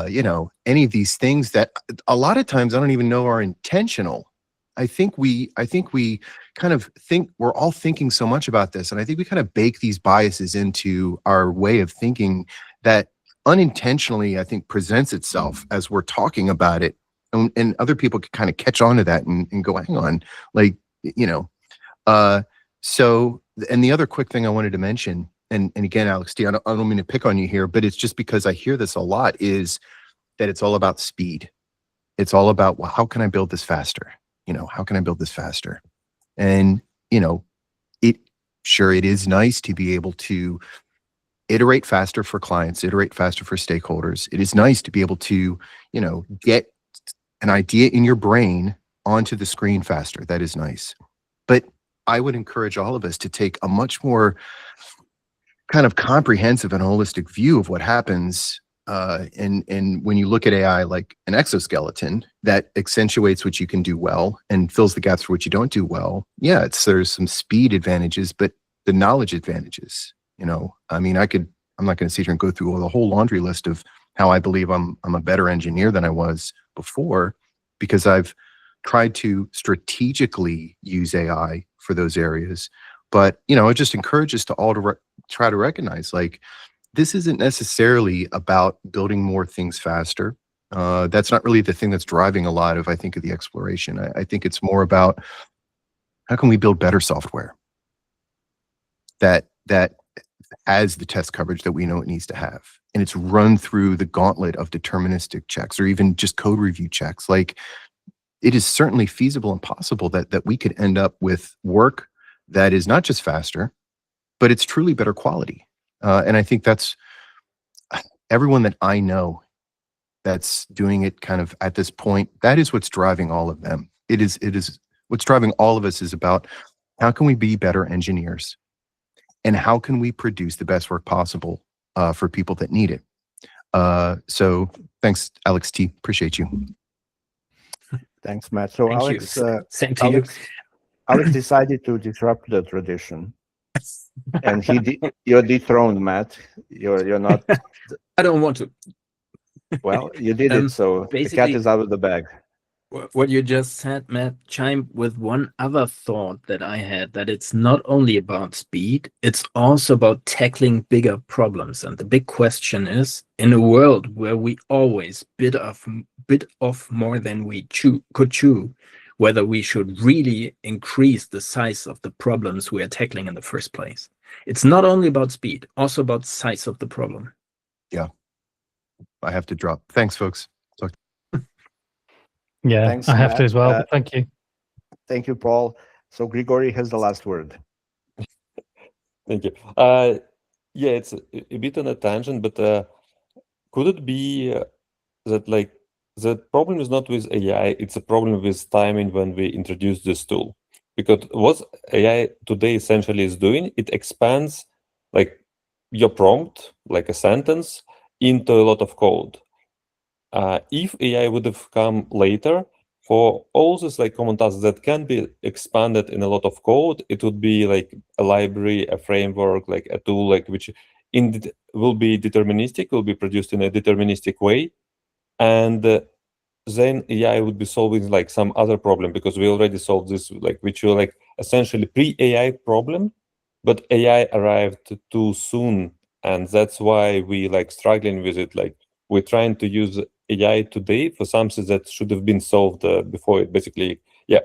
S3: you know, any of these things that a lot of times I don't even know are intentional. I think we kind of think we're all thinking so much about this, and I think we kind of bake these biases into our way of thinking that unintentionally, I think, presents itself as we're talking about it, and other people can kind of catch on to that and go, hang on, like, you know. So, and the other quick thing I wanted to mention. And again, Alex T, I don't mean to pick on you here, but it's just because I hear this a lot, is that it's all about speed. It's all about, well, how can I build this faster? You know, how can I build this faster? And, you know, it is nice to be able to iterate faster for clients, iterate faster for stakeholders. It is nice to be able to, you know, get an idea in your brain onto the screen faster. That is nice. But I would encourage all of us to take a much more kind of comprehensive and holistic view of what happens and when you look at AI like an exoskeleton that accentuates what you can do well and fills the gaps for what you don't do well. Yeah, there's some speed advantages, but the knowledge advantages, you know, I mean, I'm not going to sit here and go through the whole laundry list of how I believe I'm a better engineer than I was before, because I've tried to strategically use AI for those areas. But, you know, it just encourages to all to try to recognize, like, this isn't necessarily about building more things faster. That's not really the thing that's driving a lot of, I think, of the exploration. I think it's more about how can we build better software that has the test coverage that we know it needs to have. And it's run through the gauntlet of deterministic checks or even just code review checks. Like, it is certainly feasible and possible that we could end up with work that is not just faster, but it's truly better quality. And I think that's everyone that I know that's doing it kind of at this point, that is what's driving all of them. It is what's driving all of us is about how can we be better engineers and how can we produce the best work possible for people that need it. So thanks, Alex T. Appreciate you.
S1: Thanks, Matt. So
S6: Thank
S1: Alex,
S6: you. Same to you.
S1: Alex decided to disrupt the tradition, and you're dethroned, Matt. You're not.
S6: I don't want to.
S1: Well, you did it, so the cat
S6: basically,
S1: is out of the bag.
S6: What you just said, Matt, chimed with one other thought that I had, that it's not only about speed, it's also about tackling bigger problems. And the big question is, in a world where we always bit off more than we could chew, whether we should really increase the size of the problems we are tackling in the first place. It's not only about speed, also about size of the problem.
S3: Yeah, I have to drop. Thanks, folks.
S4: Yeah,
S1: Thanks,
S4: I have
S1: Matt.
S4: to as well. Thank you.
S1: Thank you, Paul. So Grigory has the last word.
S10: Thank you. Yeah, it's a bit on a tangent, but could it be that, like, the problem is not with AI, it's a problem with timing when we introduce this tool? Because what AI today essentially is doing, it expands, like, your prompt, like a sentence, into a lot of code. If AI would have come later, for all these, like, common tasks that can be expanded in a lot of code, it would be like a library, a framework, like a tool, like, which will be deterministic, will be produced in a deterministic way. And then AI would be solving like some other problem, because we already solved this, like, which were like essentially pre-AI problem, but AI arrived too soon, and that's why we like struggling with it. Like, we're trying to use AI today for something that should have been solved before it. Basically, yeah,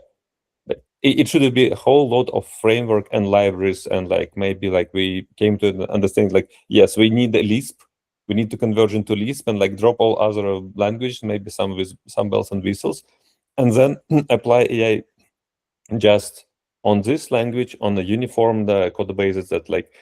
S10: it should be a whole lot of framework and libraries, and like maybe like we came to understand like, yes, we need a Lisp. We need to converge into Lisp and like drop all other languages, maybe some with some bells and whistles, and then apply AI just on this language on a uniform code bases that like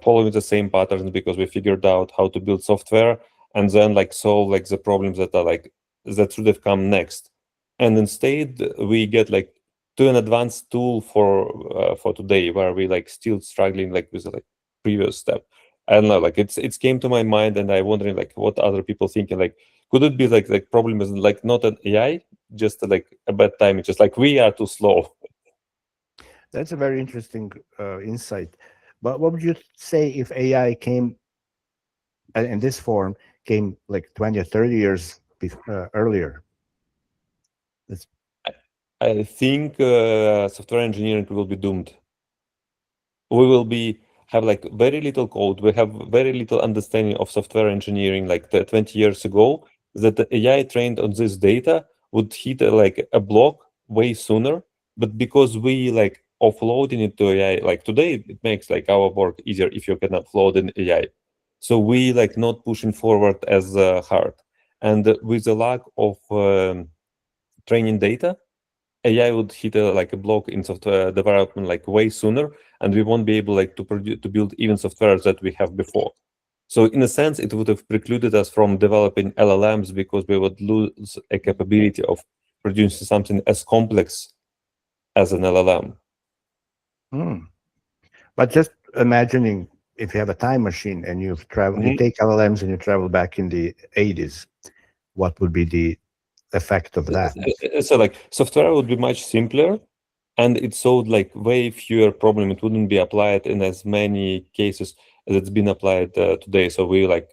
S10: following the same patterns, because we figured out how to build software, and then like solve like the problems that are like that should have come next. And instead we get like to an advanced tool for today, where we like still struggling like with the like previous step. I don't know, like it's came to my mind, and I wondering like what other people thinking, like could it be like problem is like not an AI, just like a bad time, it's just like we are too slow.
S1: That's a very interesting insight. But what would you say if AI came in this form, came like 20 or 30 years earlier?
S10: I think software engineering will be doomed. We will have like very little code. We have very little understanding of software engineering like 20 years ago, that the AI trained on this data would hit like a block way sooner. But because we like offloading it to AI, like today, it makes like our work easier if you can upload an AI. So we like not pushing forward as hard. And with the lack of training data, AI would hit like a block in software development like way sooner, and we won't be able like to build even software that we have before. So in a sense, it would have precluded us from developing LLMs, because we would lose a capability of producing something as complex as an LLM.
S1: But just imagining if you have a time machine and you've traveled, you take LLMs and you travel back in the 80s, what would be the effect of that?
S10: So like software would be much simpler, and it solved like way fewer problems. It wouldn't be applied in as many cases as it's been applied today. So we like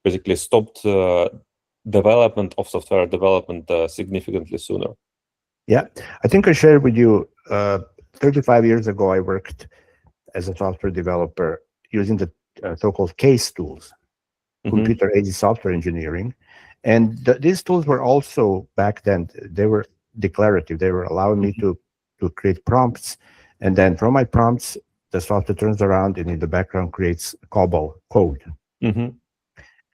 S10: basically stopped development of software development significantly sooner.
S1: Yeah, I think I shared with you 35 years ago, I worked as a software developer using the so-called case tools, computer-aided software engineering. And these tools were also, back then, they were declarative. They were allowing me to create prompts. And then from my prompts, the software turns around and in the background creates COBOL code.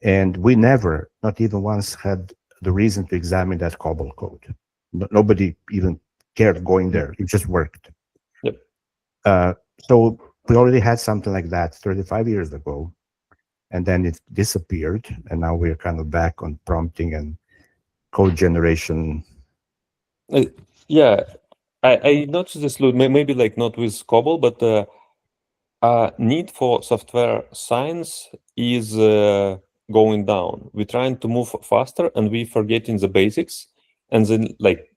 S1: And we never, not even once, had the reason to examine that COBOL code. Nobody even cared going there. It just worked. So we already had something like that 35 years ago. And then it disappeared. And now we're kind of back on prompting and code generation.
S10: Yeah, I noticed this, maybe like not with COBOL, but need for software science is going down. We're trying to move faster, and we're forgetting the basics. And then, like,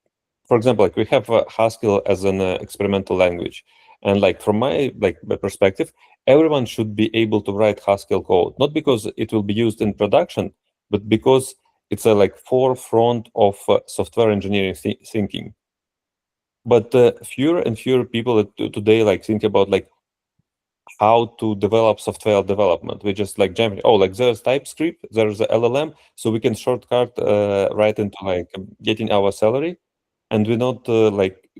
S10: for example, like we have Haskell as an experimental language, and like from my perspective, everyone should be able to write Haskell code, not because it will be used in production, but because it's a like forefront of software engineering thinking. But fewer and fewer people today like think about like how to develop software development. We just like jumping, oh, like there's TypeScript, there's the LLM, so we can shortcut right into like getting our salary, and we're not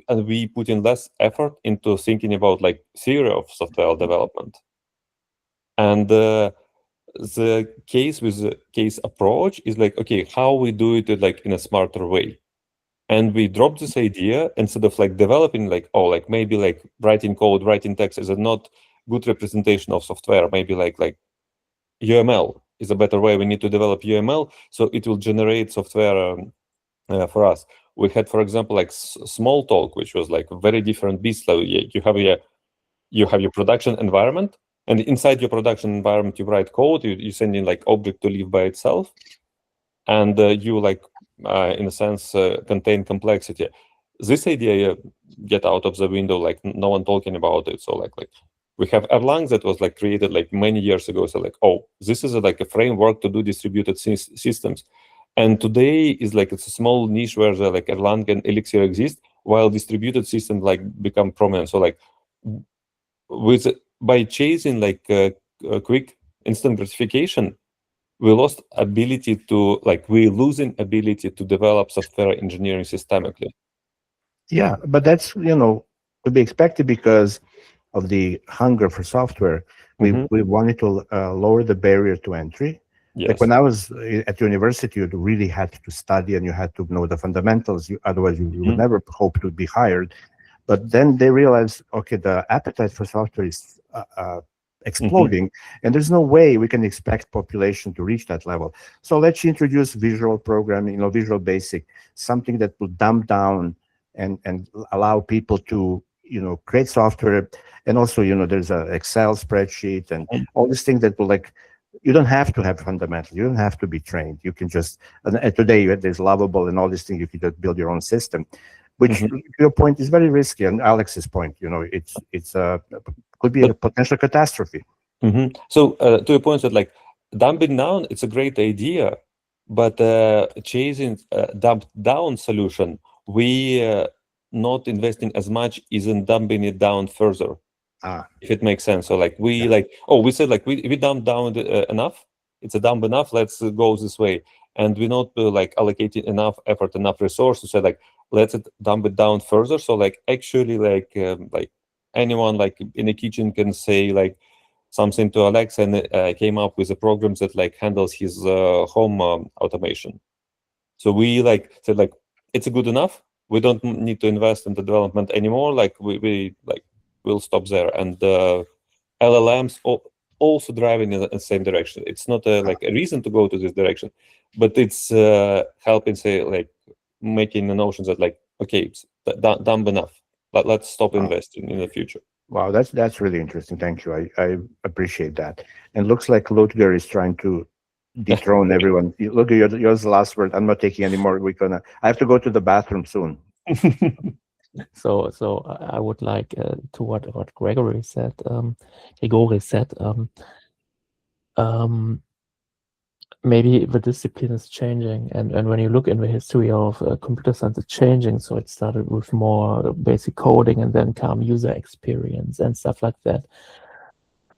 S10: and we put in less effort into thinking about like theory of software development. And the case with the case approach is like, okay, how we do it like in a smarter way. And we dropped this idea instead of like developing like, oh, like maybe like writing code, writing text is a not good representation of software. Maybe like UML is a better way. We need to develop UML so it will generate software for us. We had, for example, like Smalltalk, which was like a very different beast. So you have your production environment, and inside your production environment, you write code. You send in like object to live by itself, and you like in a sense contain complexity. This idea get out of the window, like no one talking about it. So like we have Erlang that was like created like many years ago. So like, oh, this is like a framework to do distributed systems. And today is like it's a small niche where the like Erlang and Elixir exist, while distributed systems like become prominent. So like by chasing like quick instant gratification, we lost ability to we're losing ability to develop software engineering systemically.
S1: Yeah, but that's, to be expected because of the hunger for software. We wanted to lower the barrier to entry.
S10: Yes.
S1: Like when I was at university, you really had to study and you had to know the fundamentals. Otherwise, you would never hope to be hired. But then they realized, okay, the appetite for software is exploding, and there's no way we can expect population to reach that level. So let's introduce visual programming, Visual Basic, something that will dumb down and allow people to create software. And also there's a Excel spreadsheet and all these things that will you don't have to have fundamentals, you don't have to be trained, you can just, and today there's Lovable and all these things, you can just build your own system, which your point is very risky, and Alex's point, it's could be a potential catastrophe.
S10: So to your point that dumping down, it's a great idea, but chasing dumped down solution, we not investing as much isn't dumping it down further. If it makes sense. So we said we dumped down enough, it's a dump enough, let's go this way, and we're not allocating enough effort, enough resource to say let's dump it down further. So actually anyone in the kitchen can say something to Alex, and came up with a program that handles his home automation. So we said it's good enough, we don't need to invest in the development anymore, we'll stop there. And LLMs also driving in the same direction. It's not a reason to go to this direction, but it's helping say making the notion that okay, it's dumb enough, but let's stop investing in the future.
S1: Wow, that's really interesting. Thank you. I appreciate that. And looks like Ludger is trying to dethrone everyone. Look, yours the last word. I'm not taking any more. I have to go to the bathroom soon.
S12: So I would like to what Gregory said. Maybe the discipline is changing, and when you look in the history of computer science, it's changing. So it started with more basic coding, and then come user experience and stuff like that.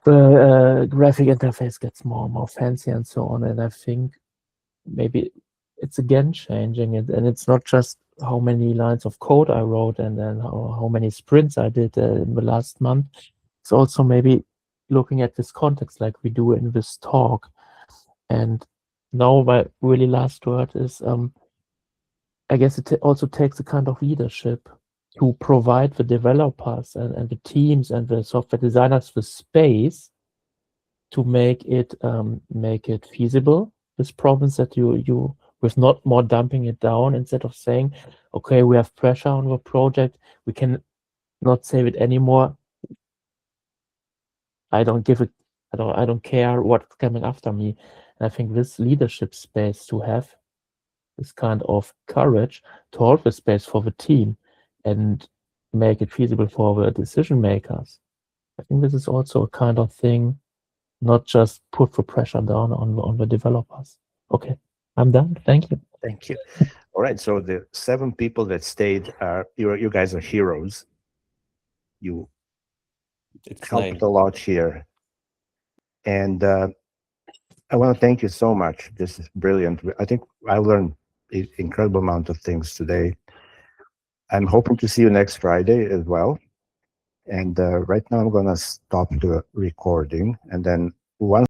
S12: The graphic interface gets more and more fancy and so on. And I think maybe it's again changing, and it's not just how many lines of code I wrote and then how many sprints I did in the last month. It's also maybe looking at this context like we do in this talk. And now my really last word is, I guess it also takes a kind of leadership to provide the developers and the teams and the software designers the space to make it feasible, this problems that you with not more dumping it down, instead of saying, okay, we have pressure on the project, we can not save it anymore. I don't care what's coming after me. And I think this leadership space, to have this kind of courage to hold the space for the team and make it feasible for the decision makers. I think this is also a kind of thing, not just put the pressure down on the developers. Okay, I'm done. Thank you.
S1: Thank you. All right. So the 7 people that stayed you guys are heroes. You helped a lot here. And I want to thank you so much. This is brilliant. I think I learned an incredible amount of things today. I'm hoping to see you next Friday as well. And right now I'm going to stop the recording. And then once